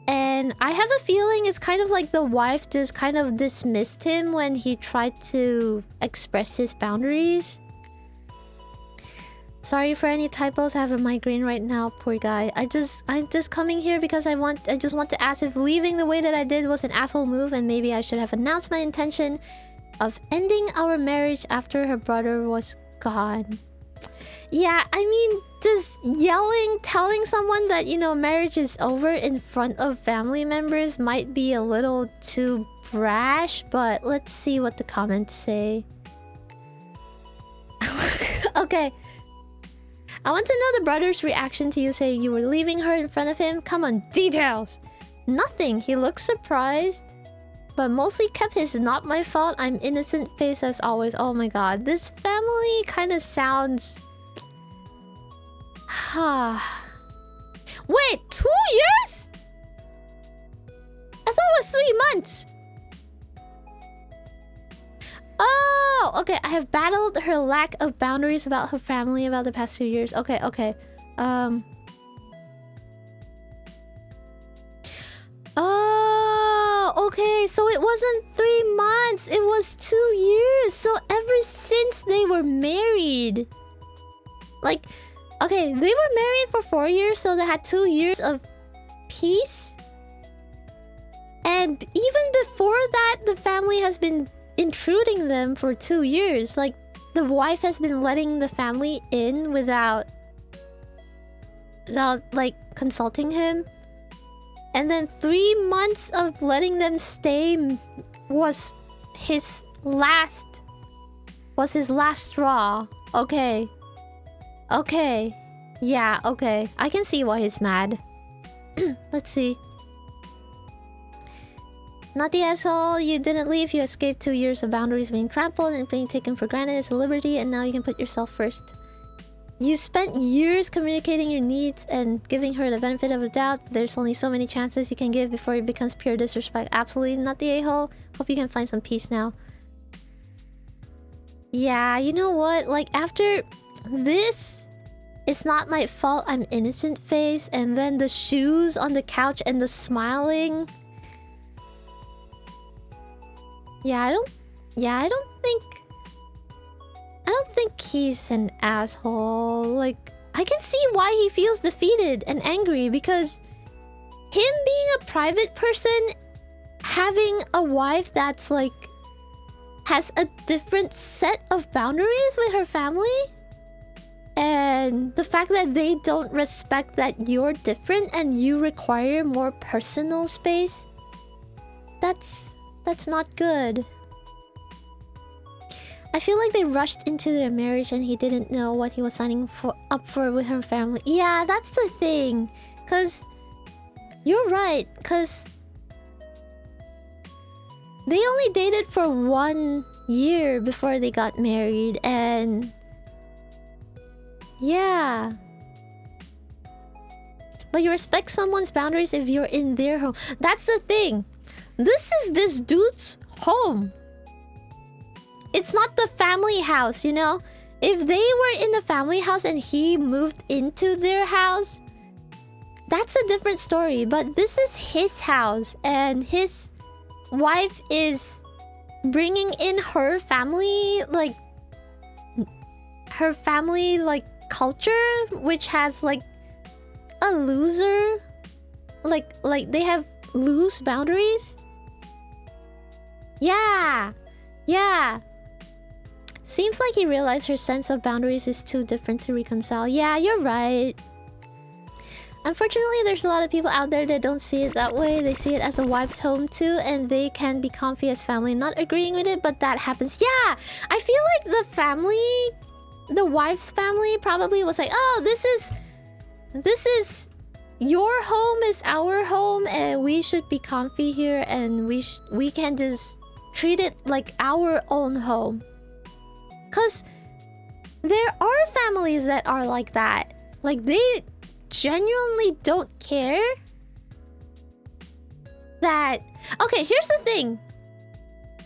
And I have a feeling it's kind of like the wife just kind of dismissed him when he tried to express his boundaries. Sorry for any typos. I have a migraine right now, poor guy. I'm just coming here because I just want to ask if leaving the way that I did was an asshole move and maybe I should have announced my intention of ending our marriage after her brother was gone. Yeah, I mean, just yelling, telling someone that, you know, marriage is over in front of family members might be a little too brash, but let's see what the comments say. Okay. I want to know the brother's reaction to you saying you were leaving her in front of him. Come on, details! Nothing. He looked surprised, but mostly kept his not my fault, I'm innocent face as always. Oh my god, this family kind of sounds... Wait, 2 years? I thought it was 3 months. Oh, okay. I have battled her lack of boundaries about her family about the past 2 years. Okay, okay. Oh, okay. So it wasn't 3 months. It was 2 years. So ever since they were married. Like, okay, they were married for 4 years, so they had 2 years of peace. And even before that, the family has been intruding them for 2 years. Like, the wife has been letting the family in without like consulting him. And then 3 months of letting them stay was his last straw. Okay. Okay. Yeah, okay. I can see why he's mad. Let's see. Not the asshole. You didn't leave. You escaped 2 years of boundaries being trampled and being taken for granted as a liberty, and now you can put yourself first. You spent years communicating your needs and giving her the benefit of the doubt. There's only so many chances you can give before it becomes pure disrespect. Absolutely not the a-hole. Hope you can find some peace now. Yeah, you know what? Like, after this, it's not my fault, I'm innocent face, and then the shoes on the couch and the smiling... I don't think he's an asshole. Like, I can see why he feels defeated and angry, because him being a private person, having a wife that's like has a different set of boundaries with her family, and the fact that they don't respect that you're different and you require more personal space, that's not good. I feel like they rushed into their marriage and he didn't know what he was signing up for with her family. Yeah, that's the thing. Cause you're right. Cause they only dated for 1 year before they got married, and yeah. But you respect someone's boundaries if you're in their home. That's the thing. This is this dude's home. It's not the family house, you know? If they were in the family house and he moved into their house, that's a different story. But this is his house, and his wife is bringing in her family, like culture, which has like a loser, like they have loose boundaries. Yeah. Seems like he realized her sense of boundaries is too different to reconcile. Yeah, you're right. Unfortunately, there's a lot of people out there that don't see it that way. They see it as a wife's home too, and they can be comfy as family. Not agreeing with it, but that happens. Yeah, I feel like the wife's family probably was like, oh, this is your home is our home, and we should be comfy here, and we can just treat it like our own home. Cause there are families that are like that. Like they genuinely don't care that... Okay, here's the thing.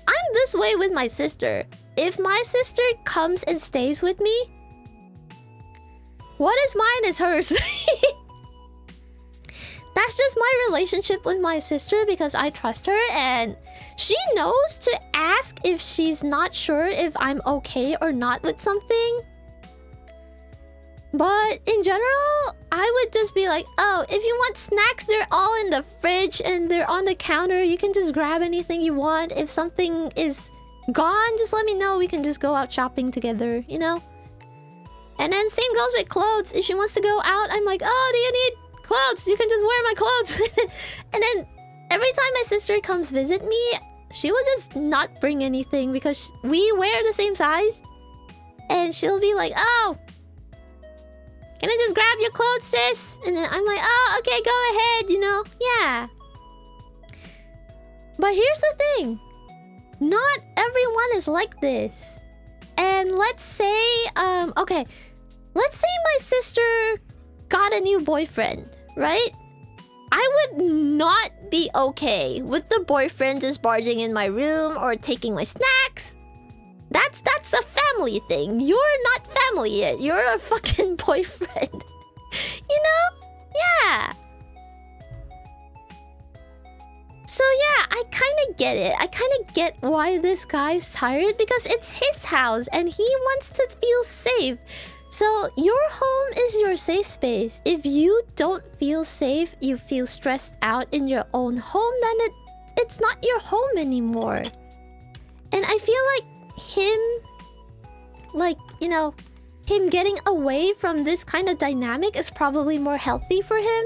I'm this way with my sister. If my sister comes and stays with me, what is mine is hers. That's just my relationship with my sister, because I trust her and she knows to ask if she's not sure if I'm okay or not with something. But in general, I would just be like, oh, if you want snacks, they're all in the fridge and they're on the counter. You can just grab anything you want. If something is gone, just let me know. We can just go out shopping together, you know? And then same goes with clothes. If she wants to go out, I'm like, oh, do you need clothes? You can just wear my clothes. And then every time my sister comes visit me, she will just not bring anything because we wear the same size. And she'll be like, oh, can I just grab your clothes, sis? And then I'm like, oh, okay, go ahead, you know? Yeah. But here's the thing. Not everyone is like this. And let's say, okay. Let's say my sister got a new boyfriend, right? I would not be okay with the boyfriend just barging in my room or taking my snacks. That's a family thing. You're not family yet. You're a fucking boyfriend. You know? Yeah. So yeah, I kind of get it. I kind of get why this guy's tired, because it's his house and he wants to feel safe. So your home is your safe space. If you don't feel safe, you feel stressed out in your own home, then it's not your home anymore. And I feel like him, like, you know, him getting away from this kind of dynamic is probably more healthy for him.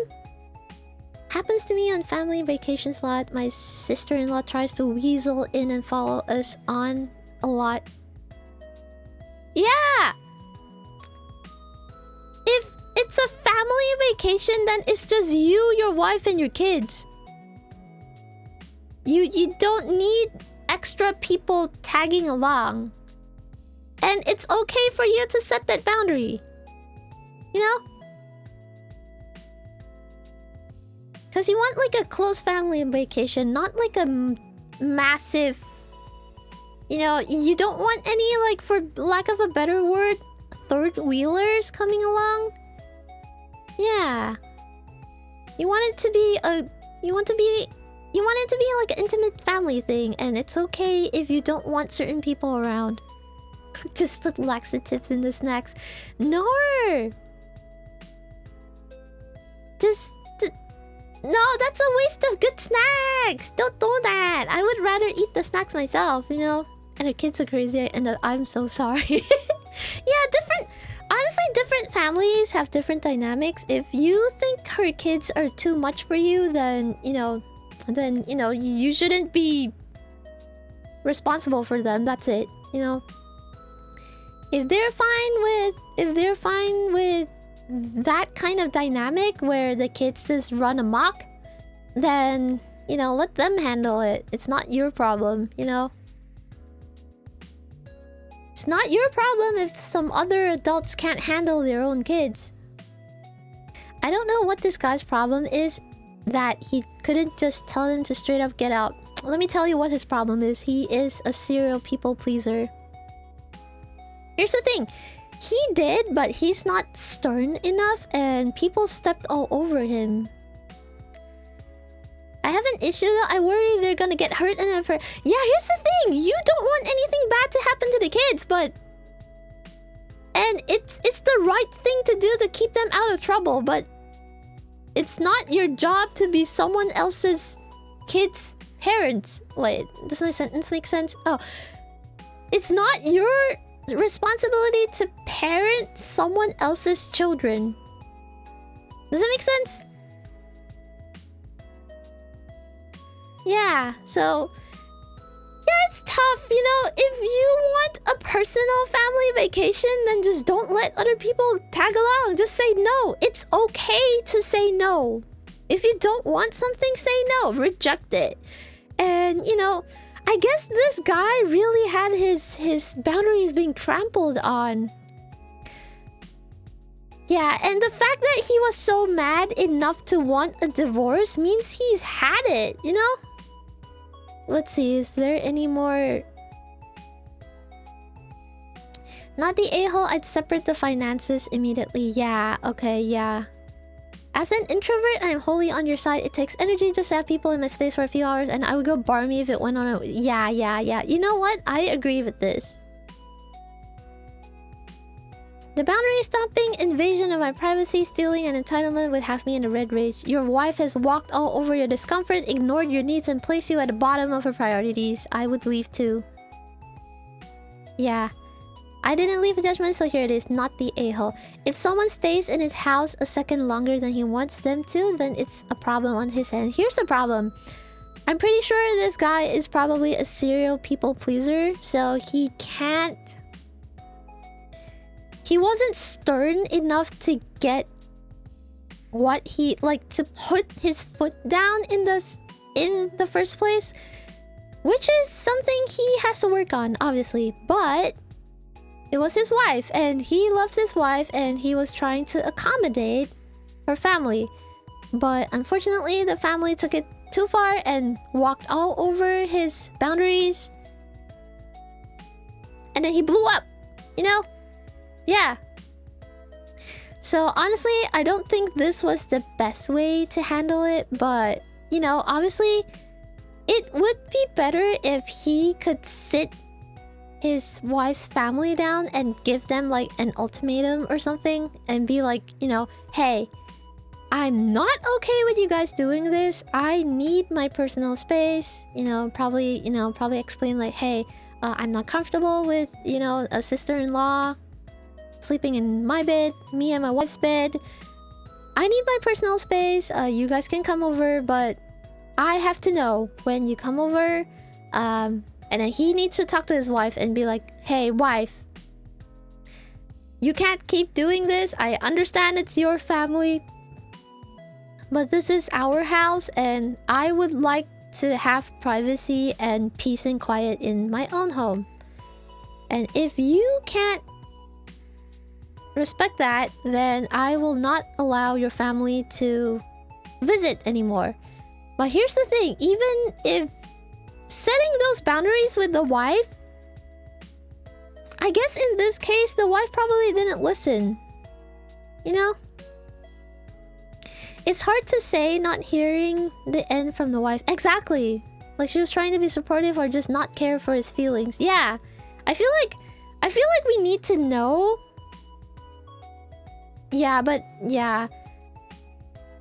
Happens to me on family vacations a lot. My sister-in-law tries to weasel in and follow us on a lot. Yeah! If it's a family vacation, then it's just you, your wife, and your kids. You don't need extra people tagging along. And it's okay for you to set that boundary. You know? Because you want like a close family vacation, not like a massive... You know, you don't want any, like, for lack of a better word, third wheelers coming along. Yeah. You want it to be a... You want it to be like an intimate family thing, and it's okay if you don't want certain people around. Just put laxatives in the snacks. No! No, that's a waste of good snacks! Don't do that! I would rather eat the snacks myself, you know? And her kids are crazy, and I'm so sorry. Yeah, honestly, different families have different dynamics. If you think her kids are too much for you, then, you know, you shouldn't be responsible for them. That's it, you know? If they're fine with that kind of dynamic where the kids just run amok, then, you know, let them handle it. It's not your problem, you know? It's not your problem if some other adults can't handle their own kids. I don't know what this guy's problem is that he couldn't just tell them to straight up get out. Let me tell you what his problem is. He is a serial people pleaser. Here's the thing. He did, but he's not stern enough and people stepped all over him. I have an issue though. I worry they're gonna get hurt and yeah, here's the thing. You don't want anything bad to happen to the kids, but... And it's the right thing to do to keep them out of trouble, but... It's not your job to be someone else's kids' parents. Wait, does my sentence make sense? Oh. It's not your responsibility to parent someone else's children. Does that make sense? Yeah, so... Yeah, it's tough, you know? If you want a personal family vacation, then just don't let other people tag along. Just say no. It's okay to say no. If you don't want something, say no. Reject it. And, you know, I guess this guy really had his boundaries being trampled on. Yeah, and the fact that he was so mad enough to want a divorce means he's had it, you know? Let's see, is there any more... Not the a-hole, I'd separate the finances immediately. Yeah, okay, yeah. As an introvert, I'm wholly on your side. It takes energy just to have people in my space for a few hours, and I would go barmy if it went on a... Yeah. You know what? I agree with this. The boundary stomping, invasion of my privacy, stealing, and entitlement would have me in a red rage. Your wife has walked all over your discomfort, ignored your needs, and placed you at the bottom of her priorities. I would leave too. Yeah. I didn't leave a judgment, so here it is, not the a-hole. If someone stays in his house a second longer than he wants them to, then it's a problem on his end. Here's the problem. I'm pretty sure this guy is probably a serial people pleaser, so he can't... He wasn't stern enough to get what he... Like, to put his foot down in the first place. Which is something he has to work on, obviously. But... It was his wife, and he loves his wife, and he was trying to accommodate her family. But unfortunately, the family took it too far and walked all over his boundaries. And then he blew up, you know? Yeah. So honestly, I don't think this was the best way to handle it, but, you know, obviously, it would be better if he could sit his wife's family down and give them like an ultimatum or something and be like, you know, hey, I'm not okay with you guys doing this. I need my personal space. Probably explain like, hey, I'm not comfortable with, a sister-in-law sleeping in my bed, me and my wife's bed. I need my personal space. You guys can come over, but I have to know when you come over. And then he needs to talk to his wife and be like, hey, wife, you can't keep doing this. I understand it's your family, but this is our house and I would like to have privacy and peace and quiet in my own home. And if you can't respect that, then I will not allow your family to visit anymore. But here's the thing, even if setting those boundaries with the wife, I guess in this case, the wife probably didn't listen. You know? It's hard to say not hearing the end from the wife. Exactly. Like she was trying to be supportive or just not care for his feelings. Yeah. I feel like we need to know. Yeah, but yeah.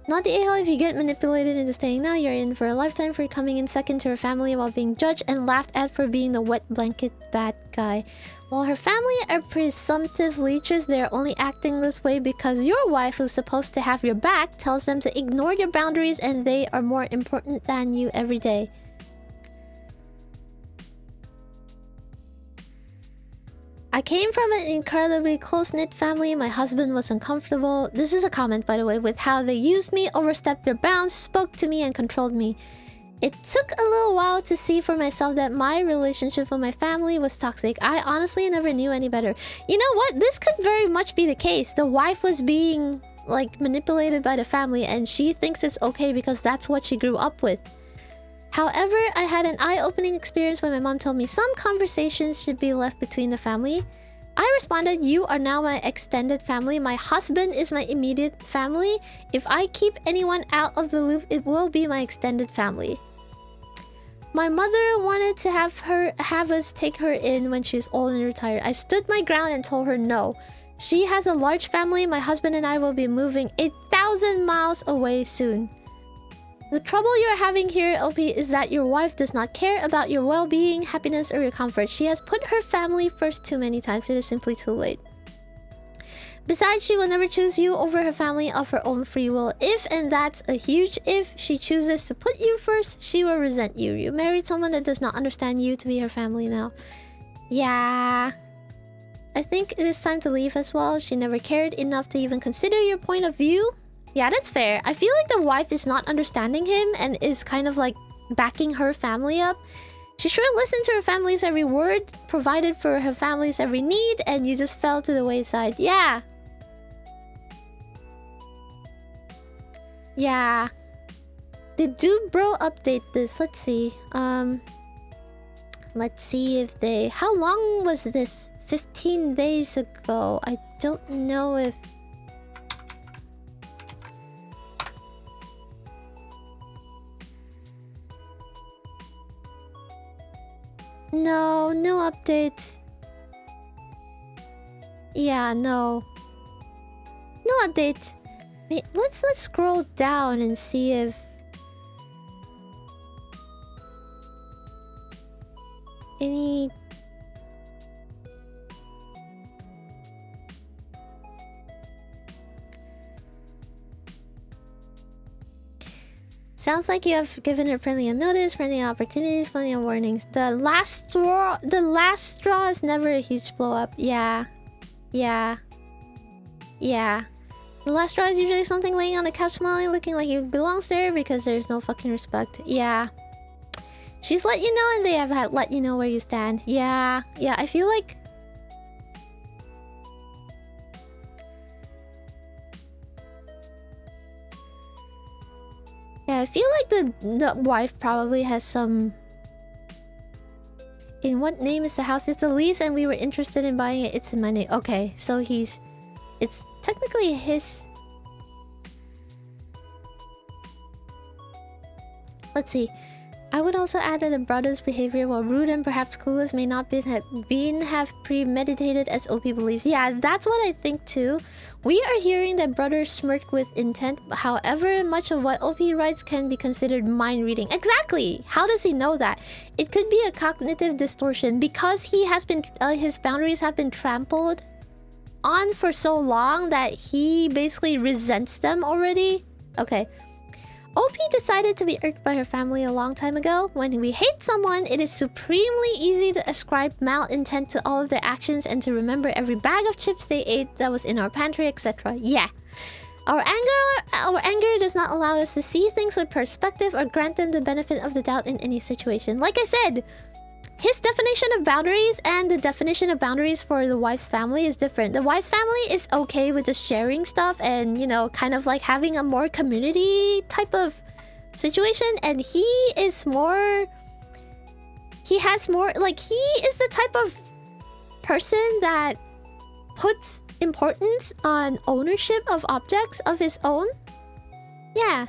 Not the a-hole if you get manipulated into staying now. You're in for a lifetime for coming in second to her family while being judged and laughed at for being the wet blanket bad guy. While her family are presumptive leeches, they're only acting this way because your wife, who's supposed to have your back, tells them to ignore your boundaries and they are more important than you every day. I came from an incredibly close-knit family. My husband was uncomfortable. This is a comment, by the way, with how they used me, overstepped their bounds, spoke to me, and controlled me. It took a little while to see for myself that my relationship with my family was toxic. I honestly never knew any better. You know what? This could very much be the case. The wife was being like manipulated by the family, and she thinks it's okay because that's what she grew up with. However, I had an eye-opening experience when my mom told me some conversations should be left between the family. I responded, "You are now my extended family. My husband is my immediate family. If I keep anyone out of the loop, it will be my extended family." My mother wanted to have us take her in when she was old and retired. I stood my ground and told her no. She has a large family. My husband and I will be moving 8,000 miles away soon. The trouble you're having here, OP, is that your wife does not care about your well-being, happiness, or your comfort. She has put her family first too many times. It is simply too late. Besides, she will never choose you over her family of her own free will. If, and that's a huge if, she chooses to put you first, she will resent you. You married someone that does not understand you to be her family now. Yeah. I think it is time to leave as well. She never cared enough to even consider your point of view. Yeah, that's fair. I feel like the wife is not understanding him and is kind of like backing her family up. She should listen to her family's every word, provided for her family's every need, and you just fell to the wayside. Yeah. Yeah. Did Dude Bro update this? Let's see. Let's see if they... How long was this? 15 days ago. I don't know if... No, no updates. Yeah, no. No updates. Wait, let's scroll down and see if... any... Sounds like you have given her plenty of notice, plenty of opportunities, plenty of warnings. The last straw is never a huge blow up. Yeah. Yeah. Yeah. The last straw is usually something laying on the couch smiling, looking like it belongs there because there's no fucking respect. Yeah. She's let you know and they have let you know where you stand. Yeah. Yeah, I feel like... Yeah, I feel like the wife probably has some... In what name is the house? It's a lease and we were interested in buying it. It's in my name. Okay, so he's... It's technically his... Let's see. I would also add that the brother's behavior, while rude and perhaps clueless, may not have premeditated as OP believes. Yeah, that's what I think too. We are hearing that brother smirked with intent. However, much of what OP writes can be considered mind reading. Exactly! How does he know that? It could be a cognitive distortion because he has been his boundaries have been trampled on for so long that he basically resents them already. Okay. OP decided to be irked by her family a long time ago. When we hate someone, it is supremely easy to ascribe malintent to all of their actions and to remember every bag of chips they ate that was in our pantry, etc. Yeah. Our anger does not allow us to see things with perspective or grant them the benefit of the doubt in any situation. Like I said, his definition of boundaries and the definition of boundaries for the wife's family is different. The wife's family is okay with just sharing stuff and, you know, kind of like having a more community type of situation. And he is more... He has more... Like, he is the type of person that puts importance on ownership of objects of his own. Yeah.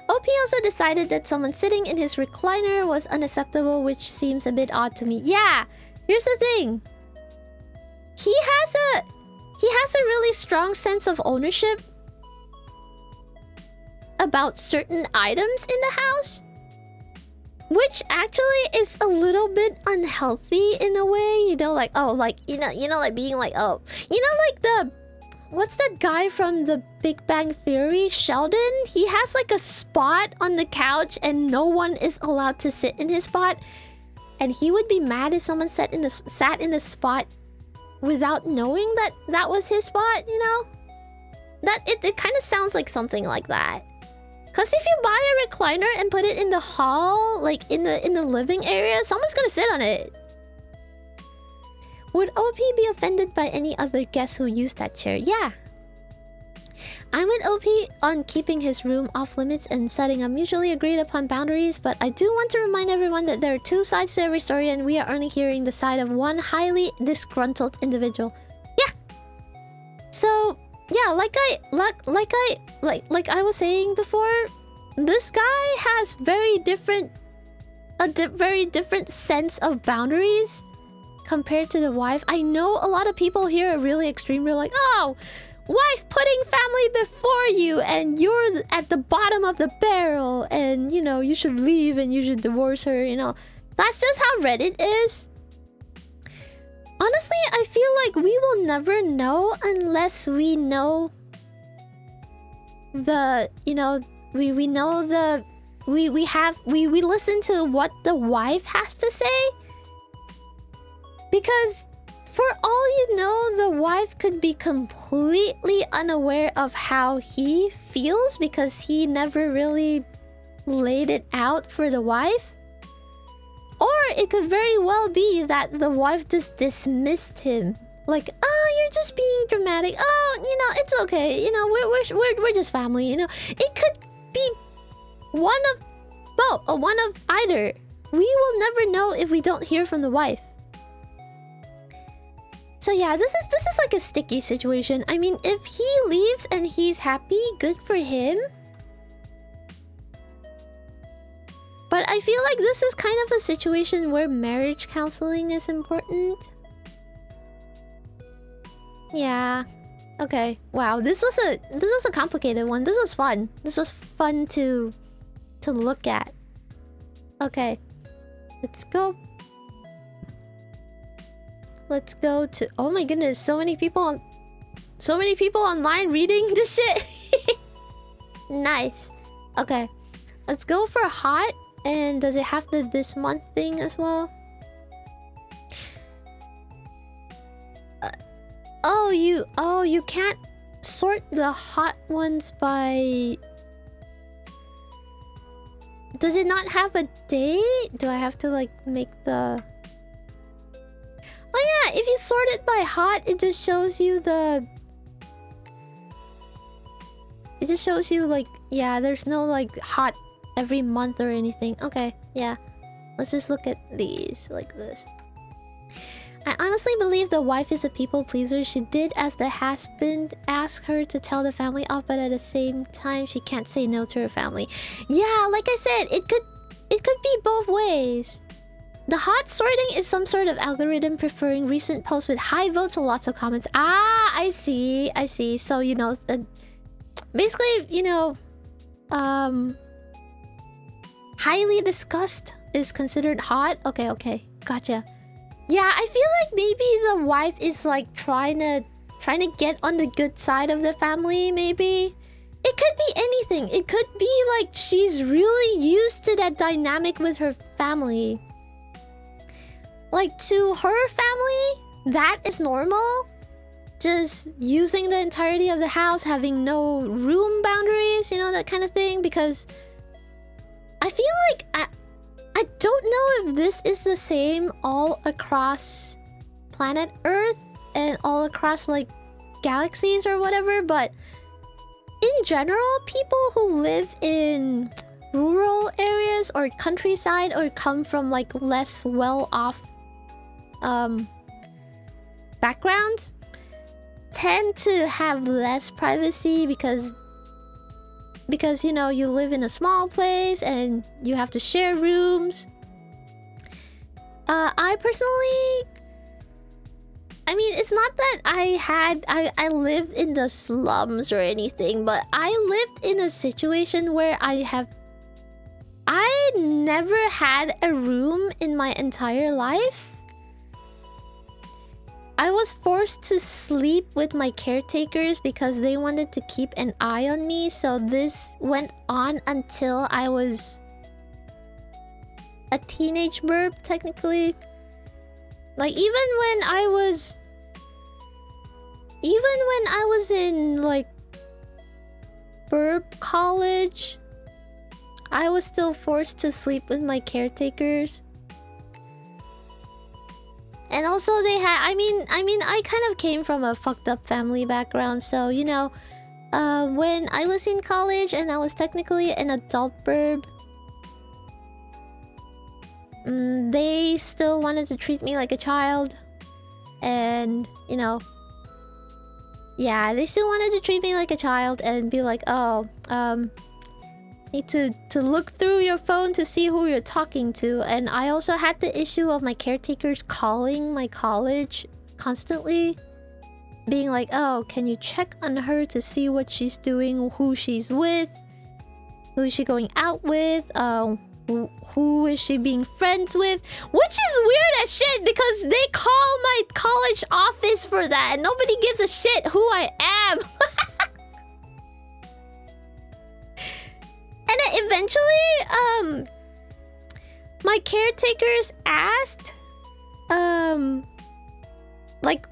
OP also decided that someone sitting in his recliner was unacceptable, which seems a bit odd to me. Yeah, here's the thing. He has a really strong sense of ownership about certain items in the house, which actually is a little bit unhealthy in a way. You know, like, oh, like, you know, like being like, oh, you know, like the... What's that guy from the Big Bang Theory? Sheldon? He has like a spot on the couch and no one is allowed to sit in his spot. And he would be mad if someone sat in a spot without knowing that that was his spot, you know? That it kind of sounds like something like that. Cause if you buy a recliner and put it in the hall, like in the living area, someone's gonna sit on it. Would OP be offended by any other guests who used that chair? Yeah. I'm with OP on keeping his room off limits and setting up mutually agreed upon boundaries, but I do want to remind everyone that there are two sides to every story and we are only hearing the side of one highly disgruntled individual. Yeah. So, yeah, like I was saying before, this guy has very different sense of boundaries compared to the wife. I know a lot of people here are really extreme. They're like, oh, wife putting family before you and you're at the bottom of the barrel and, you know, you should leave and you should divorce her, you know. That's just how Reddit is. Honestly, I feel like we will never know unless we know the, you know, we know the... We listen to what the wife has to say. Because for all you know, the wife could be completely unaware of how he feels because he never really laid it out for the wife. Or it could very well be that the wife just dismissed him. Like, oh, you're just being dramatic. Oh, you know, it's okay. You know, we're just family, you know. It could be one of both, or one of either. We will never know if we don't hear from the wife. So yeah, this is like a sticky situation. I mean, if he leaves and he's happy, good for him. But I feel like this is kind of a situation where marriage counseling is important. Yeah. Okay. Wow, this was a complicated one. This was fun. This was fun to look at. Okay. Let's go. Let's go to... Oh my goodness, so many people online reading this shit. Nice. Okay. Let's go for hot. And does it have the this month thing as well? You can't sort the hot ones by... Does it not have a date? Do I have to like make the... Oh yeah, if you sort it by hot, it just shows you the... It just shows you like... Yeah, there's no like hot every month or anything. Okay, yeah. Let's just look at these like this. I honestly believe the wife is a people pleaser. She did as the husband asked her to tell the family off, but at the same time, she can't say no to her family. Yeah, like I said, it could be both ways. The hot sorting is some sort of algorithm preferring recent posts with high votes or lots of comments. Ah, I see. So, you know, basically, you know, highly discussed is considered hot. Okay, gotcha. Yeah, I feel like maybe the wife is like trying to get on the good side of the family, maybe. It could be anything. It could be like she's really used to that dynamic with her family. Like, to her family, that is normal. Just using the entirety of the house, having no room boundaries, you know, that kind of thing. Because I feel like I don't know if this is the same all across planet Earth and all across like galaxies or whatever, but in general, people who live in rural areas or countryside or come from like less well-off backgrounds tend to have less privacy because you know, you live in a small place and you have to share rooms. I personally, I mean, it's not that I lived in the slums or anything, but I lived in a situation where I never had a room in my entire life. I was forced to sleep with my caretakers because they wanted to keep an eye on me. So this went on until I was a teenage burp, technically. Like, even when I was in like burp college, I was still forced to sleep with my caretakers. And also they had, I mean, I kind of came from a fucked up family background, so, you know, when I was in college and I was technically an adult burb, they still wanted to treat me like a child. And, you know, yeah, they still wanted to treat me like a child and be like, oh, need to look through your phone to see who you're talking to. And I also had the issue of my caretakers calling my college constantly, being like, oh, can you check on her to see what she's doing, who she's with, who is she going out with, who is she being friends with? Which is weird as shit because they call my college office for that and nobody gives a shit who I am. And then eventually, my caretakers asked, like,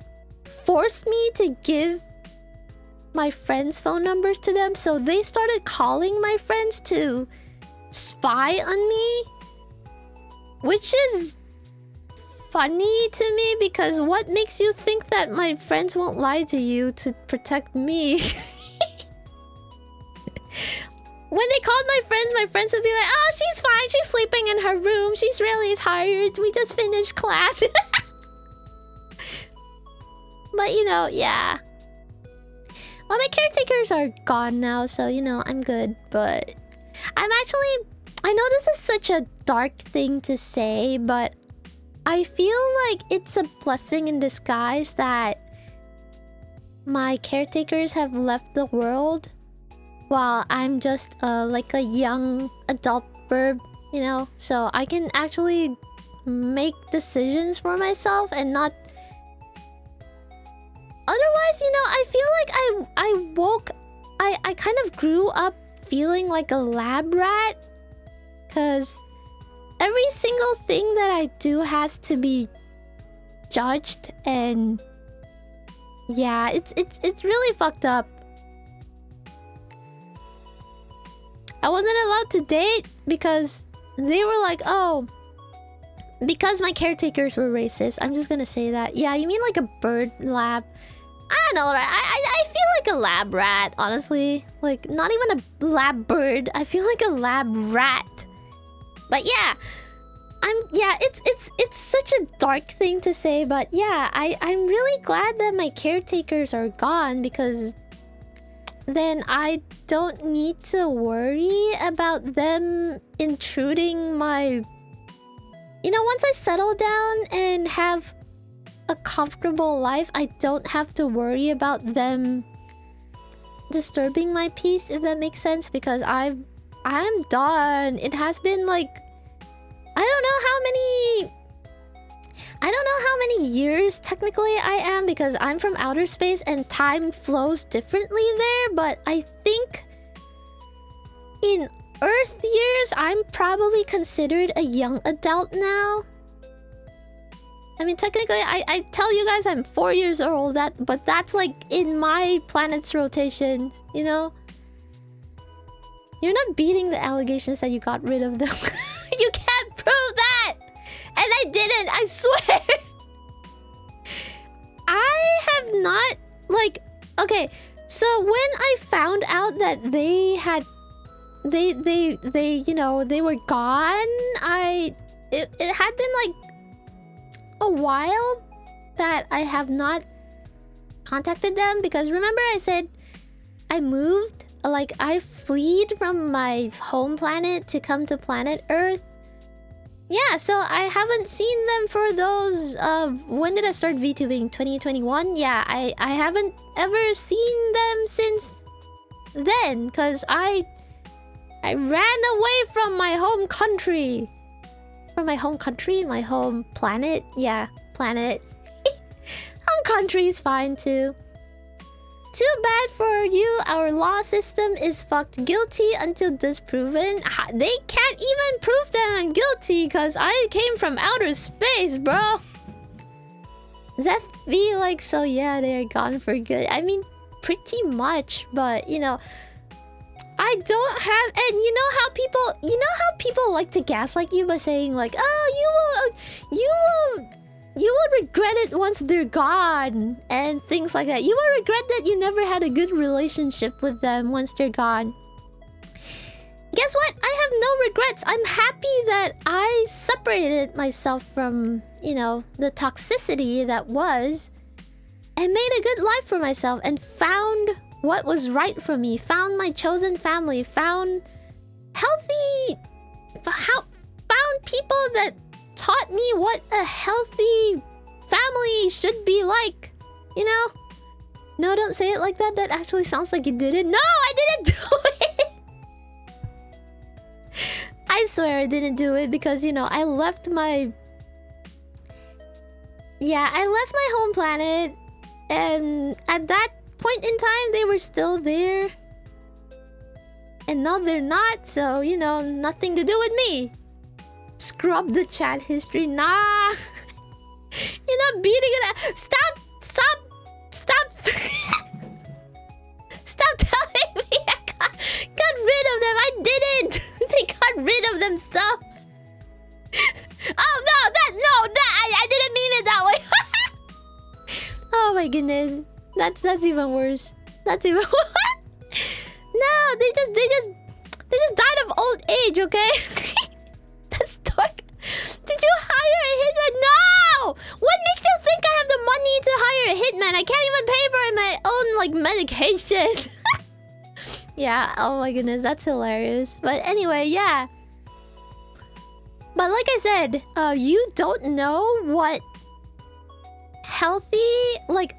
forced me to give my friends' phone numbers to them. So they started calling my friends to spy on me, which is funny to me because what makes you think that my friends won't lie to you to protect me? When they called my friends would be like, oh, she's fine, she's sleeping in her room, she's really tired, we just finished class. But you know, yeah. Well, my caretakers are gone now, so you know, I'm good. But I'm actually... I know this is such a dark thing to say, but I feel like it's a blessing in disguise that my caretakers have left the world while I'm just like a young adult burb, you know? So I can actually make decisions for myself and not... Otherwise, you know, I feel like I kind of grew up feeling like a lab rat. Because every single thing that I do has to be judged, and yeah, it's really fucked up. I wasn't allowed to date because they were like, oh, because my caretakers were racist. I'm just gonna say that. Yeah, you mean like a bird lab? I don't know, right? I feel like a lab rat, honestly. Like, not even a lab bird. I feel like a lab rat. But yeah, it's such a dark thing to say, but yeah, I'm really glad that my caretakers are gone because then I don't need to worry about them intruding my... You know, once I settle down and have a comfortable life, I don't have to worry about them disturbing my peace, if that makes sense, because I'm done. It has been like... I don't know how many years technically I am because I'm from outer space and time flows differently there, but I think in Earth years, I'm probably considered a young adult now. I mean, technically, I tell you guys I'm 4 years old, but that's like in my planet's rotation, you know? You're not beating the allegations that you got rid of them. You can't prove that! And I didn't, I swear! I have not, like... Okay, so when I found out that they had... They you know, they were gone, it had been like a while that I have not contacted them because remember I said I moved, like I fled from my home planet to come to planet Earth. Yeah, so I haven't seen them for those when did I start VTubing? 2021? Yeah, I haven't ever seen them since then because I ran away from my home country. From my home country? My home planet? Yeah, planet. Home country is fine too. Too bad for you, our law system is fucked. Guilty until disproven. They can't even prove that I'm guilty because I came from outer space, bro. Zeph be like, so yeah, they're gone for good. I mean, pretty much, but you know, I don't have, and you know how people like to gaslight you by saying like, oh, you will You will regret it once they're gone. And things like that. You will regret that you never had a good relationship with them once they're gone. Guess what? I have no regrets. I'm happy that I separated myself from, you know, the toxicity that was. And made a good life for myself. And found what was right for me. Found my chosen family. Found healthy... Found people that taught me what a healthy family should be like. You know? No, don't say it like that. That actually sounds like you did it. No, I didn't do it! I swear I didn't do it because, you know, I left my... Yeah, I left my home planet. And at that point in time, they were still there. And now they're not, so, you know, nothing to do with me. Scrub the chat history. Nah. You're not beating it out. Stop. Stop telling me I got rid of them. I didn't. They got rid of themselves. Oh, no, I didn't mean it that way. Oh my goodness. That's even worse. That's even No, they just died of old age, okay? That's dark. Did you hire a hitman? No! What makes you think I have the money to hire a hitman? I can't even pay for my own, like, medication. Yeah, oh my goodness, that's hilarious. But anyway, yeah. But like I said, you don't know what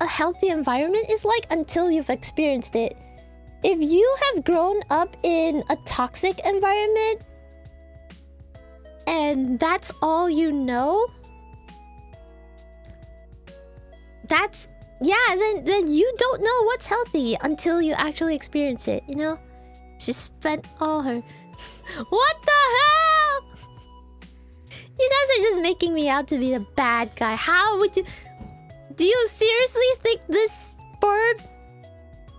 a healthy environment is like until you've experienced it. If you have grown up in a toxic environment and that's all you know, then you don't know what's healthy until you actually experience it, you know? She spent all her... What the hell? You guys are just making me out to be the bad guy. How would you... Do you seriously think this bird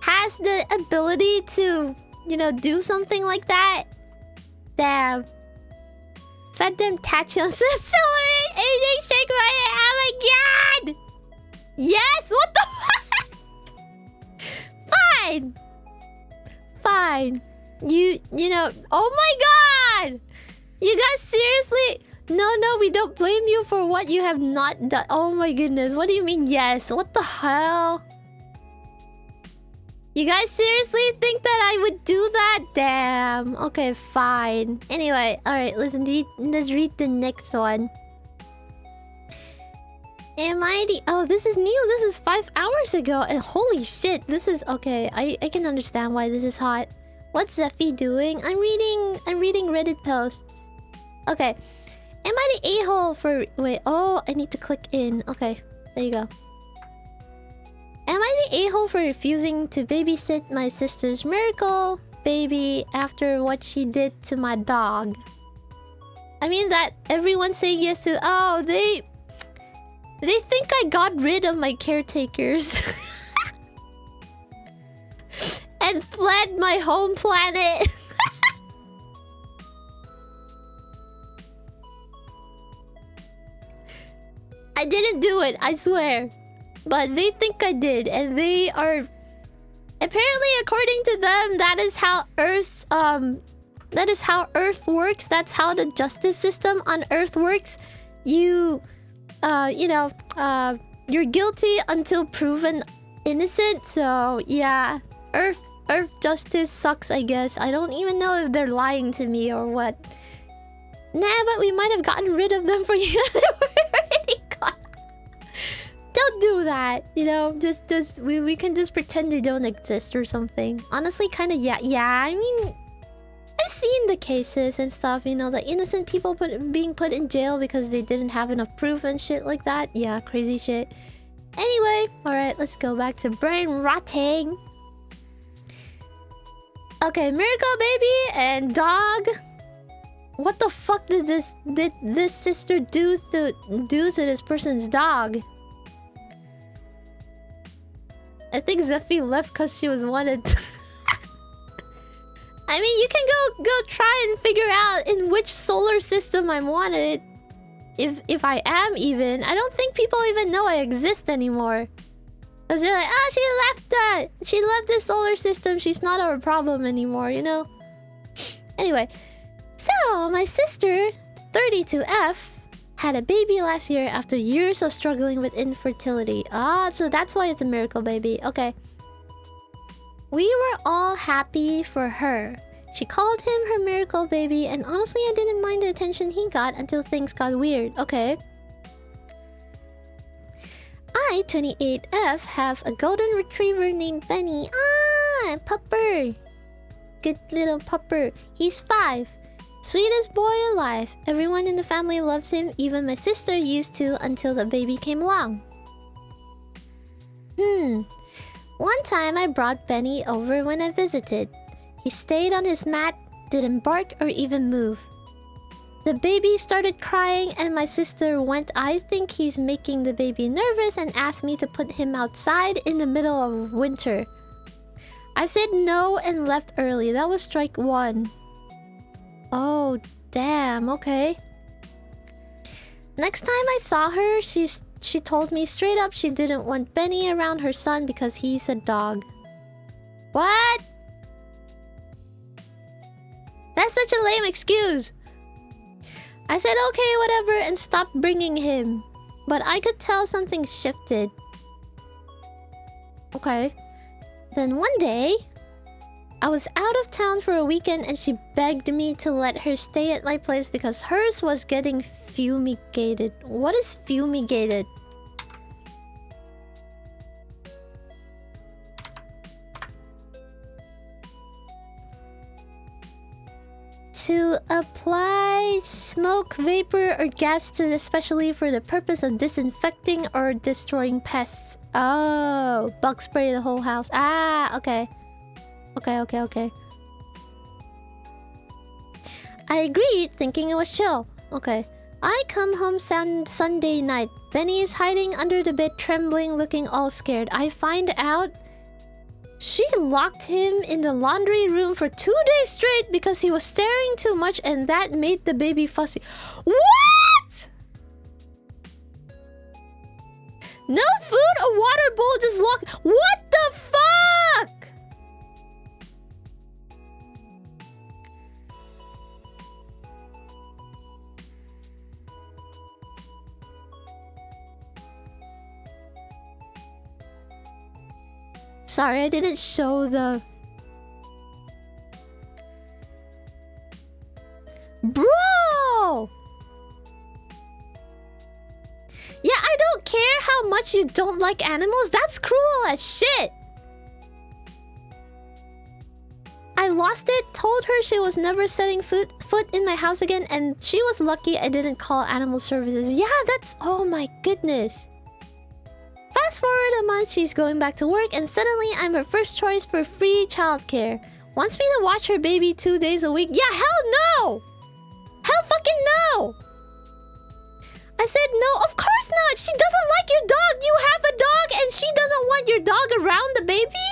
has the ability to, you know, do something like that? Damn. Fed them tachos. Accelerate! AJ, shake my head! Oh my god! Yes! What the fuck? Fine! Fine. You know... Oh my god! You guys seriously... No, we don't blame you for what you have not done. Oh my goodness. What do you mean, yes? What the hell? You guys seriously think that I would do that? Damn. Okay, fine. Anyway, alright, let's read the next one. Oh, this is new. This is 5 hours ago. And holy shit, this is... Okay, I can understand why this is hot. What's Zephy doing? I'm reading Reddit posts. Okay. Am I the a-hole for... Wait, oh, I need to click in. Okay, there you go. Am I the a-hole for refusing to babysit my sister's miracle baby after what she did to my dog? I mean that everyone's saying yes to... Oh, they think I got rid of my caretakers. And fled my home planet. I didn't do it, I swear. But they think I did, and they are... Apparently, according to them, that is how Earth works. That's how the justice system on Earth works. You're guilty until proven innocent. So, yeah. Earth justice sucks, I guess. I don't even know if they're lying to me or what. Nah, but we might have gotten rid of them for you. Don't do that, you know. Just we can just pretend they don't exist or something. Honestly, kind of yeah. I mean, I've seen the cases and stuff. You know, the innocent people being put in jail because they didn't have enough proof and shit like that. Yeah, crazy shit. Anyway, all right, let's go back to brain rotting. Okay, miracle baby and dog. What the fuck did this sister do to this person's dog? I think Zephy left because she was wanted. I mean, you can go try and figure out in which solar system I'm wanted. if I am even, I don't think people even know I exist anymore. Because they're like, ah, she left the solar system. She's not our problem anymore, you know? Anyway, so my sister, 32F, had a baby last year after years of struggling with infertility. Ah, so that's why it's a miracle baby. Okay. We were all happy for her. She called him her miracle baby, and honestly, I didn't mind the attention he got until things got weird. Okay. I, 28F, have a golden retriever named Benny. Ah, pupper. Good little pupper. He's 5. Sweetest boy alive. Everyone in the family loves him. Even my sister used to until the baby came along. One time I brought Benny over when I visited. He stayed on his mat, didn't bark or even move. The baby started crying and my sister went, I think he's making the baby nervous, and asked me to put him outside in the middle of winter. I said no and left early. That was strike 1. Oh, damn. Okay. Next time I saw her, she told me straight up she didn't want Benny around her son because he's a dog. What? That's such a lame excuse. I said okay, whatever, and stopped bringing him. But I could tell something shifted. Okay. Then one day, I was out of town for a weekend and she begged me to let her stay at my place because hers was getting fumigated. What is fumigated? To apply smoke, vapor, or gas to, especially for the purpose of disinfecting or destroying pests. Oh, bug spray the whole house. Ah, okay. Okay. I agreed, thinking it was chill. Okay. I come home Sunday night. Benny is hiding under the bed, trembling, looking all scared. I find out she locked him in the laundry room for 2 days straight because he was staring too much, and that made the baby fussy. What? No food, a water bowl, just locked. What the fuck? Sorry, I didn't show the... Bro! Yeah, I don't care how much you don't like animals. That's cruel as shit. I lost it, told her she was never setting foot in my house again, and she was lucky I didn't call animal services. Yeah, that's... Oh my goodness. Fast forward a month, she's going back to work, and suddenly I'm her first choice for free childcare. Wants me to watch her baby 2 days a week. Yeah, hell no! Hell fucking no! I said no, of course not! She doesn't like your dog! You have a dog and she doesn't want your dog around the baby?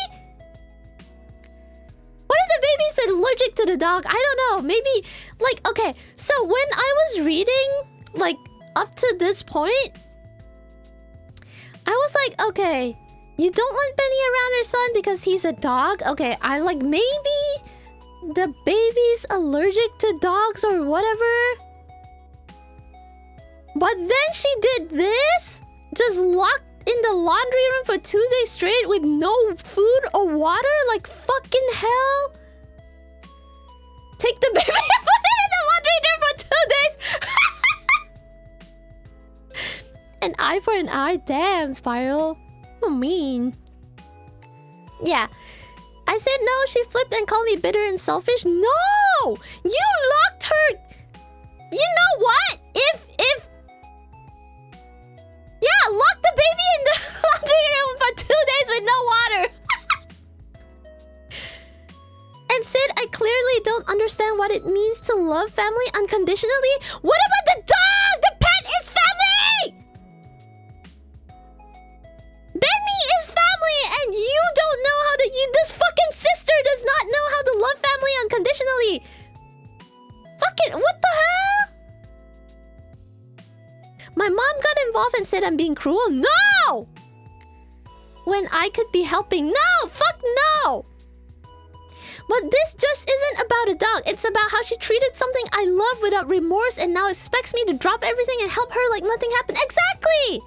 What if the baby's allergic to the dog? I don't know. Maybe, like, okay. So when I was reading, like, up to this point, I was like, okay, you don't want Benny around her son because he's a dog? Okay, I like, maybe the baby's allergic to dogs or whatever. But then she did this? Just locked in the laundry room for 2 days straight with no food or water? Like, fucking hell? Take the baby and put it in the laundry room for 2 days? An eye for an eye? Damn, Spiral. So mean. Yeah. I said no, she flipped and called me bitter and selfish. No! You locked her... You know what? If... Yeah, lock the baby in the laundry room for 2 days with no water. And said I clearly don't understand what it means to love family unconditionally. What about the dog? The pet is family! Benny is family, and you don't know how to... This fucking sister does not know how to love family unconditionally. Fucking... What the hell? jump off and said I'm being cruel? No! When I could be helping. No! Fuck no! But this just isn't about a dog. It's about how she treated something I love without remorse and now expects me to drop everything and help her like nothing happened. Exactly!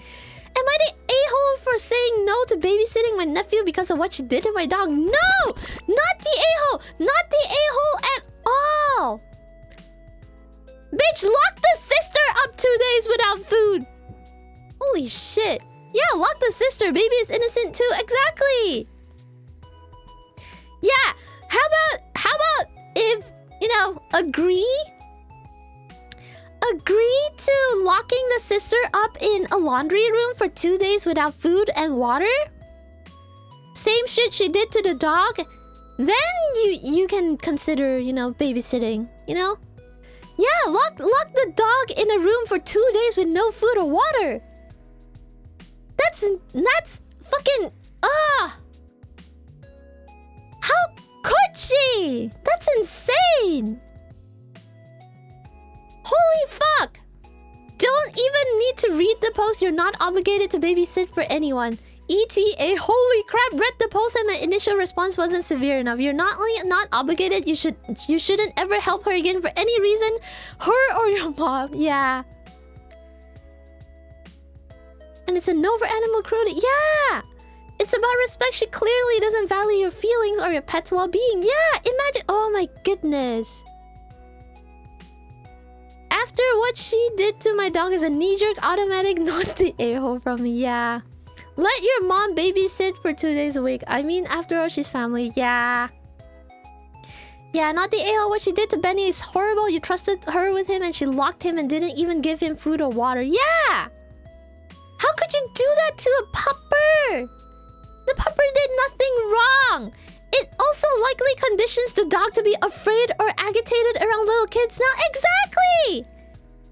Am I the a-hole for saying no to babysitting my nephew because of what she did to my dog? No! Not the a-hole! Not the a-hole at all! Bitch, lock the sister up 2 days without food! Holy shit. Yeah, lock the sister. Baby is innocent too. Exactly! Yeah! How about if, you know, agree to locking the sister up in a laundry room for 2 days without food and water? Same shit she did to the dog. Then you can consider, you know, babysitting, you know? Yeah, lock the dog in a room for 2 days with no food or water. That's fucking How could she? That's insane. Holy fuck! Don't even need to read the post. You're not obligated to babysit for anyone. ETA, holy crap, read the post and my initial response wasn't severe enough. You're not only not obligated, you shouldn't ever help her again for any reason. Her or your mom. Yeah. And it's a no for animal cruelty. Yeah! It's about respect. She clearly doesn't value your feelings or your pet's well-being. Yeah! Imagine. Oh my goodness. After what she did to my dog is a knee-jerk automatic, not the a-hole from me. Yeah. Let your mom babysit for 2 days a week. I mean, after all, she's family. Yeah. Yeah, not the a-hole. What she did to Benny is horrible. You trusted her with him and she locked him and didn't even give him food or water. Yeah! How could you do that to a pupper? The pupper did nothing wrong. It also likely conditions the dog to be afraid or agitated around little kids now. Exactly!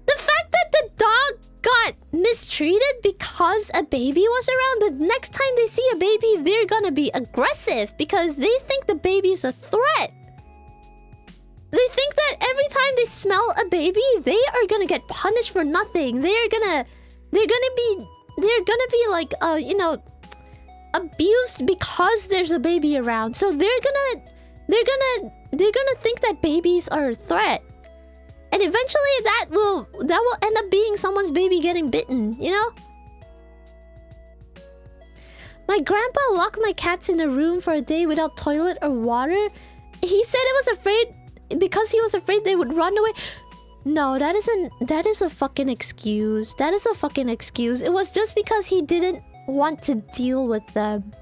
The fact that the dog got mistreated because a baby was around, the next time they see a baby, they're gonna be aggressive because they think the baby is a threat. They think that every time they smell a baby, they are gonna get punished for nothing. They're gonna be like, you know, abused because there's a baby around. So they're gonna think that babies are a threat. And eventually that will end up being someone's baby getting bitten, you know? My grandpa locked my cats in a room for a day without toilet or water. He said it was afraid because he was afraid they would run away. No, that is a fucking excuse. That is a fucking excuse. It was just because he didn't want to deal with them.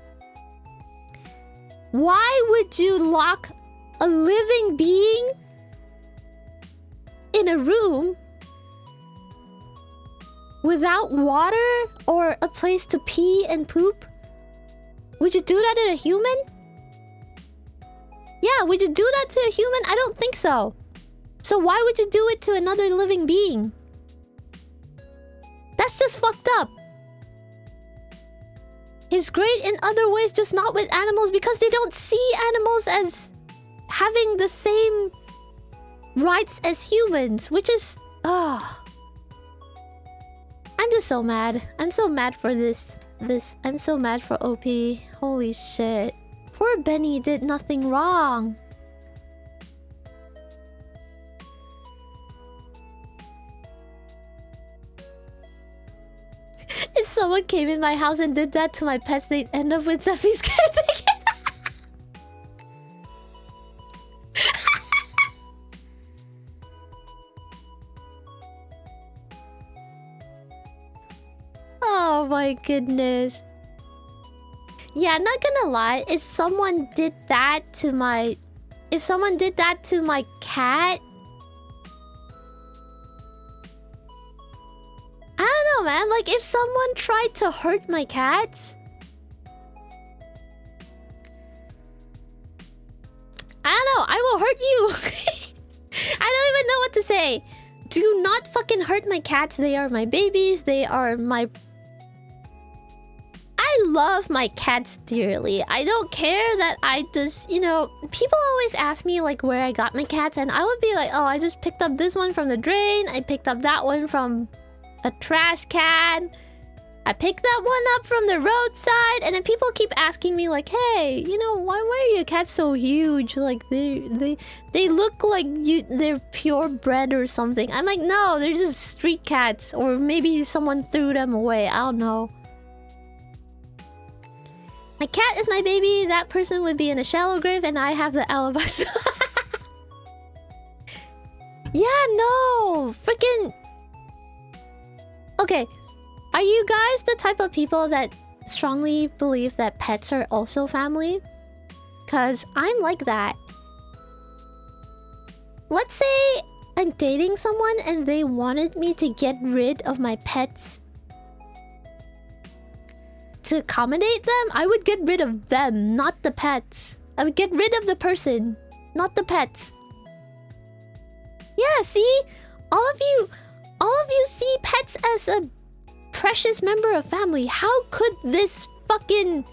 Why would you lock a living being in a room without water or a place to pee and poop? Would you do that to a human? Yeah, would you do that to a human? I don't think so. So why would you do it to another living being? That's just fucked up. He's great in other ways, just not with animals, because they don't see animals as having the same rights as humans, which is... I'm just so mad. I'm so mad for this. I'm so mad for OP. Holy shit. Poor Benny did nothing wrong. If someone came in my house and did that to my pets, they'd end up with Zephy's caretaker. Oh my goodness. Yeah, not gonna lie, if someone did that to my cat, I don't know, man. Like, if someone tried to hurt my cats, I don't know, I will hurt you. I don't even know what to say. Do not fucking hurt my cats. They are my babies. They are my... I love my cats dearly. I don't care that I just, you know... People always ask me, like, where I got my cats. And I would be like, oh, I just picked up this one from the drain. I picked up that one from a trash can. I picked that one up from the roadside, and then people keep asking me like, "Hey, you know, why are your cats so huge? Like they look like they're purebred or something." I'm like, "No, they're just street cats, or maybe someone threw them away. I don't know." My cat is my baby. That person would be in a shallow grave, and I have the alibi. Yeah, no, freaking. Okay. Are you guys the type of people that strongly believe that pets are also family? Cause I'm like that. Let's say I'm dating someone and they wanted me to get rid of my pets to accommodate them. I would get rid of them, not the pets. I would get rid of the person, not the pets. Yeah, see? All of you see pets as a precious member of family. How could this fucking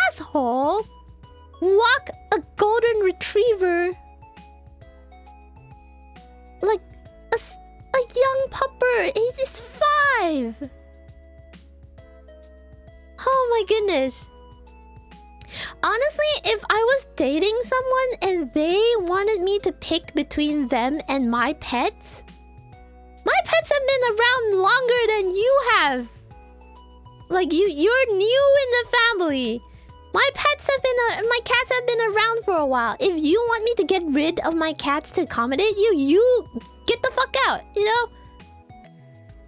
asshole walk a golden retriever like a young pupper? It is 5. Oh my goodness. Honestly, if I was dating someone and they wanted me to pick between them and my pets, my pets have been around longer than you have. Like you're new in the family. My cats have been around for a while. If you want me to get rid of my cats to accommodate you, you get the fuck out, you know?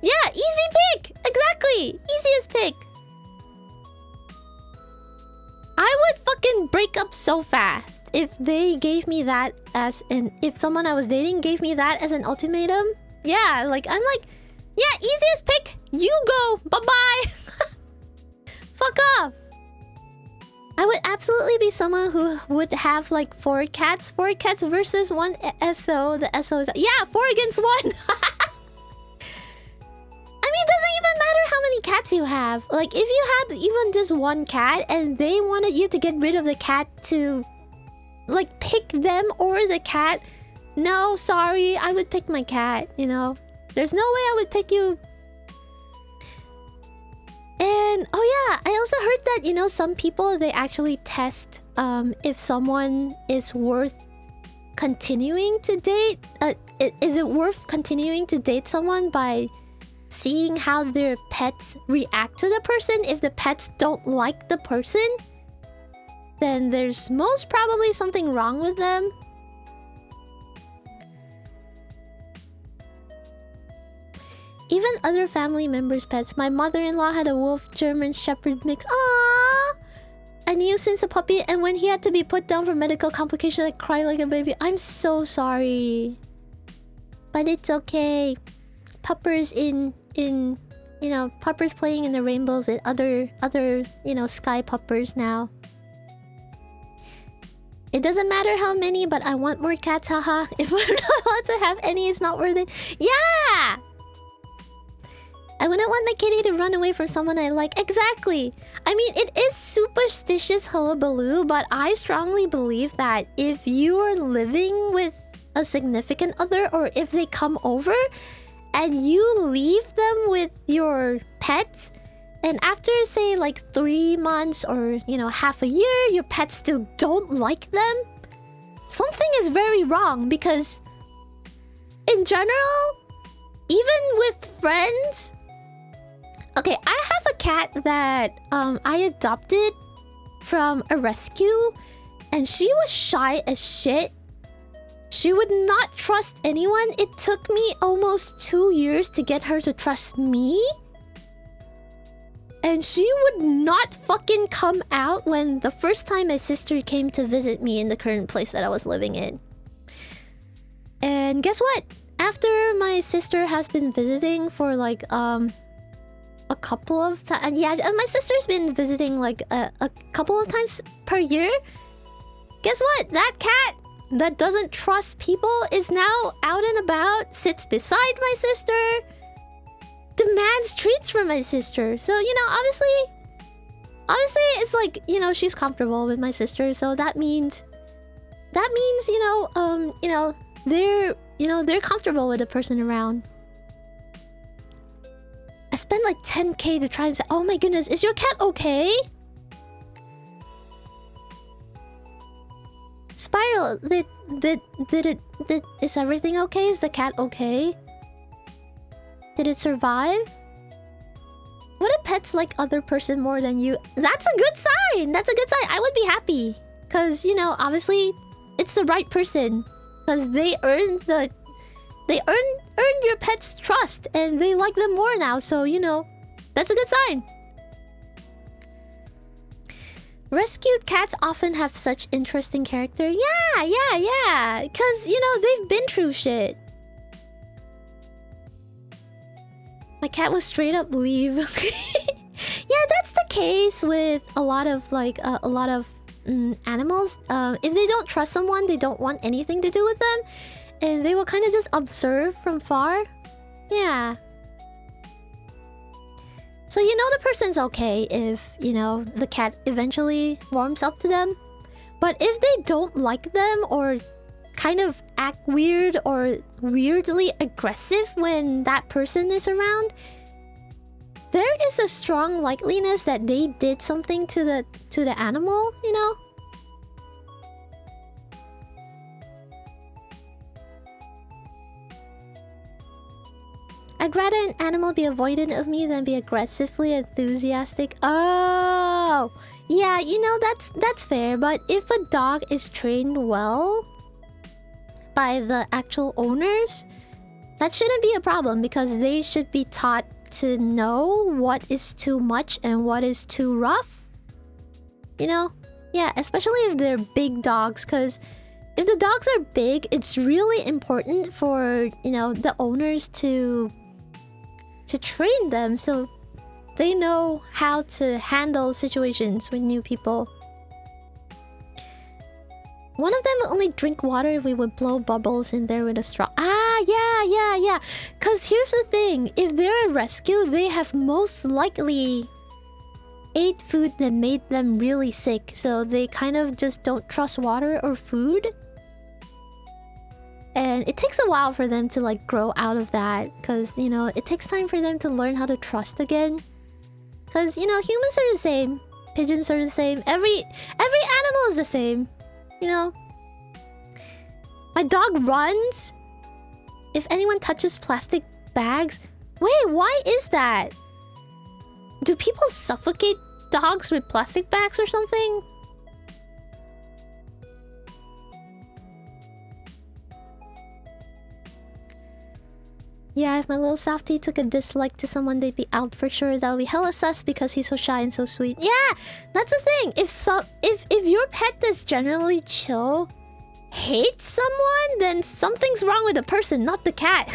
Yeah, easy pick. Exactly. Easiest pick. I would fucking break up so fast if they gave me that as if someone I was dating gave me that as an ultimatum. Yeah, like I'm like, yeah, easiest pick. You go. Bye-bye. Fuck off. I would absolutely be someone who would have like 4 cats. 4 cats versus 1 SO. The SO is... Yeah, 4 against 1. I mean, it doesn't even matter how many cats you have. Like, if you had even just 1 cat and they wanted you to get rid of the cat to... like, pick them or the cat... No, sorry. I would pick my cat, you know? There's no way I would pick you... And, oh yeah, I also heard that, you know, some people, they actually test if someone is worth continuing to date. Is it worth continuing to date someone by seeing how their pets react to the person? If the pets don't like the person, then there's most probably something wrong with them. Even other family members' pets. My mother-in-law had a wolf German Shepherd mix. Aww! I knew since a puppy, and when he had to be put down for medical complications, I cried like a baby. I'm so sorry. But it's okay. Puppers you know, puppers playing in the rainbows with other, you know, sky puppers now. It doesn't matter how many, but I want more cats, haha. If I'm not allowed to have any, it's not worth it. Yeah! I wouldn't want my kitty to run away from someone I like. Exactly. I mean, it is superstitious hullabaloo, but I strongly believe that if you are living with a significant other, or if they come over and you leave them with your pets, and after, say, like 3 months or, you know, half a year, your pets still don't like them, something is very wrong. Because in general, even with friends... Okay, I have a cat that I adopted from a rescue, and she was shy as shit. She would not trust anyone. It took me almost 2 years to get her to trust me. And she would not fucking come out when the first time my sister came to visit me in the current place that I was living in. And guess what? After my sister has been visiting for like a couple of times. Yeah, my sister's been visiting like a couple of times per year. Guess what? That cat that doesn't trust people is now out and about, sits beside my sister, demands treats from my sister. So, you know, obviously it's like, you know, she's comfortable with my sister. So that means, you know, they're comfortable with the person around. I spent like 10k to try and say, oh my goodness, is your cat okay? Spiral, is everything okay? Is the cat okay? Did it survive? What if pets like other person more than you? That's a good sign! That's a good sign! I would be happy. Because, you know, obviously, it's the right person. Because they earned the... They earned your pet's trust. And they like them more now. So, you know, that's a good sign. Rescued cats often have such interesting character. Yeah. Because, you know, they've been through shit. My cat was straight up leave. Yeah, that's the case with a lot of, like, animals. If they don't trust someone, they don't want anything to do with them. And they will kind of just observe from far. Yeah. So you know the person's okay if, you know, the cat eventually warms up to them. But if they don't like them or kind of act weird or weirdly aggressive when that person is around, there is a strong likeliness that they did something to the animal, you know? I'd rather an animal be avoidant of me than be aggressively enthusiastic. Oh! Yeah, you know, that's fair. But if a dog is trained well by the actual owners, that shouldn't be a problem because they should be taught to know what is too much and what is too rough. You know? Yeah, especially if they're big dogs, because if the dogs are big, it's really important for, you know, the owners to train them so they know how to handle situations with new people. One of them would only drink water if we would blow bubbles in there with a straw. Ah, yeah. Because here's the thing. If they're a rescue, they have most likely ate food that made them really sick. So they kind of just don't trust water or food. And it takes a while for them to like grow out of that. Because, you know, it takes time for them to learn how to trust again. Because, you know, humans are the same. Pigeons are the same. Every animal is the same. You know? My dog runs. If anyone touches plastic bags... Wait, why is that? Do people suffocate dogs with plastic bags or something? Yeah, if my little softie took a dislike to someone, they'd be out for sure. That would be hella sus because he's so shy and so sweet. Yeah, that's the thing. If your pet that's generally chill hates someone, then something's wrong with the person, not the cat.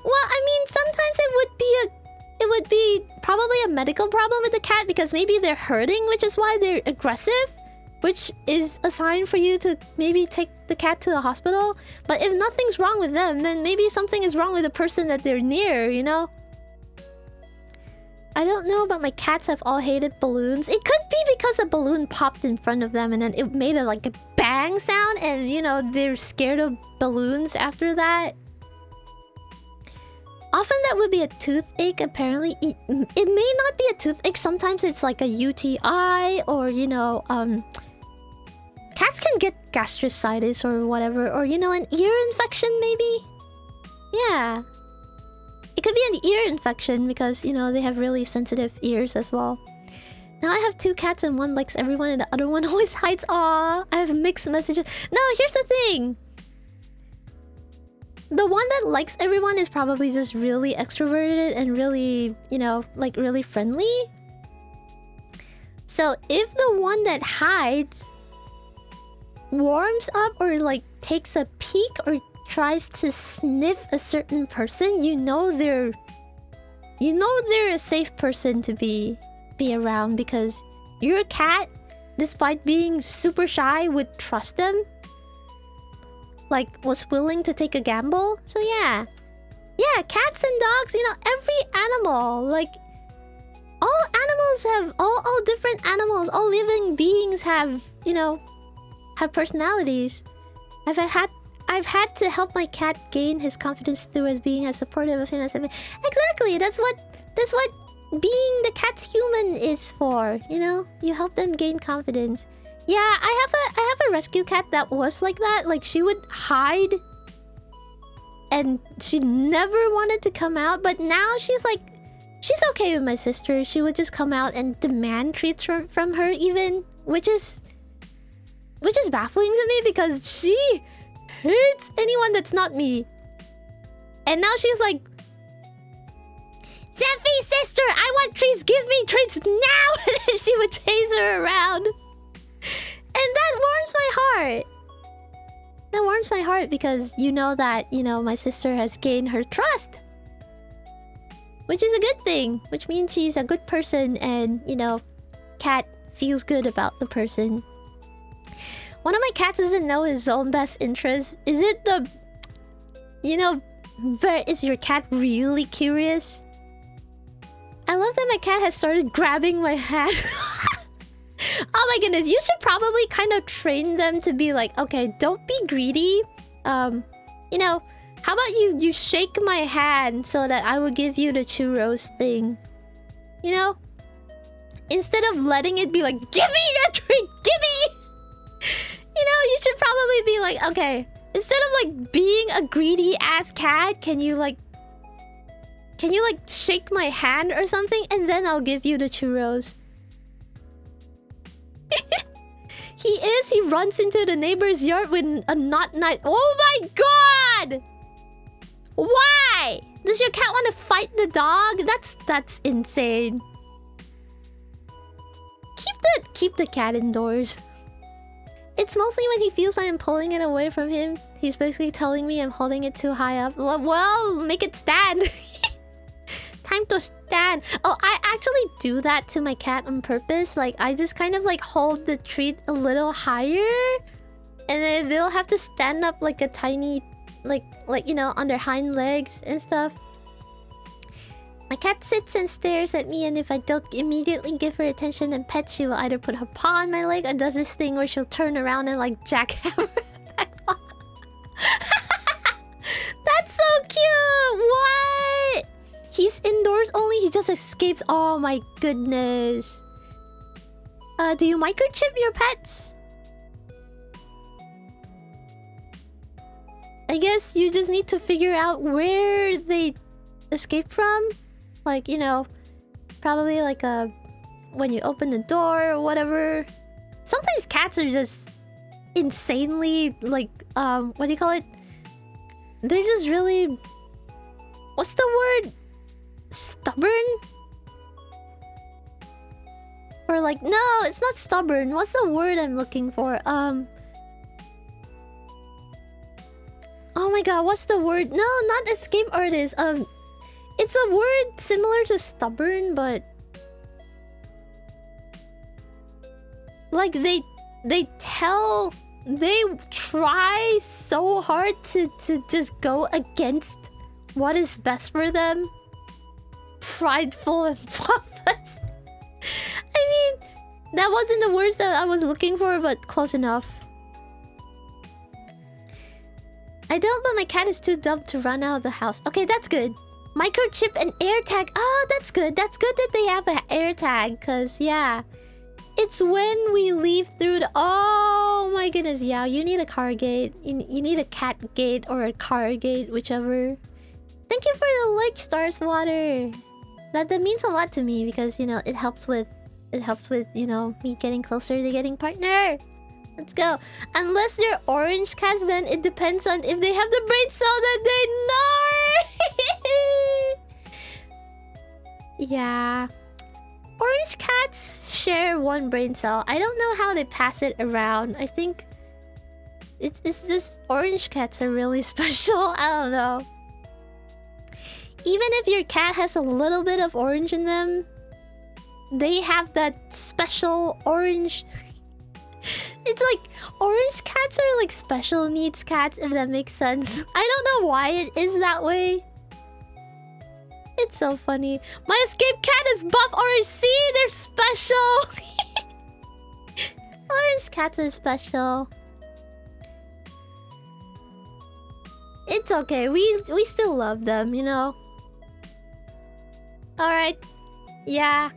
Well, I mean, sometimes it would be probably a medical problem with the cat because maybe they're hurting, which is why they're aggressive. Which is a sign for you to maybe take the cat to the hospital. But if nothing's wrong with them, then maybe something is wrong with the person that they're near, you know? I don't know, but my cats have all hated balloons. It could be because a balloon popped in front of them and then it made like a bang sound and, you know, they're scared of balloons after that. Often that would be a toothache, apparently. It may not be a toothache. Sometimes it's like a UTI or, you know, cats can get gastricitis or whatever. Or, you know, an ear infection maybe? Yeah. It could be an ear infection because, you know, they have really sensitive ears as well. Now I have 2 cats and one likes everyone and the other one always hides. Aww, I have mixed messages. No, here's the thing. The one that likes everyone is probably just really extroverted and really, you know, like really friendly. So if the one that hides warms up or like takes a peek or tries to sniff a certain person, you know they're a safe person to be around because your cat, despite being super shy, would trust them. Like, was willing to take a gamble. So yeah. Yeah, cats and dogs, you know, every animal. Like, all animals have... All different animals, all living beings have, you know... Have personalities. I've I've had to help my cat gain his confidence through as being as supportive of him as I've been. Exactly. That's what being the cat's human is for. You know, you help them gain confidence. Yeah, I have a rescue cat that was like that. Like, she would hide, and she never wanted to come out. But now she's like, she's okay with my sister. She would just come out and demand treats from her, even, which is baffling to me because she hates anyone that's not me. And now she's like, Zephy, sister, I want treats. Give me treats now. And then she would chase her around. And that warms my heart. That warms my heart because you know that, you know, my sister has gained her trust. Which is a good thing. Which means she's a good person and, you know, cat feels good about the person. One of my cats doesn't know his own best interest. Is it the... You know, is your cat really curious? I love that my cat has started grabbing my hand. Oh my goodness, you should probably kind of train them to be like, okay, don't be greedy. You know, how about you shake my hand so that I will give you the churros thing? You know? Instead of letting it be like, give me that treat, give me! You know, you should probably be like, okay, instead of like being a greedy ass cat, can you like shake my hand or something? And then I'll give you the churros. He runs into the neighbor's yard with a not nice... Oh my god! Why? Does your cat want to fight the dog? That's insane. Keep the cat indoors. It's mostly when he feels I am pulling it away from him. He's basically telling me I'm holding it too high up. Well, make it stand. Time to stand. Oh, I actually do that to my cat on purpose. Like, I just kind of like hold the treat a little higher, and then they'll have to stand up like a tiny, like you know, on their hind legs and stuff. My cat sits and stares at me, and if I don't immediately give her attention and pet, she will either put her paw on my leg or does this thing where she'll turn around and like jackhammer. That's so cute! What? He's indoors only? He just escapes? Oh my goodness. Do you microchip your pets? I guess you just need to figure out where they escape from. Like, you know, probably like when you open the door or whatever. Sometimes cats are just insanely like, what do you call it? They're just really... What's the word? Stubborn? Or like, no, it's not stubborn. What's the word I'm looking for? Oh my god, what's the word? No, not escape artist. It's a word similar to stubborn, but like they try so hard to just go against what is best for them. Prideful and pompous. I mean, that wasn't the words that I was looking for, but close enough. I don't, but my cat is too dumb to run out of the house. Okay, that's good. Microchip and AirTag. Oh, that's good. That's good that they have an AirTag, because, yeah. It's when we leave through the... Oh my goodness, yeah. You need a car gate. You need a cat gate or a car gate, whichever. Thank you for the lurch stars, Water. That means a lot to me because, you know, it helps with, you know, me getting closer to getting partner. Let's go. Unless they're orange cats, then it depends on if they have the brain cell that they know. Yeah. Orange cats share one brain cell. I don't know how they pass it around. I think it's just orange cats are really special. I don't know. Even if your cat has a little bit of orange in them, they have that special orange. It's like orange cats are like special needs cats, if that makes sense. I don't know why it is that way. It's so funny. My escape cat is buff orange. See, they're special. Orange cats are special. It's okay. We still love them, you know. All right. Yeah.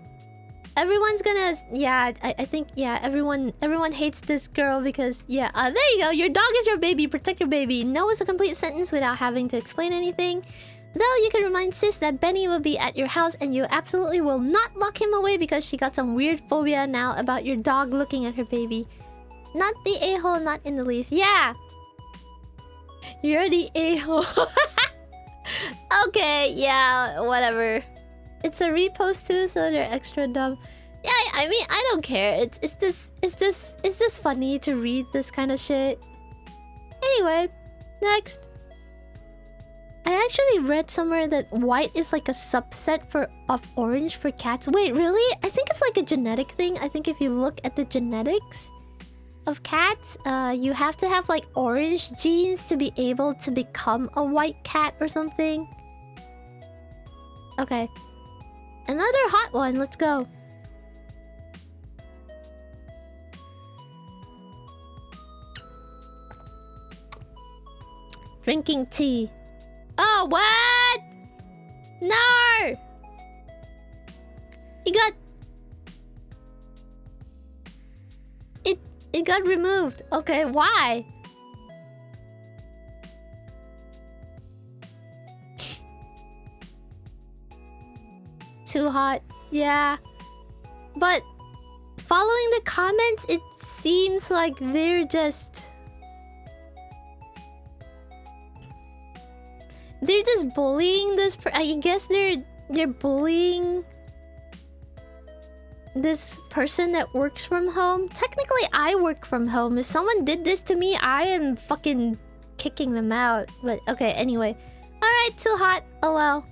Everyone's gonna... Yeah, I think... Yeah, everyone hates this girl because... Yeah, there you go. Your dog is your baby. Protect your baby. No is a complete sentence without having to explain anything. Though you can remind sis that Benny will be at your house and you absolutely will not lock him away because she got some weird phobia now about your dog looking at her baby. Not the a-hole, not in the least. Yeah! You're the a-hole. Okay, yeah, whatever. It's a repost too, so they're extra dumb. Yeah, I mean, I don't care. It's just funny to read this kind of shit. Anyway, next. I actually read somewhere that white is like a subset of orange for cats. Wait, really? I think it's like a genetic thing. I think if you look at the genetics of cats, you have to have like orange genes to be able to become a white cat or something. Okay. Another hot one. Let's go. Drinking tea. Oh, what? No! It got removed. Okay, why? Too hot. Yeah. But following the comments, it seems like they're just bullying this I guess they're bullying this person that works from home. Technically, I work from home. If someone did this to me, I am fucking kicking them out. But okay, anyway. Alright, too hot. Oh well.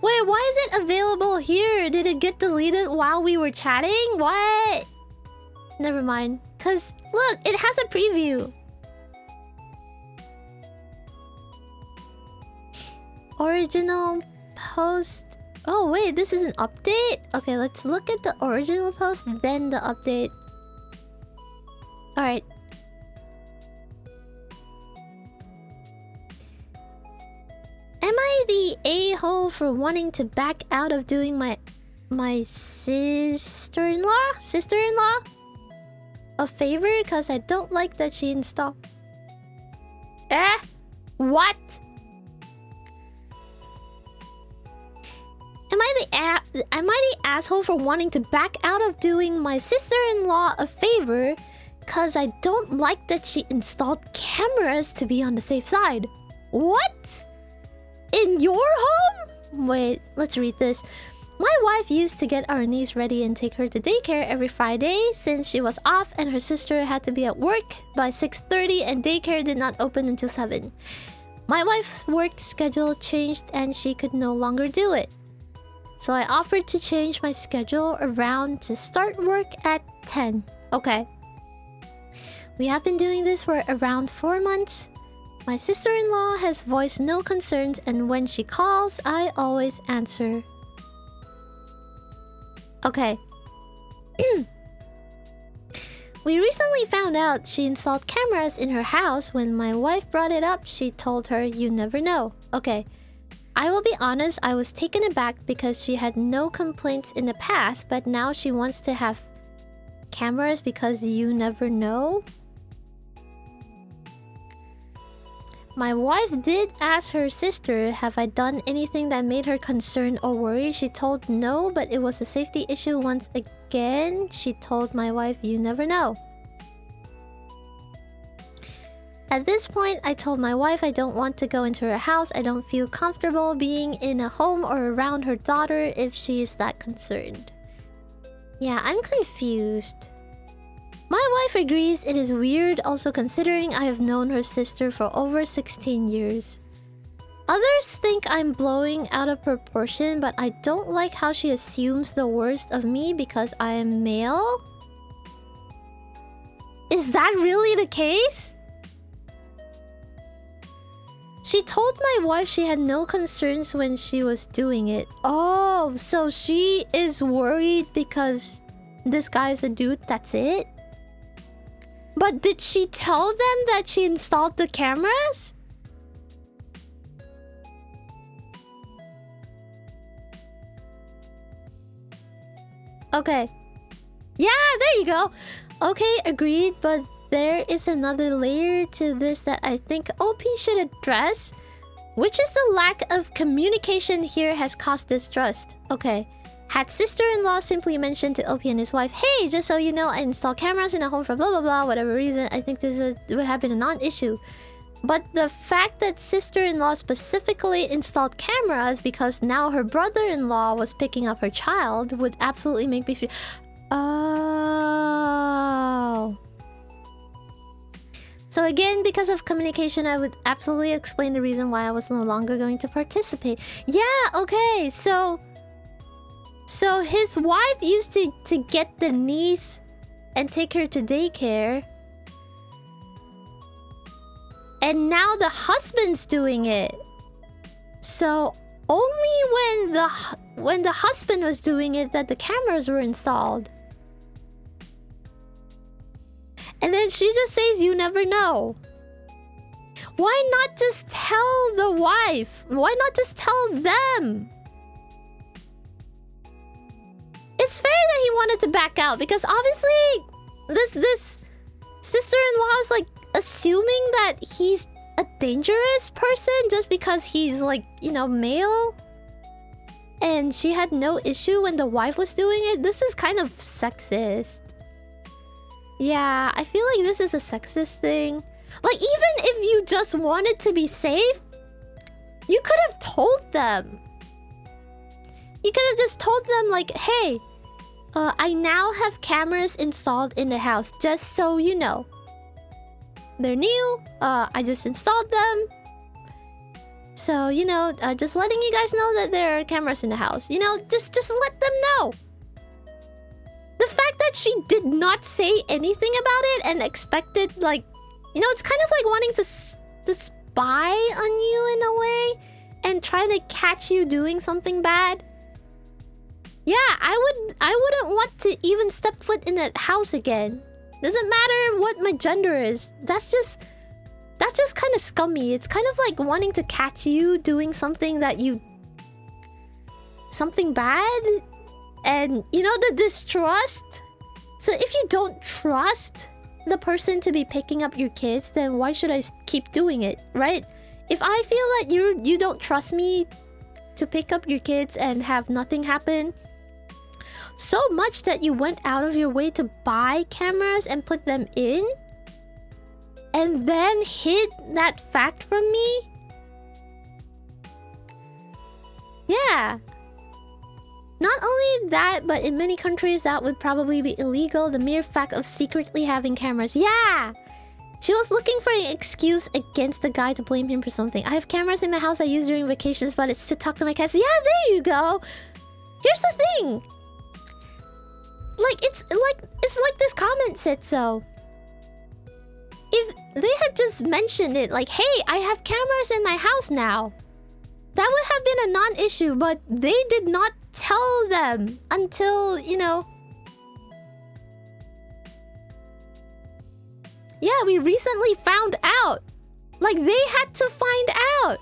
Wait, why is it available here? Did it get deleted while we were chatting? What? Never mind. Cause look, it has a preview. Original post. Oh wait, this is an update? Okay, let's look at the original post, then the update. Alright. Am I the a-hole for wanting to back out of doing my sister-in-law a favor? Because I don't like that she installed... Eh? What? Am I the asshole for wanting to back out of doing my sister-in-law a favor because I don't like that she installed cameras to be on the safe side? What? In your home? Wait, let's read this. My wife used to get our niece ready and take her to daycare every Friday since she was off and her sister had to be at work by 6:30 and daycare did not open until 7. My wife's work schedule changed and she could no longer do it. So I offered to change my schedule around to start work at 10. Okay. We have been doing this for around 4 months. My sister-in-law has voiced no concerns and when she calls, I always answer. Okay. We recently found out she installed cameras in her house. When my wife brought it up, she told her, "You never know." Okay. I will be honest, I was taken aback because she had no complaints in the past, but now she wants to have cameras because you never know? My wife did ask her sister, have I done anything that made her concerned or worried? She told no, but it was a safety issue once again. She told my wife, you never know. At this point, I told my wife I don't want to go into her house. I don't feel comfortable being in a home or around her daughter if she is that concerned. Yeah, I'm confused. My wife agrees it is weird, also considering I have known her sister for over 16 years. Others think I'm blowing out of proportion, but I don't like how she assumes the worst of me because I am male. Is that really the case? She told my wife she had no concerns when she was doing it. Oh, so she is worried because this guy's a dude, that's it? But did she tell them that she installed the cameras? Okay. Yeah, there you go. Okay, agreed, but there is another layer to this that I think OP should address, which is the lack of communication here has caused distrust. Okay. Had sister-in-law simply mentioned to OP and his wife, hey, just so you know, I installed cameras in a home for blah blah blah, whatever reason, I think this would have been a non-issue. But the fact that sister-in-law specifically installed cameras because now her brother-in-law was picking up her child would absolutely make me feel... Oh. So again, because of communication, I would absolutely explain the reason why I was no longer going to participate. Yeah, okay, so his wife used to get the niece and take her to daycare. And now the husband's doing it. So only when the husband was doing it that the cameras were installed. And then she just says you never know. Why not just tell the wife? Why not just tell them? It's fair that he wanted to back out because obviously this sister-in-law is like assuming that he's a dangerous person just because he's like, you know, male. And she had no issue when the wife was doing it. This is kind of sexist. Yeah, I feel like this is a sexist thing. Like, even if you just wanted to be safe, you could have told them. You could have just told them like, hey, I now have cameras installed in the house, just so you know. They're new. I just installed them. So, you know, just letting you guys know that there are cameras in the house. You know, just let them know. The fact that she did not say anything about it and expected, like... You know, it's kind of like wanting to spy on you in a way. And trying to catch you doing something bad. Yeah, I wouldn't want to even step foot in that house again. Doesn't matter what my gender is. That's just kind of scummy. It's kind of like wanting to catch you doing something that you... Something bad. And, you know, the distrust. So if you don't trust the person to be picking up your kids, then why should I keep doing it, right? If I feel that you don't trust me to pick up your kids and have nothing happen... So much that you went out of your way to buy cameras and put them in, and then hid that fact from me? Yeah. Not only that, but in many countries that would probably be illegal. The mere fact of secretly having cameras. Yeah! She was looking for an excuse against the guy to blame him for something. I have cameras in my house I use during vacations, but it's to talk to my cats. Yeah, there you go! Here's the thing! Like, it's like this comment said so. If they had just mentioned it, like, hey, I have cameras in my house now, that would have been a non-issue, but they did not tell them until, you know... Yeah, we recently found out. Like, they had to find out.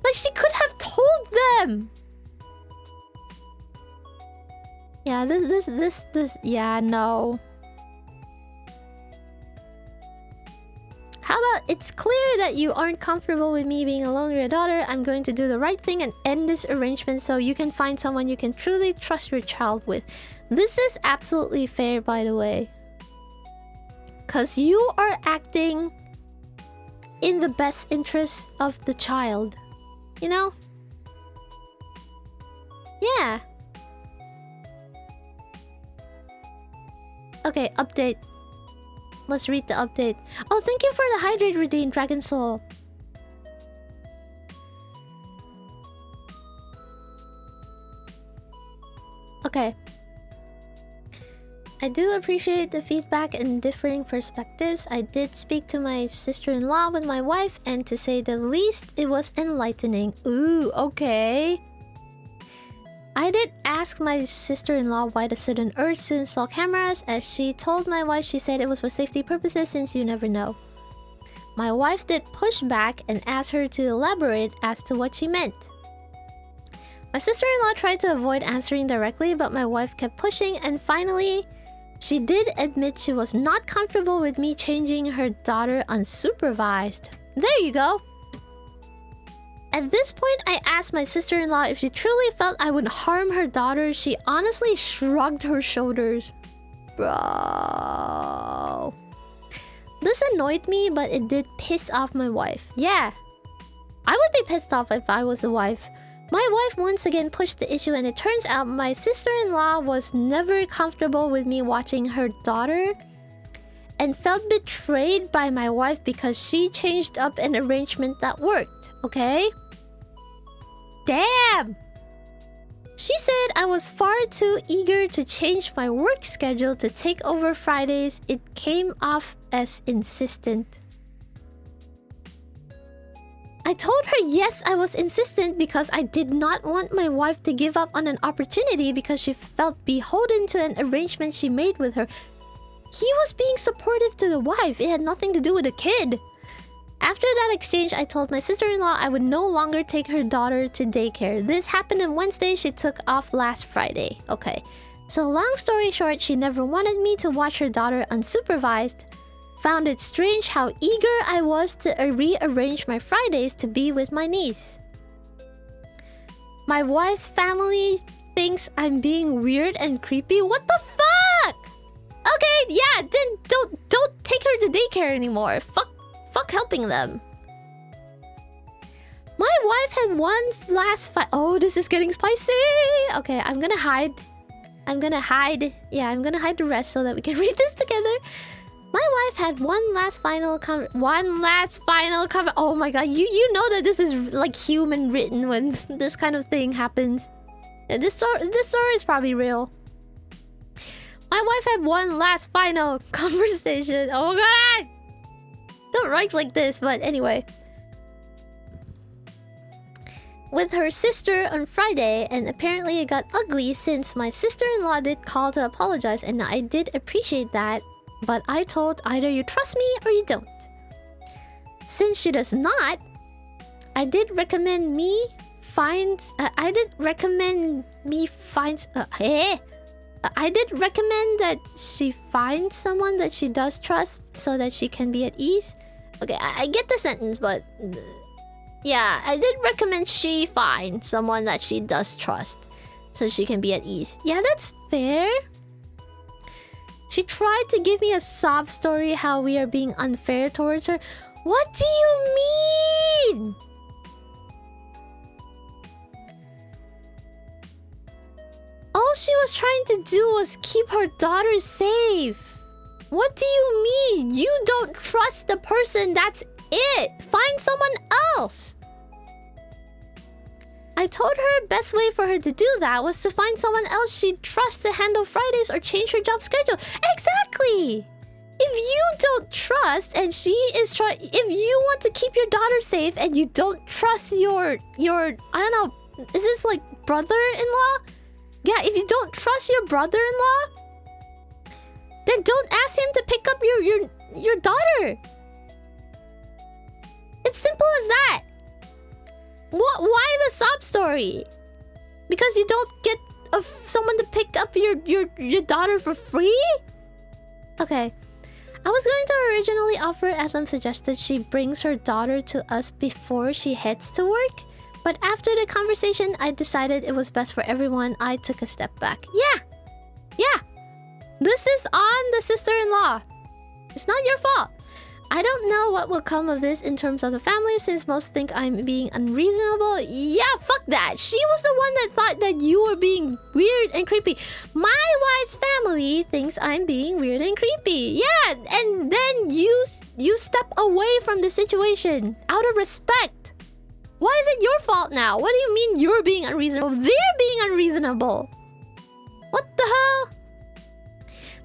Like, she could have told them. Yeah, this... Yeah, no. How about, it's clear that you aren't comfortable with me being alone with your daughter. I'm going to do the right thing and end this arrangement so you can find someone you can truly trust your child with. This is absolutely fair, by the way. Because you are acting in the best interest of the child. You know? Yeah. Okay, update. Let's read the update. Oh, thank you for the hydrate redeem, Dragon Soul. Okay. I do appreciate the feedback and differing perspectives. I did speak to my sister-in-law with my wife, and to say the least, it was enlightening. Ooh, okay. I did ask my sister-in-law why the sudden urge to install cameras. As she told my wife, she said it was for safety purposes since you never know. My wife did push back and asked her to elaborate as to what she meant. My sister-in-law tried to avoid answering directly, but my wife kept pushing, and finally, she did admit she was not comfortable with me changing her daughter unsupervised. There you go. At this point, I asked my sister-in-law if she truly felt I would harm her daughter. She honestly shrugged her shoulders. Bro. This annoyed me, but it did piss off my wife. Yeah. I would be pissed off if I was the wife. My wife once again pushed the issue, and it turns out my sister-in-law was never comfortable with me watching her daughter and felt betrayed by my wife because she changed up an arrangement that worked, okay? Damn! She said I was far too eager to change my work schedule to take over Fridays. It came off as insistent. I told her yes, I was insistent because I did not want my wife to give up on an opportunity because she felt beholden to an arrangement she made with her. He was being supportive to the wife. It had nothing to do with the kid. After that exchange, I told my sister-in-law I would no longer take her daughter to daycare. This happened on Wednesday. She took off last Friday. Okay. So long story short, she never wanted me to watch her daughter unsupervised. Found it strange how eager I was to rearrange my Fridays to be with my niece. My wife's family thinks I'm being weird and creepy. What the fuck? Okay, yeah, then don't take her to daycare anymore. Fuck helping them. My wife had one last fight. Oh, this is getting spicy. Okay, I'm gonna hide. Yeah, I'm gonna hide the rest so that we can read this together. My wife had one last final comment. Oh my god, you know that this is like human written when this kind of thing happens. Yeah, this story is probably real. My wife had one last final conversation. Oh god! Don't write like this, but anyway. With her sister on Friday, and apparently it got ugly since my sister-in-law did call to apologize, and I did appreciate that. But I told either you trust me or you don't. Since she does not, I did recommend that she find someone that she does trust so that she can be at ease. Okay, I get the sentence, but yeah, I did recommend she find someone that she does trust so she can be at ease. Yeah, that's fair. She tried to give me a sob story how we are being unfair towards her. What do you mean? All she was trying to do was keep her daughter safe. What do you mean? You don't trust the person, that's it. Find someone else. I told her best way for her to do that was to find someone else she'd trust to handle Fridays or change her job schedule. Exactly! If you don't trust and she is if you want to keep your daughter safe and you don't trust your I don't know, is this like brother-in-law? Yeah, if you don't trust your brother-in-law, then don't ask him to pick up your daughter. It's simple as that. Why the sob story? Because you don't get someone to pick up your daughter for free? Okay. I was going to originally offer, as I'm suggested, she brings her daughter to us before she heads to work. But after the conversation, I decided it was best for everyone. I took a step back. Yeah. This is on the sister-in-law. It's not your fault. I don't know what will come of this in terms of the family, since most think I'm being unreasonable. Yeah, fuck that. She was the one that thought that you were being weird and creepy. My wife's family thinks I'm being weird and creepy. Yeah, and then you step away from the situation out of respect. Why is it your fault now? What do you mean you're being unreasonable? They're being unreasonable. What the hell?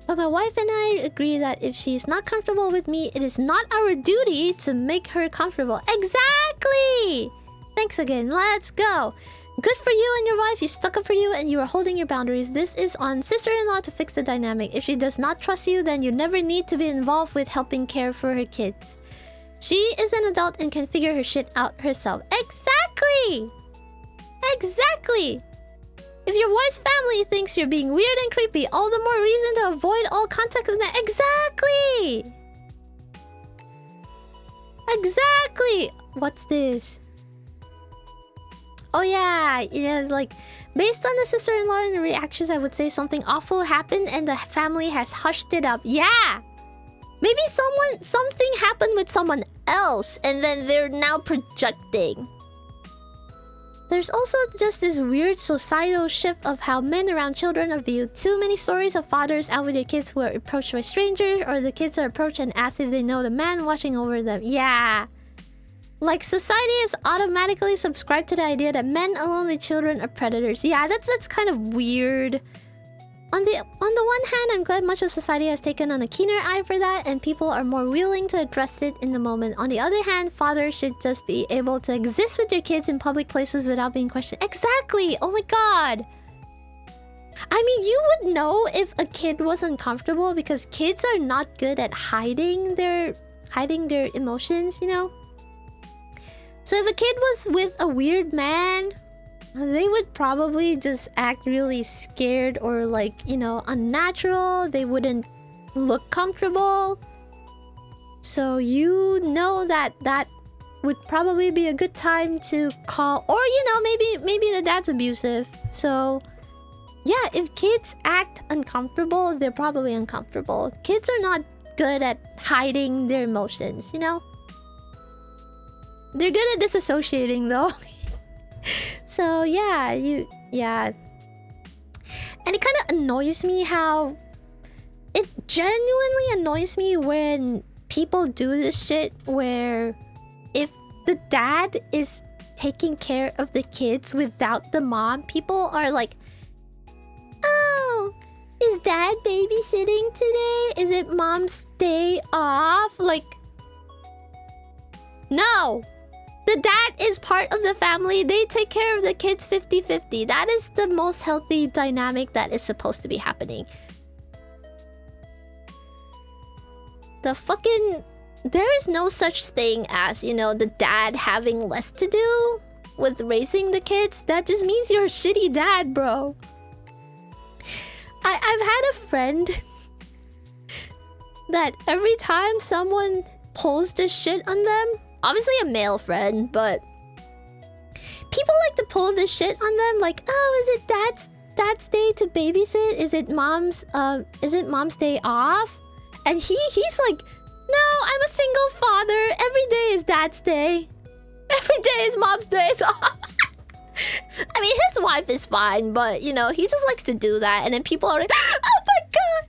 But my wife and I agree that if she's not comfortable with me, it is not our duty to make her comfortable. Exactly! Thanks again. Let's go. Good for you and your wife. You stuck up for you and you are holding your boundaries. This is on sister-in-law to fix the dynamic. If she does not trust you, then you never need to be involved with helping care for her kids. She is an adult and can figure her shit out herself. Exactly! Exactly! If your wife's family thinks you're being weird and creepy, all the more reason to avoid all contact with them. Exactly! Exactly! What's this? Oh yeah, like, based on the sister-in-law and the reactions, I would say something awful happened and the family has hushed it up. Yeah! Maybe something happened with someone else and then they're now projecting. There's also just this weird societal shift of how men around children are viewed. Too many stories of fathers out with their kids who are approached by strangers, or the kids are approached and asked if they know the man watching over them. Yeah. Like, society is automatically subscribed to the idea that men alone with children are predators. Yeah, that's kind of weird. On the one hand, I'm glad much of society has taken on a keener eye for that, and people are more willing to address it in the moment. On the other hand, fathers should just be able to exist with their kids in public places without being questioned. Exactly! Oh my god! I mean, you would know if a kid was uncomfortable because kids are not good at hiding their emotions, you know? So if a kid was with a weird man, they would probably just act really scared or, like, you know, unnatural. They wouldn't look comfortable. So you know that would probably be a good time to call. Or, you know, maybe the dad's abusive. So yeah, if kids act uncomfortable, they're probably uncomfortable. Kids are not good at hiding their emotions, you know? They're good at disassociating though. So yeah, yeah. And it kind of annoys me how... It genuinely annoys me when people do this shit where if the dad is taking care of the kids without the mom, people are like, oh, is dad babysitting today? Is it mom's day off? Like, no! The dad is part of the family. They take care of the kids 50-50. That is the most healthy dynamic that is supposed to be happening. The fucking... There is no such thing as, you know, the dad having less to do with raising the kids. That just means you're a shitty dad, bro. I've had a friend that every time someone pulls the shit on them, obviously a male friend, but people like to pull this shit on them, like, oh, is it dad's day to babysit? Is it mom's day off? And he's like, no, I'm a single father. Every day is dad's day. Every day is mom's day. I mean, his wife is fine, but, you know, he just likes to do that. And then people are like, oh my god!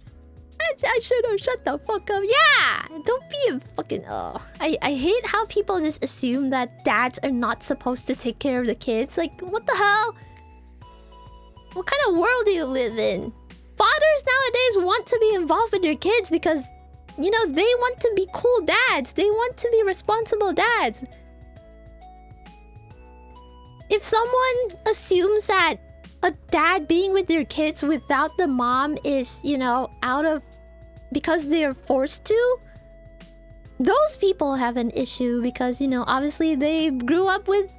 I should have shut the fuck up. Yeah! Don't be a fucking... Oh. I hate how people just assume that dads are not supposed to take care of the kids. Like, what the hell? What kind of world do you live in? Fathers nowadays want to be involved with their kids because, you know, they want to be cool dads. They want to be responsible dads. If someone assumes that a dad being with their kids without the mom is, you know, out of... because they're forced to, those people have an issue because, you know, obviously they grew up with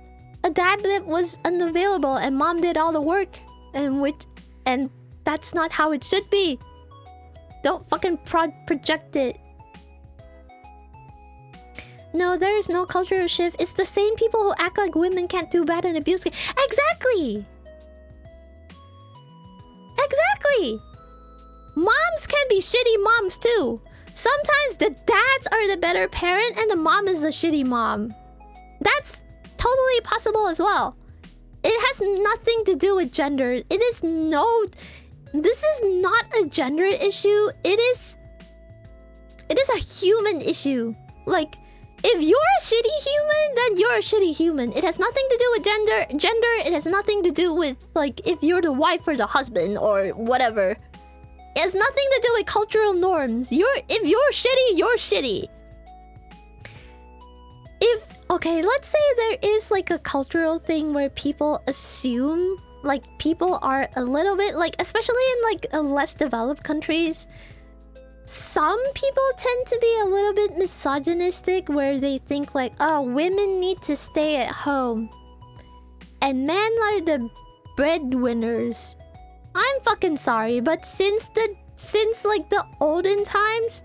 a dad that was unavailable and mom did all the work, and that's not how it should be. Don't fucking project it. No, there is no cultural shift. It's the same people who act like women can't do bad and abuse. Exactly! Exactly! Moms can be shitty moms too. Sometimes the dads are the better parent and the mom is the shitty mom. That's totally possible as well. It has nothing to do with gender. It is no... This is not a gender issue. It is a human issue. Like, if you're a shitty human, then you're a shitty human. It has nothing to do with gender. It has nothing to do with, like, if you're the wife or the husband or whatever. It has nothing to do with cultural norms. If you're shitty, you're shitty. Okay, let's say there is like a cultural thing where people assume like people are a little bit like, especially in like less developed countries, some people tend to be a little bit misogynistic where they think like, oh, women need to stay at home. and men are the breadwinners. I'm fucking sorry, but since like the olden times,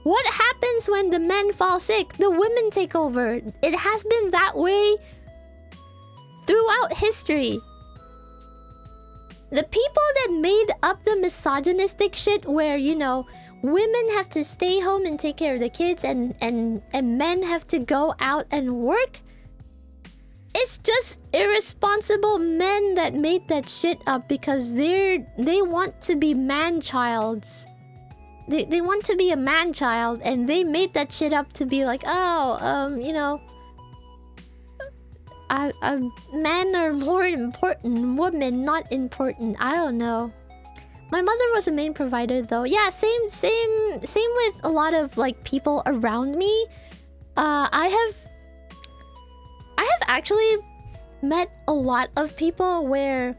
what happens when the men fall sick? The women take over. It has been that way throughout history. The people that made up the misogynistic shit where, you know, women have to stay home and take care of the kids and men have to go out and work. It's just irresponsible men that made that shit up because they want to be man-childs. They want to be a man-child and they made that shit up to be like, oh, you know, men are more important, women not important. I don't know. My mother was a main provider though. Yeah, same with a lot of like people around me. I have actually met a lot of people where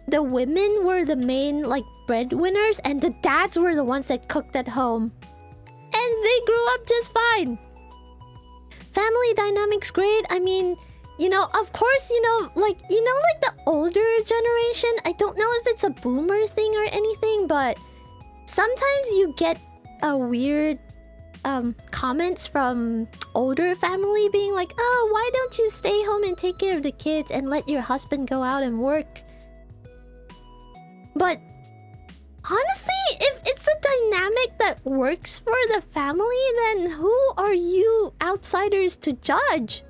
the women were the main like breadwinners and the dads were the ones that cooked at home. And they grew up just fine. Family dynamics great. I mean, you know, of course, you know, like the older generation, I don't know if it's a boomer thing or anything, but sometimes you get a weird comments from older family being like, oh, why don't you stay home and take care of the kids and let your husband go out and work? But honestly, if it's a dynamic that works for the family, then who are you outsiders to judge?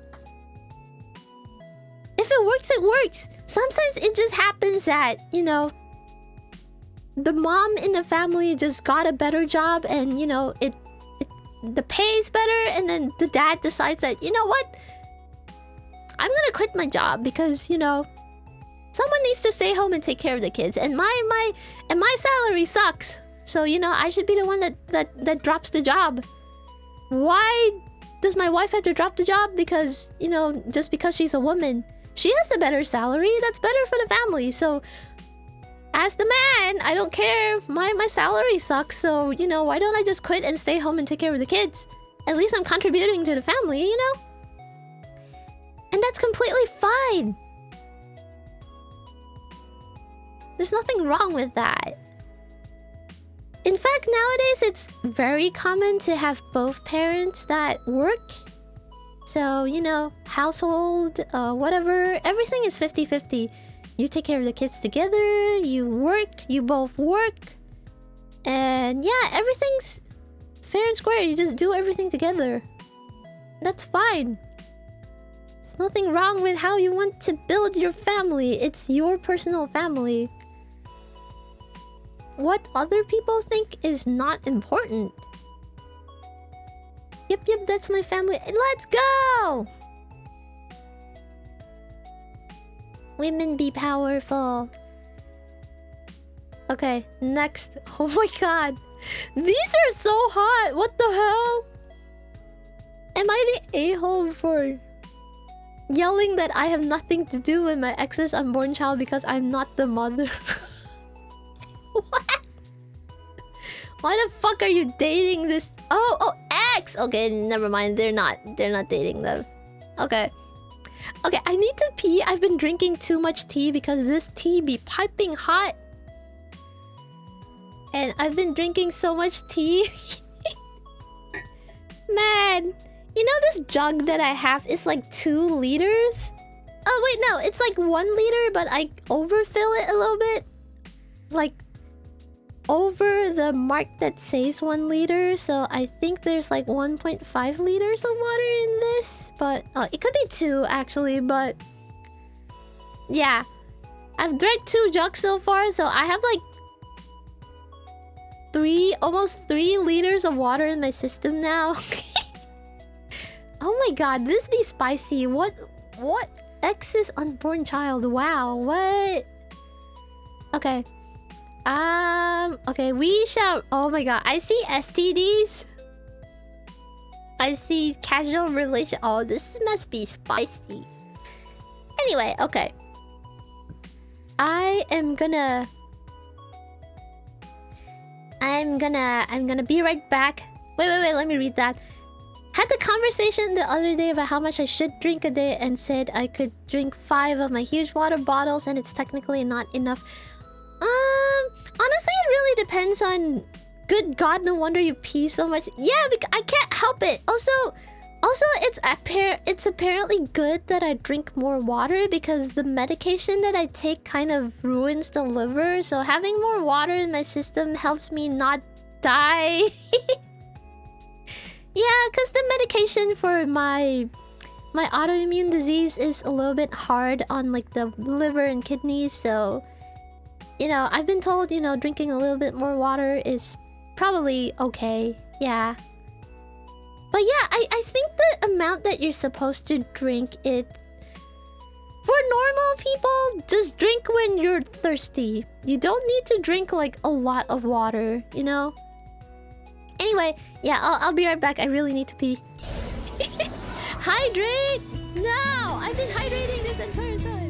If it works, it works. Sometimes it just happens that, you know, the mom in the family just got a better job and, you know, the pay is better, and then the dad decides that, you know what? I'm gonna quit my job because, you know, someone needs to stay home and take care of the kids, and my salary sucks. So, you know, I should be the one that drops the job. Why does my wife have to drop the job? Because, you know, just because she's a woman. She has a better salary. That's better for the family. So, as the man, I don't care. My salary sucks. So, you know, why don't I just quit and stay home and take care of the kids? At least I'm contributing to the family, you know? And that's completely fine. There's nothing wrong with that. In fact, nowadays, it's very common to have both parents that work. So, you know, household, whatever, everything is 50-50. You take care of the kids together, you work, you both work. And yeah, everything's fair and square. You just do everything together. That's fine. There's nothing wrong with how you want to build your family. It's your personal family. What other people think is not important. Yep, that's my family. Let's go! Women be powerful. Okay, next. Oh my god. These are so hot. What the hell? Am I the a-hole for yelling that I have nothing to do with my ex's unborn child because I'm not the mother? What? Why the fuck are you dating this? Oh, ex! Okay, never mind. They're not dating them. Okay, I need to pee. I've been drinking too much tea because this tea be piping hot. And I've been drinking so much tea. Man, you know this jug that I have is like 2 liters? Oh wait, no, it's like 1 liter, but I overfill it a little bit. Like, over the mark that says 1 liter, so I think there's like 1.5 liters of water in this, but it could be 2 actually, but yeah, I've drank 2 jugs so far, so I have like almost 3 liters of water in my system now. Oh my god, this be spicy. What ex's unborn child? Wow, what? Okay. Okay, we shall... Oh my god, I see STDs. I see casual relation... Oh, this must be spicy. Anyway, okay. I'm gonna be right back. Wait, let me read that. Had the conversation the other day about how much I should drink a day and said I could drink 5 of my huge water bottles and it's technically not enough. Honestly, it really depends on... Good God, no wonder you pee so much. Yeah, because I can't help it. Also, it's apparently good that I drink more water because the medication that I take kind of ruins the liver. So having more water in my system helps me not die. Yeah, because the medication for my autoimmune disease is a little bit hard on like the liver and kidneys. So, you know, I've been told, you know, drinking a little bit more water is probably okay. Yeah. But yeah, I think the amount that you're supposed to drink it... For normal people, just drink when you're thirsty. You don't need to drink like a lot of water, you know? Anyway, yeah, I'll be right back. I really need to pee. Hydrate! No! I've been hydrating this entire time.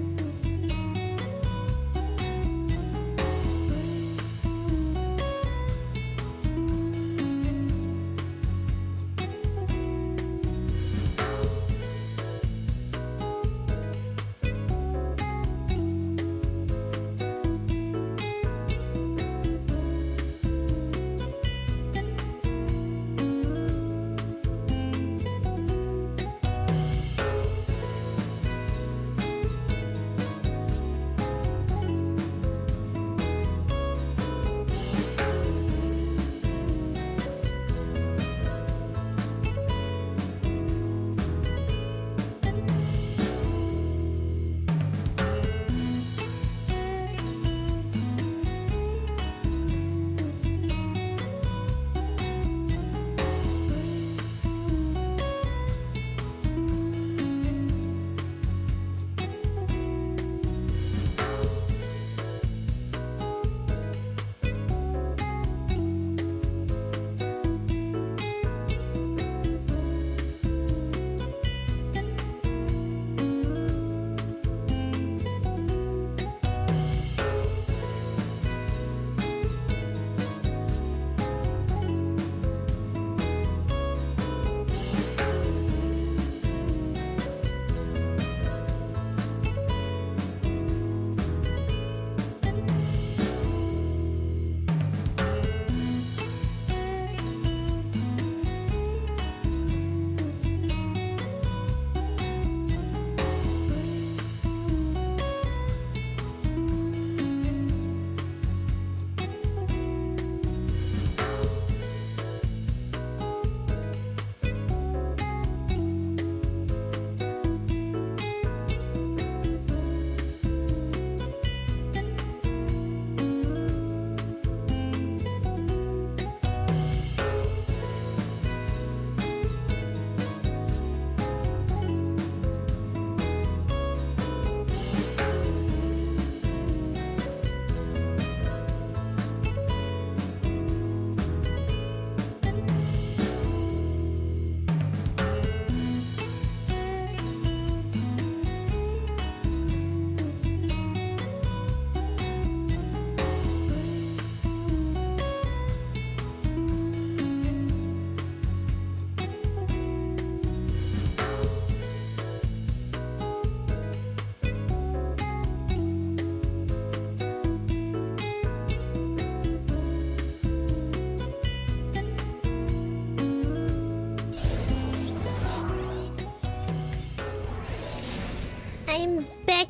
I'm back.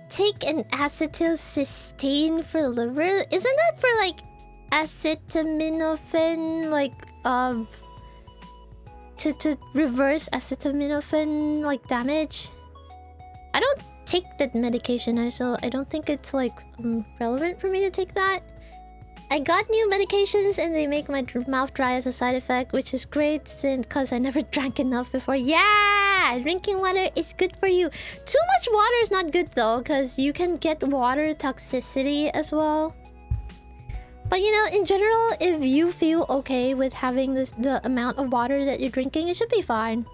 Take an acetylcysteine for liver. Isn't that for like acetaminophen, like to reverse acetaminophen like damage? I don't take that medication, so I don't think it's like relevant for me to take that. I got new medications and they make my mouth dry as a side effect, which is great since because I never drank enough before. Yeah, drinking water is good for you. Too much water is not good though, because you can get water toxicity as well. But you know, in general, if you feel okay with having the amount of water that you're drinking, it should be fine.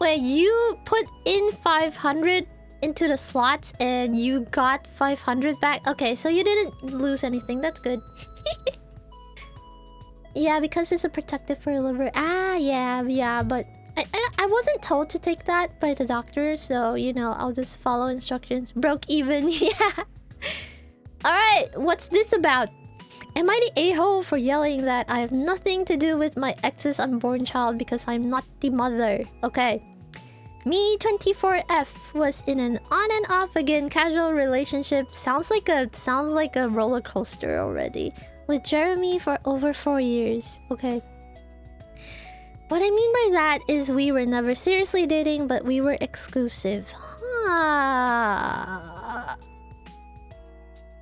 Wait, you put in 500 into the slots and you got 500 back. Okay, so you didn't lose anything. That's good. Yeah, because it's a protective for liver. Ah, yeah, but I wasn't told to take that by the doctor, so you know, I'll just follow instructions. Broke even. Yeah. Alright, what's this about? Am I the a-hole for yelling that I have nothing to do with my ex's unborn child because I'm not the mother? Okay. Me, 24F, was in an on and off again casual relationship. Sounds like a roller coaster already. With Jeremy for over 4 years. Okay. What I mean by that is we were never seriously dating, but we were exclusive.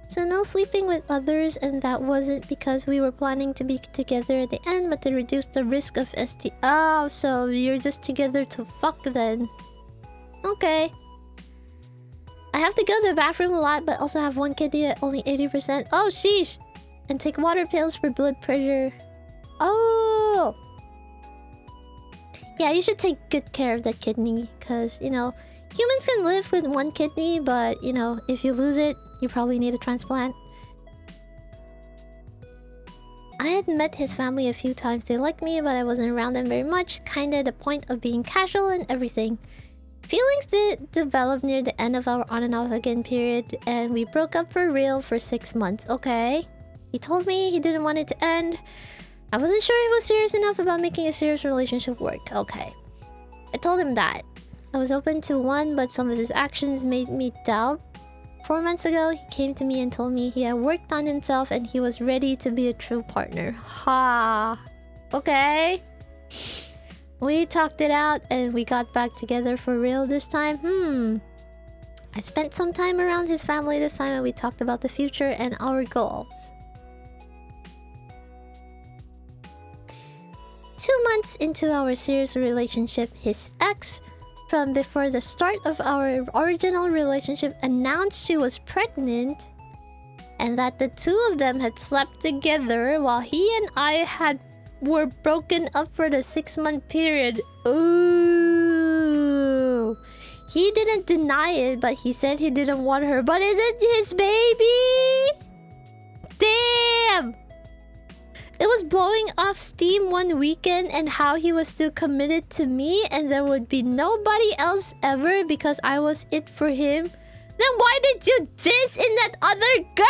So no sleeping with others, and that wasn't because we were planning to be together at the end, but to reduce the risk of ST. Oh, so you're just together to fuck then. Okay. I have to go to the bathroom a lot, but also have one kidney at only 80%. Oh, sheesh! And take water pills for blood pressure. Oh! Yeah, you should take good care of that kidney, because, you know, humans can live with one kidney, but, you know, if you lose it, you probably need a transplant. I had met his family a few times. They liked me, but I wasn't around them very much. Kinda the point of being casual and everything. Feelings did develop near the end of our on and off again period, and we broke up for real for 6 months. Okay. He told me he didn't want it to end. I wasn't sure he was serious enough about making a serious relationship work. Okay. I told him that. I was open to one, but some of his actions made me doubt. 4 months ago, he came to me and told me he had worked on himself and he was ready to be a true partner. Ha! Okay. We talked it out and we got back together for real this time. I spent some time around his family this time and we talked about the future and our goals. 2 months into our serious relationship, his ex, from before the start of our original relationship, announced she was pregnant and that the two of them had slept together while he and I were broken up for the 6-month period. Ooh. He didn't deny it, but he said he didn't want her. But is it his baby? Damn! It was blowing off steam one weekend and how he was still committed to me and there would be nobody else ever because I was it for him. Then why did you diss in that other girl?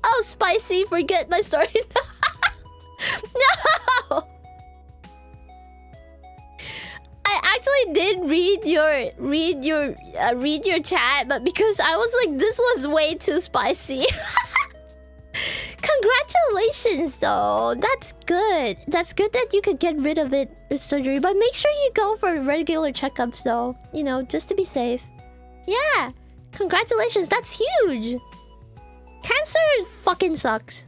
Oh, spicy, forget my story. No! I actually did read your chat, but because I was like, this was way too spicy. Congratulations, though. That's good. That's good that you could get rid of it with surgery, but make sure you go for regular checkups, though. You know, just to be safe. Yeah. Congratulations. That's huge. Cancer fucking sucks.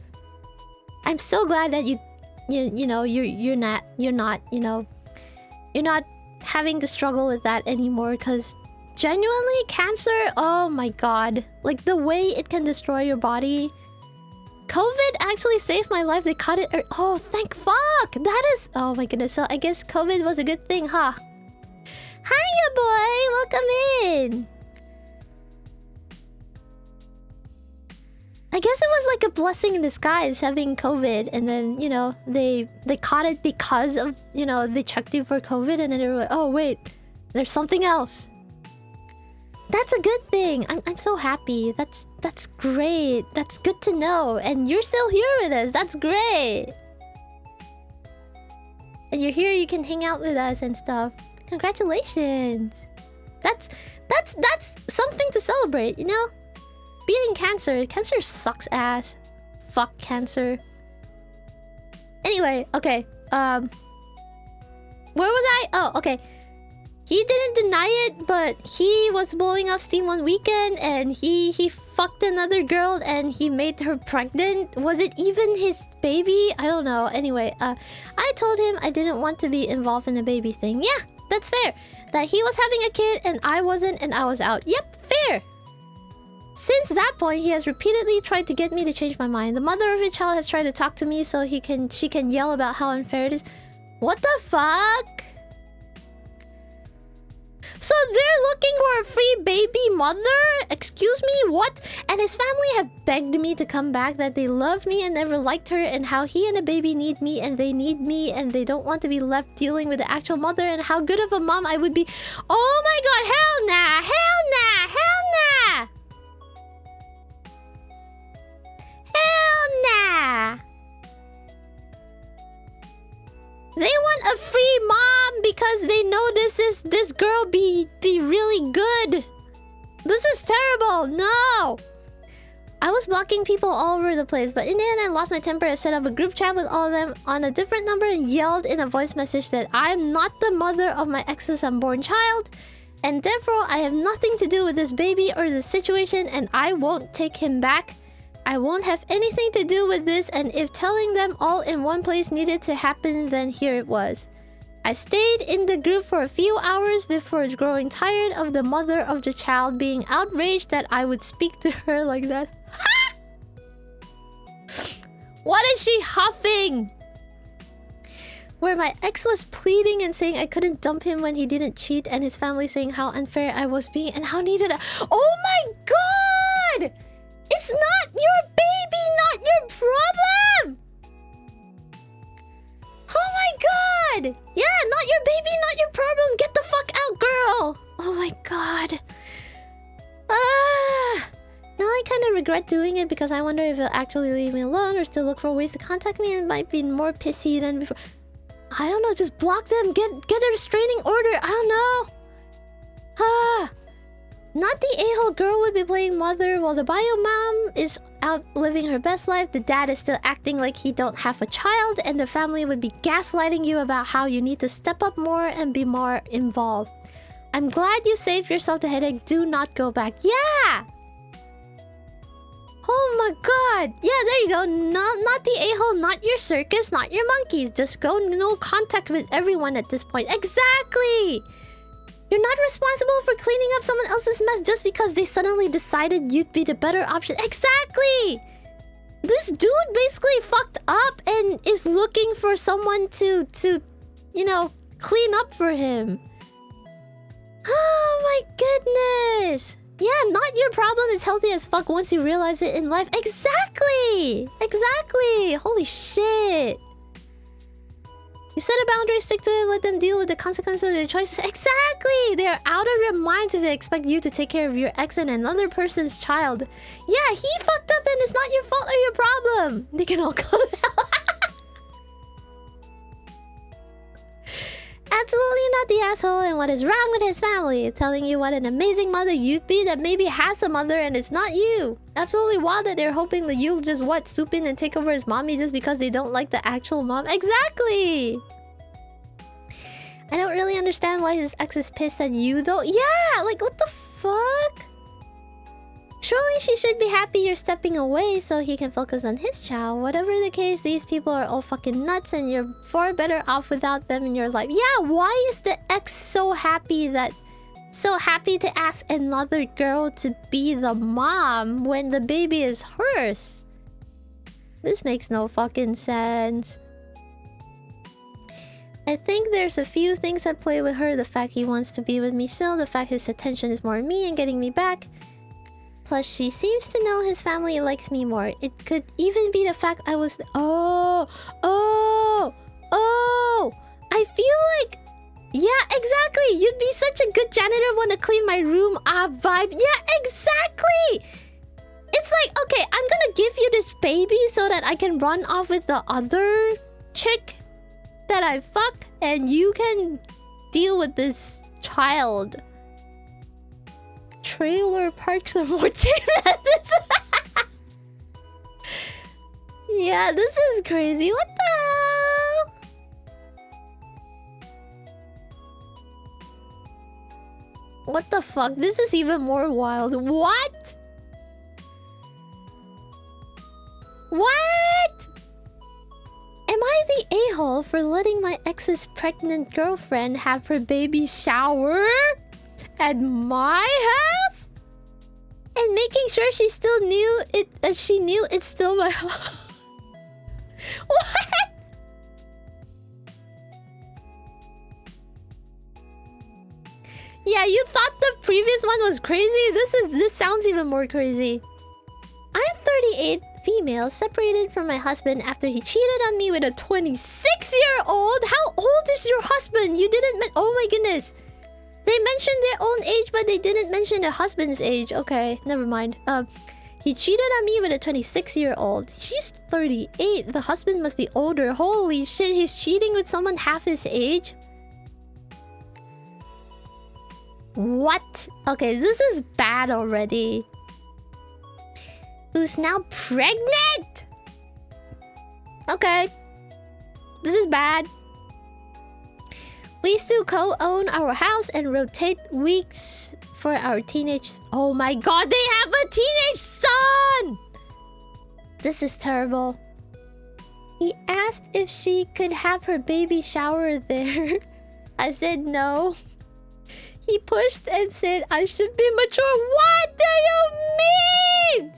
I'm so glad that you're not having to struggle with that anymore, because genuinely cancer, oh my god, like the way it can destroy your body. COVID actually saved my life. They cut it. Oh, thank fuck. That is, oh my goodness. So I guess COVID was a good thing, huh? Hiya, boy. Welcome in. I guess it was like a blessing in disguise having COVID, and then, you know, they caught it because of, you know, they checked you for COVID and then they were like, oh wait, there's something else. That's a good thing. I'm so happy. That's great. That's good to know. And you're still here with us. That's great. And you're here, you can hang out with us and stuff. Congratulations. That's something to celebrate, you know? Beating cancer. Cancer sucks ass. Fuck cancer. Anyway, okay. Where was I? Oh, okay. He didn't deny it, but he was blowing off steam one weekend and he fucked another girl and he made her pregnant. Was it even his baby? I don't know. Anyway, I told him I didn't want to be involved in the baby thing. Yeah, that's fair. That he was having a kid and I wasn't and I was out. Yep, fair. Since that point, he has repeatedly tried to get me to change my mind. The mother of his child has tried to talk to me so she can yell about how unfair it is. What the fuck? So they're looking for a free baby mother? Excuse me, what? And his family have begged me to come back, that they love me and never liked her, and how he and the baby need me and they need me and they don't want to be left dealing with the actual mother, and how good of a mom I would be. Oh my god, hell nah! Hell nah! Hell nah! Hell nah! They want a free mom because they know this girl be really good. This is terrible. No. I was blocking people all over the place, but in the end I lost my temper. I set up a group chat with all of them on a different number and yelled in a voice message that I'm not the mother of my ex's unborn child, and therefore I have nothing to do with this baby or the situation, and I won't take him back. I won't have anything to do with this, and if telling them all in one place needed to happen, then here it was. I stayed in the group for a few hours before growing tired of the mother of the child being outraged that I would speak to her like that. What is she huffing? Where my ex was pleading and saying I couldn't dump him when he didn't cheat, and his family saying how unfair I was being and how needed I... Oh my god! It's not your baby, not your problem! Oh my god! Yeah, not your baby, not your problem. Get the fuck out, girl! Oh my god. Now I kind of regret doing it because I wonder if he'll actually leave me alone or still look for ways to contact me and might be more pissy than before. I don't know, just block them. Get a restraining order. I don't know. Not the a-hole girl would be playing mother while the bio mom is out living her best life. The dad is still acting like he don't have a child, and the family would be gaslighting you about how you need to step up more and be more involved. I'm glad you saved yourself the headache. Do not go back. Yeah! Oh my god. Yeah, there you go. Not the a-hole, not your circus, not your monkeys. Just go no contact with everyone at this point. Exactly! You're not responsible for cleaning up someone else's mess just because they suddenly decided you'd be the better option. Exactly! This dude basically fucked up and is looking for someone to you know, clean up for him. Oh my goodness! Yeah, not your problem is healthy as fuck once you realize it in life. Exactly! Exactly! Holy shit! You set a boundary, stick to it, let them deal with the consequences of their choices. Exactly! They're out of their minds if they expect you to take care of your ex and another person's child. Yeah, he fucked up and it's not your fault or your problem. They can all go to hell. Absolutely not the asshole, and what is wrong with his family? Telling you what an amazing mother you'd be that maybe has a mother and it's not you. Absolutely wild that they're hoping that you'll just swoop in and take over his mommy just because they don't like the actual mom. Exactly! I don't really understand why his ex is pissed at you though. Yeah, like what the fuck? Surely she should be happy you're stepping away so he can focus on his child. Whatever the case, these people are all fucking nuts and you're far better off without them in your life. Yeah, why is the ex so happy to ask another girl to be the mom when the baby is hers? This makes no fucking sense. I think there's a few things at play with her. The fact he wants to be with me still, the fact his attention is more on me and getting me back. Plus, she seems to know his family likes me more. It could even be the fact I was... Oh! I feel like... Yeah, exactly! You'd be such a good janitor, want to clean my room, vibe. Yeah, exactly! It's like, okay, I'm gonna give you this baby so that I can run off with the other chick that I fucked, and you can deal with this child. Trailer parks are more than this. Yeah, this is crazy. What the hell? What the fuck? This is even more wild. What? What? Am I the a-hole for letting my ex's pregnant girlfriend have her baby shower at my house? And making sure she still knew it, she knew it's still my house. What? Yeah, you thought the previous one was crazy? This sounds even more crazy. I'm 38, female, separated from my husband after he cheated on me with a 26-year-old. How old is your husband? You didn't oh my goodness. They mentioned their own age, but they didn't mention their husband's age. Okay, never mind. He cheated on me with a 26-year-old. She's 38. The husband must be older. Holy shit, he's cheating with someone half his age? What? Okay, this is bad already. Who's now pregnant? Okay. This is bad. We still co-own our house and rotate weeks for our teenage... Oh my god, they have a teenage son! This is terrible. He asked if she could have her baby shower there. I said no. He pushed and said I should be mature. What do you mean?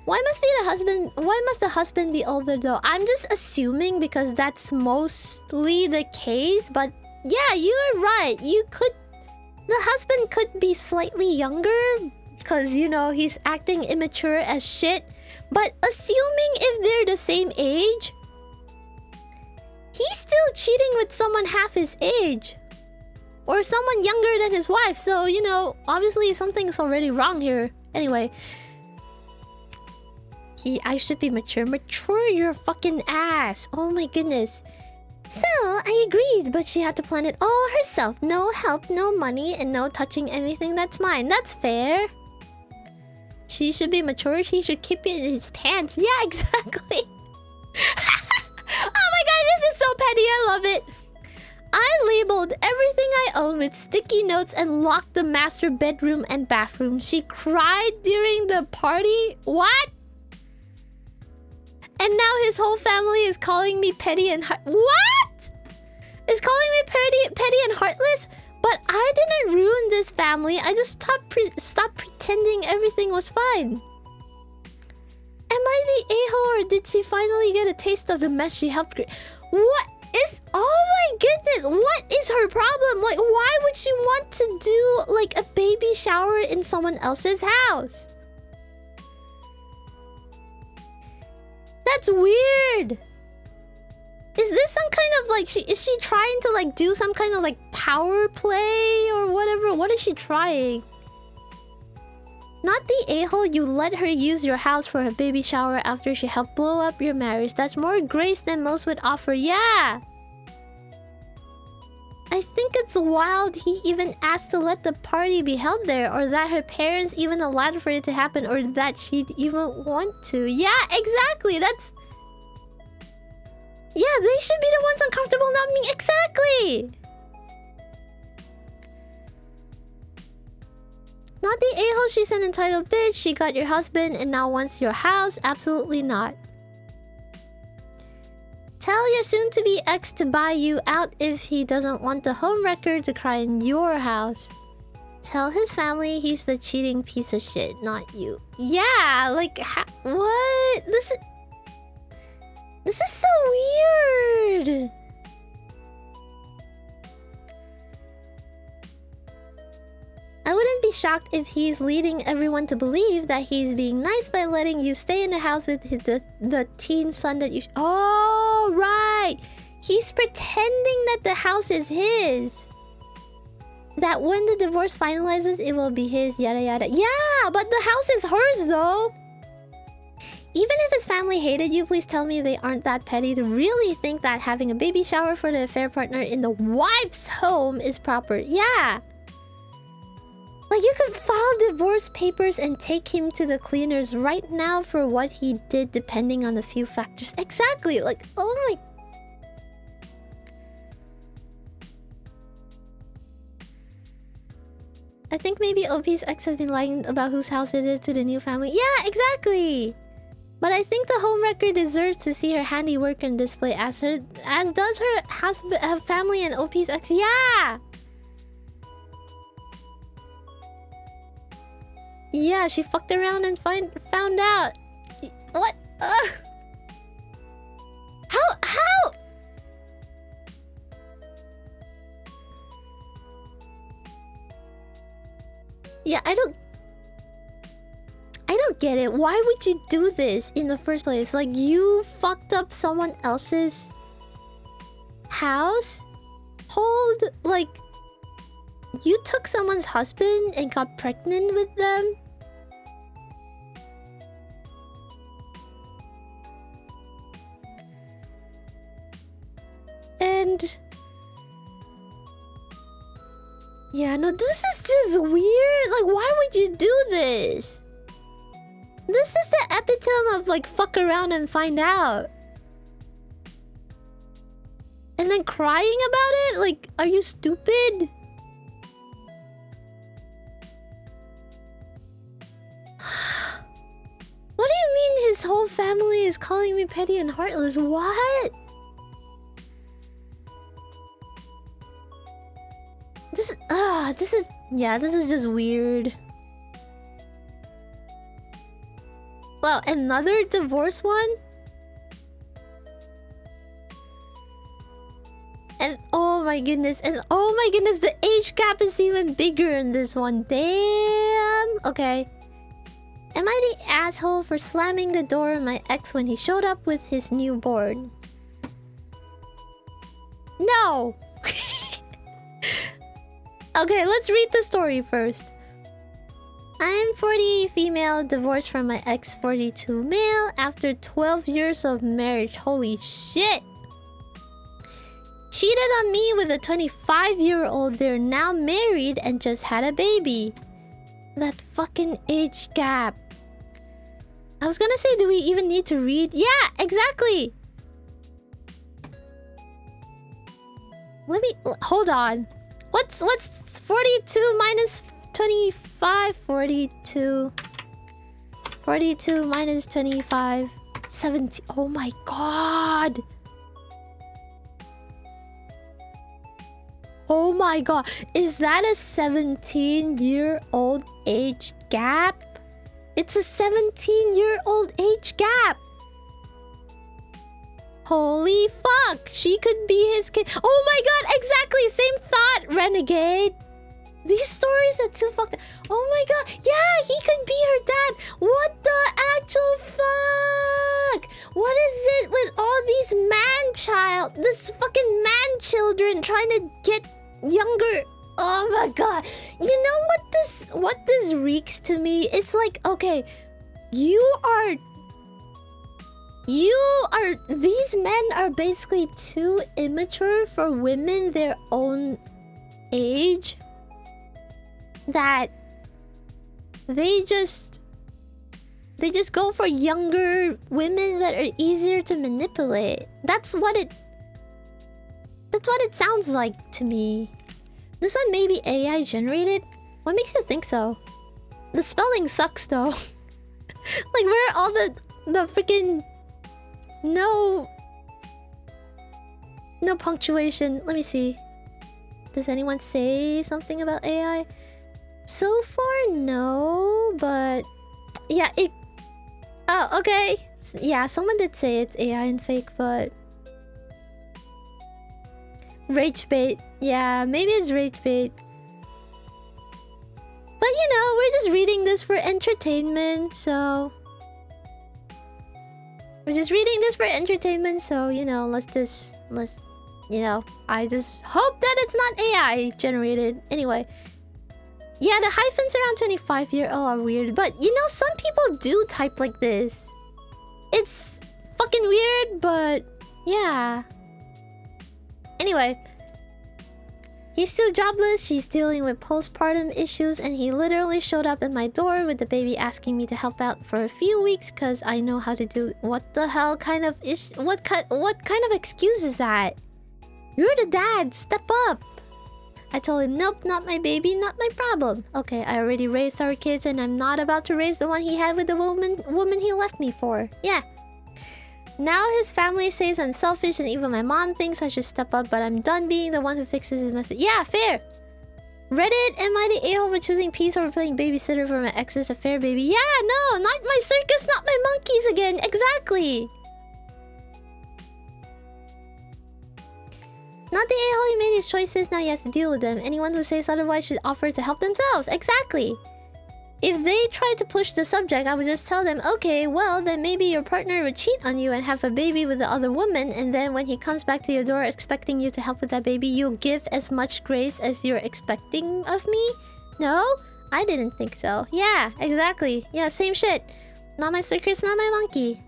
Why must the husband be older though? I'm just assuming because that's mostly the case, but yeah, you're right. The husband could be slightly younger because, you know, he's acting immature as shit. But assuming if they're the same age, he's still cheating with someone half his age. Or someone younger than his wife. So, you know, obviously something's already wrong here. Anyway. I should be mature. Mature your fucking ass. Oh my goodness. So, I agreed, but she had to plan it all herself. No help, no money, and no touching anything that's mine. That's fair. She should be mature. He should keep it in his pants. Yeah, exactly. Oh my god, this is so petty. I love it. I labeled everything I own with sticky notes and locked the master bedroom and bathroom. She cried during the party. What? And now his whole family is calling me petty and What? Is calling me petty and heartless? But I didn't ruin this family. I just stopped pretending everything was fine. Am I the a-hole or did she finally get a taste of the mess she helped create? What is... Oh my goodness. What is her problem? Like, why would she want to do, like, a baby shower in someone else's house? That's weird. Is this some kind of like is she trying to like do some kind of like power play or whatever? What is she trying? Not the a-hole you let her use your house for her baby shower after she helped blow up your marriage. That's more grace than most would offer. Yeah. I think it's wild he even asked to let the party be held there, or that her parents even allowed for it to happen, or that she'd even want to. Yeah, exactly. That's... Yeah, they should be the ones uncomfortable, not me. Exactly. Not the a-hole she's an entitled bitch. She got your husband and now wants your house. Absolutely not. Tell your soon-to-be ex to buy you out if he doesn't want the home wrecker to cry in your house. Tell his family he's the cheating piece of shit, not you. Yeah, like, what? This is so weird. I wouldn't be shocked if he's leading everyone to believe that he's being nice by letting you stay in the house with the teen son that you... Oh, right! He's pretending that the house is his. That when the divorce finalizes, it will be his, yada yada. Yeah, but the house is hers though! Even if his family hated you, please tell me they aren't that petty to really think that having a baby shower for the affair partner in the wife's home is proper. Yeah! Like, you could file divorce papers and take him to the cleaners right now for what he did, depending on a few factors. Exactly! Like, oh my... I think maybe OP's ex has been lying about whose house it is to the new family. Yeah, exactly! But I think the homewrecker deserves to see her handiwork on display as does her husband, her family and OP's ex. Yeah! Yeah, she fucked around and found out. What? How Yeah, I don't get it. Why would you do this in the first place? Like, you fucked up someone else's house? Like, you took someone's husband and got pregnant with them? And... yeah, no, this is just weird. Like, why would you do this? This is the epitome of, like, fuck around and find out. And then crying about it? Like, are you stupid? What do you mean his whole family is calling me petty and heartless? What? This is just weird. Wow, another divorce one? And oh my goodness, the age gap is even bigger in this one. Damn. Okay. Am I the asshole for slamming the door on my ex when he showed up with his newborn? No! Okay, let's read the story first. I'm 40 female, divorced from my ex 42 male after 12 years of marriage. Holy shit! Cheated on me with a 25-year-old. They're now married and just had a baby. That fucking age gap. I was gonna say, do we even need to read? Yeah, exactly! Let me... hold on. What's 42 minus 25? 42 minus 25. 70. Oh my god! Oh my god. Is that a 17-year-old age gap? It's a 17-year-old age gap. Holy fuck. She could be his kid. Oh my god, exactly. Same thought, renegade. These stories are too fucked up. Oh my god. Yeah, he could be her dad. What the actual fuck? What is it with all these this fucking man-children trying to get younger? Oh my god. You know what this reeks to me? It's like, okay, these men are basically too immature for women their own age, that they just go for younger women that are easier to manipulate. That's what it sounds like to me. This one may be AI generated. What makes you think so? The spelling sucks though. Like, where are all the freaking no punctuation? Let me see. Does anyone say something about AI? So far, no, but yeah, oh, okay. Yeah, someone did say it's AI and fake, but rage bait. Yeah, maybe it's rage bait. But you know, we're just reading this for entertainment, so... We're just reading this for entertainment, so, you know, you know, I just hope that it's not AI generated. Anyway. Yeah, the hyphens around 25-year-old are weird, but you know, some people do type like this. It's fucking weird, but yeah. Anyway. He's still jobless, she's dealing with postpartum issues, and he literally showed up at my door with the baby asking me to help out for a few weeks because I know how to do... What the hell kind of what kind of excuse is that? You're the dad, step up! I told him, nope, not my baby, not my problem. Okay, I already raised our kids and I'm not about to raise the one he had with the woman he left me for. Yeah. Now his family says I'm selfish and even my mom thinks I should step up, but I'm done being the one who fixes his mess. Yeah, fair! Reddit, am I the a-hole for choosing peace over playing babysitter for my ex's affair baby? Yeah, no, not my circus, not my monkeys again. Exactly! Not the a-hole, he made his choices, now he has to deal with them. Anyone who says otherwise should offer to help themselves. Exactly! If they try to push the subject, I would just tell them, okay, well, then maybe your partner would cheat on you and have a baby with the other woman, and then when he comes back to your door expecting you to help with that baby, you'll give as much grace as you're expecting of me? No? I didn't think so. Yeah, exactly. Yeah, same shit. Not my circus, not my monkey.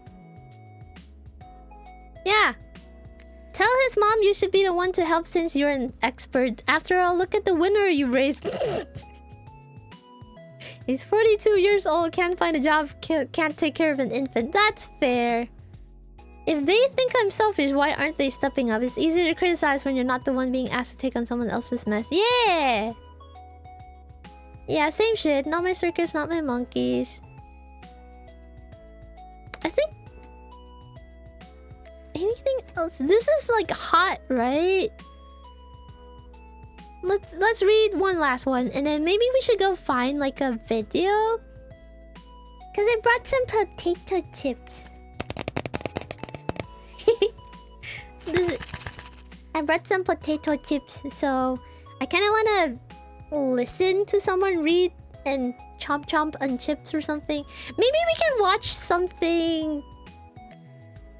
Yeah. Tell his mom you should be the one to help since you're an expert. After all, look at the winner you raised. He's 42 years old, can't find a job, can't take care of an infant. That's fair. If they think I'm selfish, why aren't they stepping up? It's easy to criticize when you're not the one being asked to take on someone else's mess. Yeah! Yeah, same shit. Not my circus, not my monkeys. I think... anything else? This is like hot, right? Let's read one last one, and then maybe we should go find like a video. Cause I brought some potato chips. I brought some potato chips, so I kind of want to listen to someone read and chomp on chips or something. Maybe we can watch something,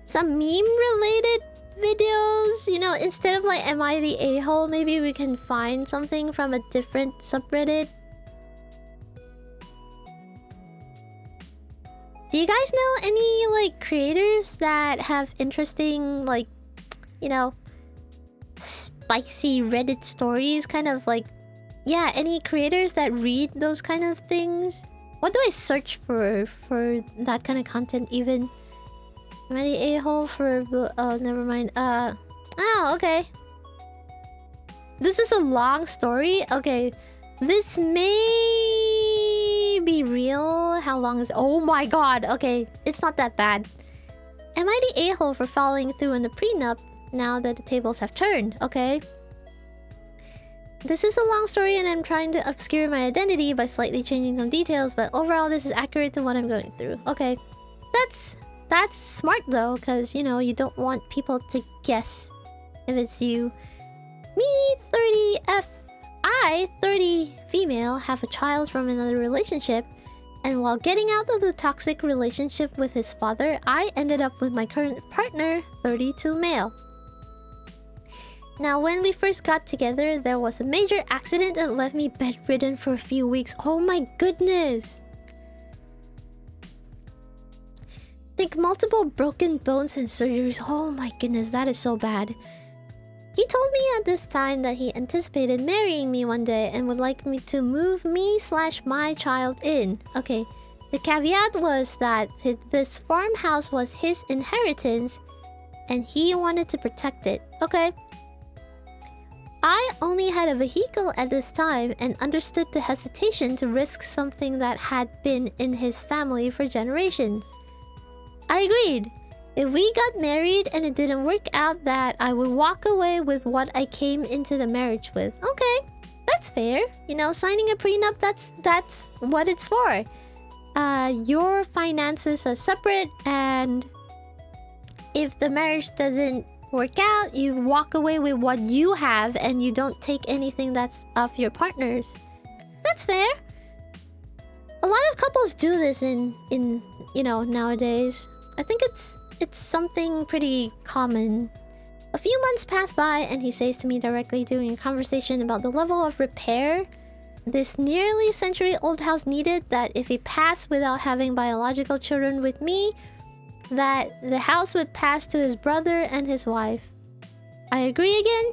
some meme related videos, you know, instead of like am I the a-hole, maybe we can find something from a different subreddit. Do you guys know any like creators that have interesting, like, you know, spicy Reddit stories, kind of like, yeah, any creators that read those kind of things? What do I search for that kind of content even? Am I the a-hole for... oh, never mind. Oh, okay. This is a long story? Okay. This may be real. How long is it? Oh my god. Okay. It's not that bad. Am I the a-hole for following through on the prenup now that the tables have turned? Okay. This is a long story and I'm trying to obscure my identity by slightly changing some details, but overall this is accurate to what I'm going through. Okay. That's smart though, because, you know, you don't want people to guess if it's you. Me, 30F. I, 30 female, have a child from another relationship. And while getting out of the toxic relationship with his father, I ended up with my current partner, 32 male. Now, when we first got together, there was a major accident that left me bedridden for a few weeks. Oh my goodness! Think multiple broken bones and surgeries. Oh my goodness, that is so bad. He told me at this time that he anticipated marrying me one day and would like me to move me/my child in. Okay, the caveat was that this farmhouse was his inheritance and he wanted to protect it. Okay. I only had a vehicle at this time and understood the hesitation to risk something that had been in his family for generations. I agreed. If we got married and it didn't work out, that I would walk away with what I came into the marriage with. Okay, that's fair. You know, signing a prenup, that's what it's for. Your finances are separate, and if the marriage doesn't work out, you walk away with what you have and you don't take anything that's of your partner's. That's fair. A lot of couples do this in you know, nowadays. I think it's something pretty common. A few months pass by and he says to me directly during a conversation about the level of repair this nearly century-old house needed, that if he passed without having biological children with me, that the house would pass to his brother and his wife. I agree again.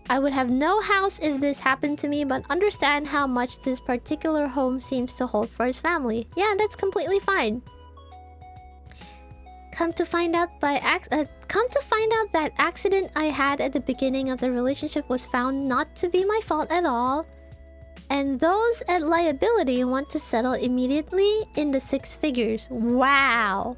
I would have no house if this happened to me, but understand how much this particular home seems to hold for his family. Yeah, that's completely fine. Come to find out that accident I had at the beginning of the relationship was found not to be my fault at all. And those at liability want to settle immediately in the 6 figures. Wow.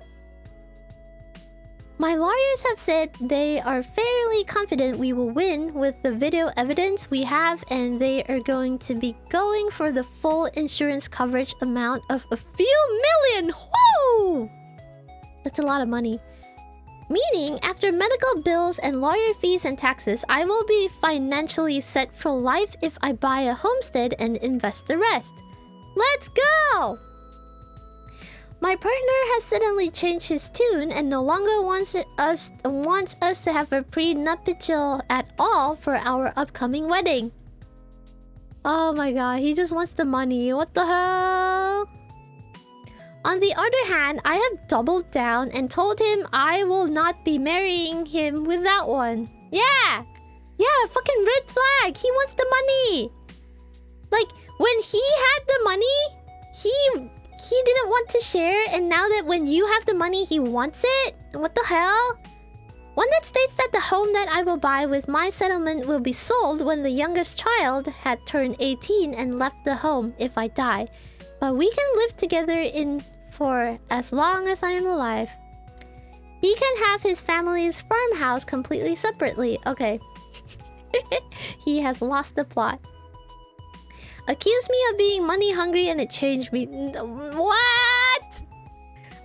My lawyers have said they are fairly confident we will win with the video evidence we have, and they are going to be going for the full insurance coverage amount of a few million. Whoa! That's a lot of money. Meaning, after medical bills and lawyer fees and taxes, I will be financially set for life if I buy a homestead and invest the rest. Let's go! My partner has suddenly changed his tune and no longer wants us to have a pre-nuptial at all for our upcoming wedding. Oh my god, he just wants the money. What the hell? On the other hand, I have doubled down and told him I will not be marrying him without one. Yeah! Yeah, fucking red flag! He wants the money! Like, when he had the money, he didn't want to share, and now that when you have the money, he wants it? What the hell? One that states that the home that I will buy with my settlement will be sold when the youngest child had turned 18 and left the home if I die. But we can live together for as long as I am alive. He can have his family's farmhouse completely separately. Okay. He has lost the plot. Accused me of being money hungry and it changed me. What?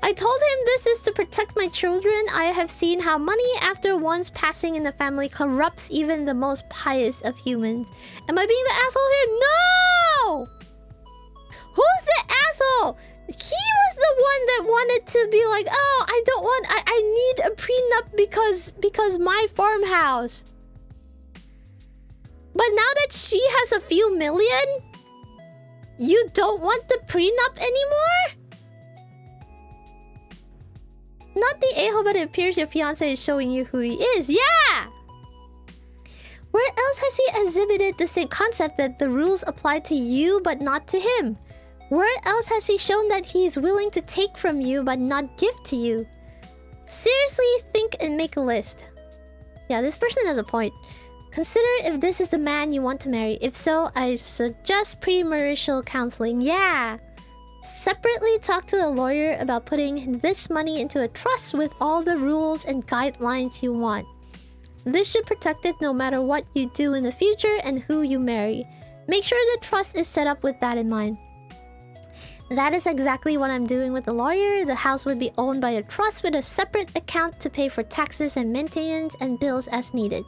I told him this is to protect my children. I have seen how money after one's passing in the family corrupts even the most pious of humans. Am I being the asshole here? No! Who's the asshole? He was the one that wanted to be like, oh, I need a prenup because my farmhouse. But now that she has a few million, you don't want the prenup anymore? Not the a-hole, but it appears your fiancé is showing you who he is. Yeah! Where else has he exhibited the same concept that the rules apply to you but not to him? Where else has he shown that he is willing to take from you but not give to you? Seriously, think and make a list. Yeah, this person has a point. Consider if this is the man you want to marry. If so, I suggest premarital counseling. Yeah! Separately talk to the lawyer about putting this money into a trust with all the rules and guidelines you want. This should protect it no matter what you do in the future and who you marry. Make sure the trust is set up with that in mind. That is exactly what I'm doing with the lawyer. The house would be owned by a trust with a separate account to pay for taxes and maintenance and bills as needed.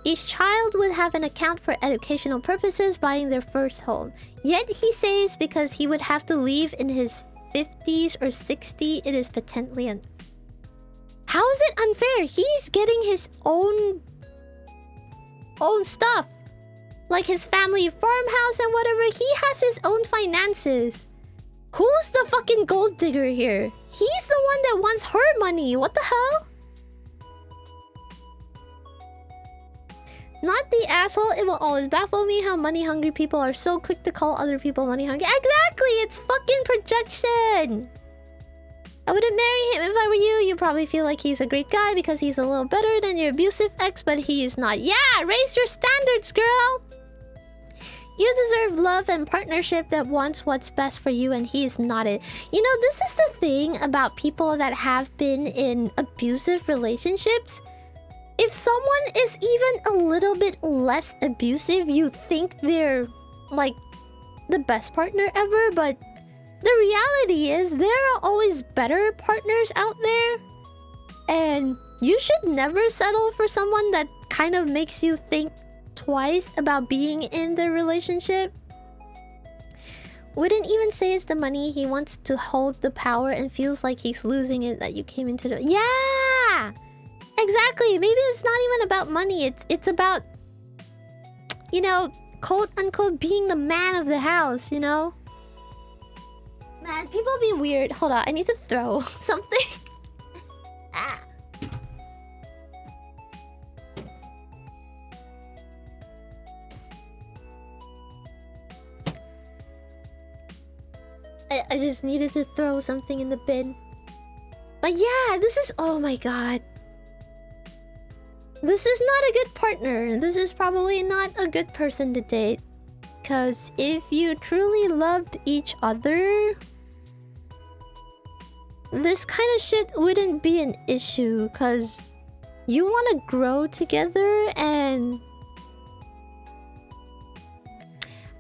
Each child would have an account for educational purposes buying their first home. Yet he says because he would have to leave in his 50s or 60s, it is patently unfair. How is it unfair? He's getting his own stuff. Like his family farmhouse and whatever. He has his own finances. Who's the fucking gold digger here? He's the one that wants her money. What the hell? Not the asshole. It will always baffle me how money-hungry people are so quick to call other people money-hungry. Exactly! It's fucking projection! I wouldn't marry him if I were you. You probably feel like he's a great guy because he's a little better than your abusive ex, but he is not. Yeah! Raise your standards, girl! You deserve love and partnership that wants what's best for you, and he is not it. You know, this is the thing about people that have been in abusive relationships. If someone is even a little bit less abusive, you think they're, like, the best partner ever, but the reality is there are always better partners out there. And you should never settle for someone that kind of makes you think twice about being in the relationship. Wouldn't even say it's the money. He wants to hold the power and feels like he's losing it that you came into the... Yeah! Exactly. Maybe it's not even about money. It's about, you know, quote unquote being the man of the house, you know? Man, people be weird. Hold on, I need to throw something. Ah. I just needed to throw something in the bin. But yeah, this is... Oh my god. This is not a good partner. This is probably not a good person to date. Because if you truly loved each other, this kind of shit wouldn't be an issue. Because you want to grow together and...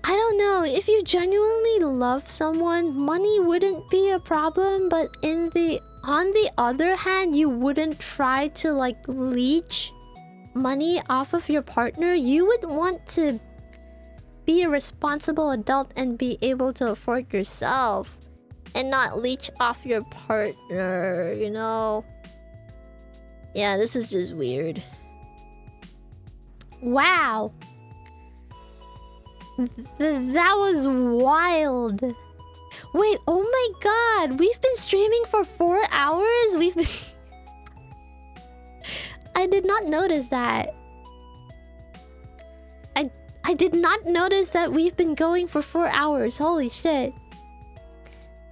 I don't know. If you genuinely love someone, money wouldn't be a problem. But on the other hand, you wouldn't try to like leech money off of your partner. You would want to be a responsible adult and be able to afford yourself. And not leech off your partner, you know? Yeah, this is just weird. Wow. That was wild. Wait, oh my god. We've been streaming for 4 hours? We've been... I did not notice that. I did not notice that we've been going for 4 hours. Holy shit.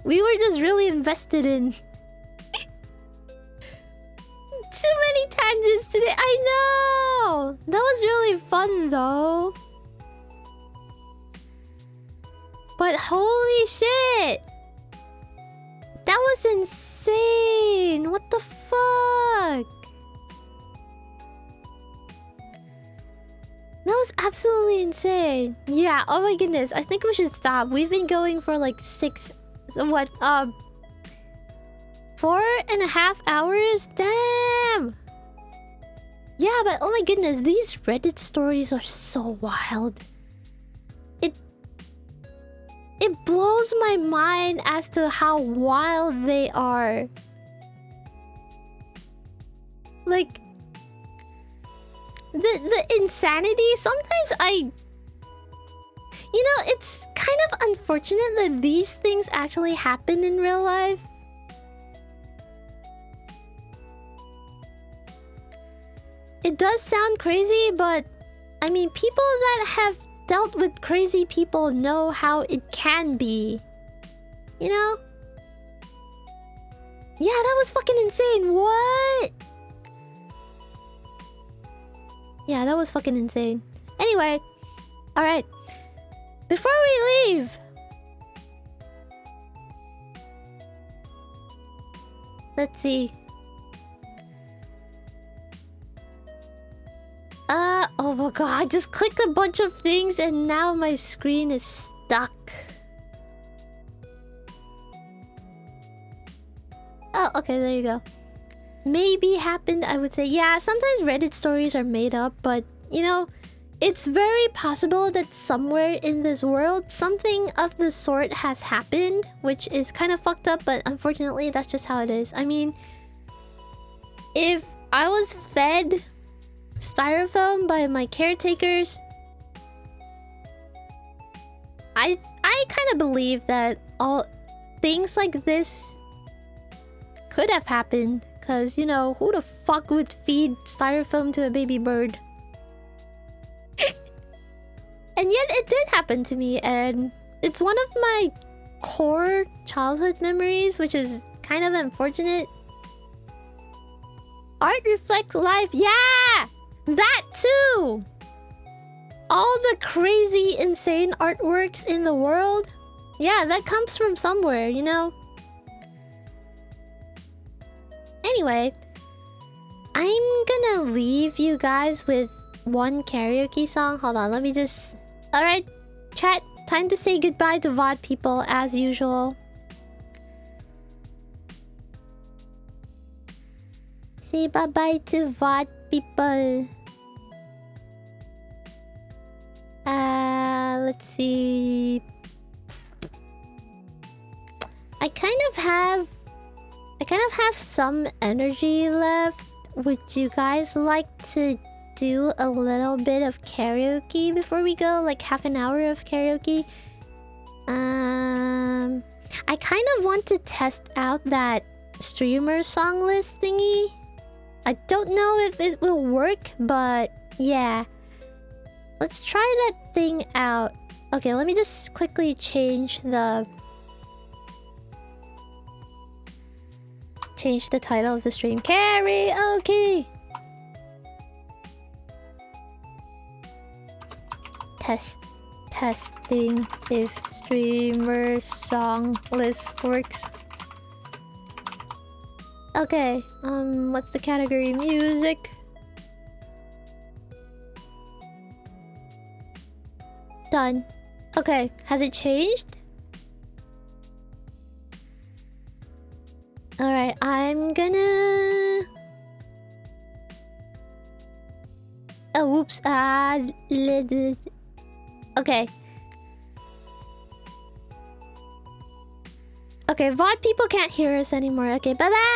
We were just really invested in... Too many tangents today. I know! That was really fun though. But holy shit! That was insane! What the fuck? That was absolutely insane. Yeah, oh my goodness. I think we should stop. We've been going for like 4.5 hours? Damn! Yeah, but oh my goodness, these Reddit stories are so wild. It blows my mind as to how wild they are. Like... The insanity, sometimes you know, it's kind of unfortunate that these things actually happen in real life. It does sound crazy, but... I mean, people that have dealt with crazy people know how it can be. You know? Yeah, that was fucking insane. What? Yeah, that was fucking insane. Anyway, alright. Before we leave... Let's see. Oh my god, I just clicked a bunch of things and now my screen is stuck. Oh, okay, there you go. Maybe happened, I would say. Yeah, sometimes Reddit stories are made up, but, you know, it's very possible that somewhere in this world, something of the sort has happened, which is kind of fucked up, but unfortunately, that's just how it is. I mean, if I was fed styrofoam by my caretakers, I kind of believe that all things like this could have happened. Because, you know, who the fuck would feed styrofoam to a baby bird? And yet it did happen to me, and it's one of my core childhood memories, which is kind of unfortunate. Art reflects life. Yeah! That too! All the crazy, insane artworks in the world. Yeah, that comes from somewhere, you know? Anyway, I'm gonna leave you guys with one karaoke song. Hold on, let me just... Alright, chat, time to say goodbye to VOD people as usual. Say bye-bye to VOD people. Let's see... I kind of have some energy left. Would you guys like to do a little bit of karaoke before we go? Like half an hour of karaoke? I kind of want to test out that streamer song list thingy. I don't know if it will work, but yeah. Let's try that thing out. Okay, let me just quickly change the title of the stream. Karaoke! Testing if streamer song list works. Okay, what's the category? Music. Done. Okay, has it changed? Alright, I'm gonna... Oh, whoops. Okay. Okay, VOD people can't hear us anymore. Okay, bye-bye!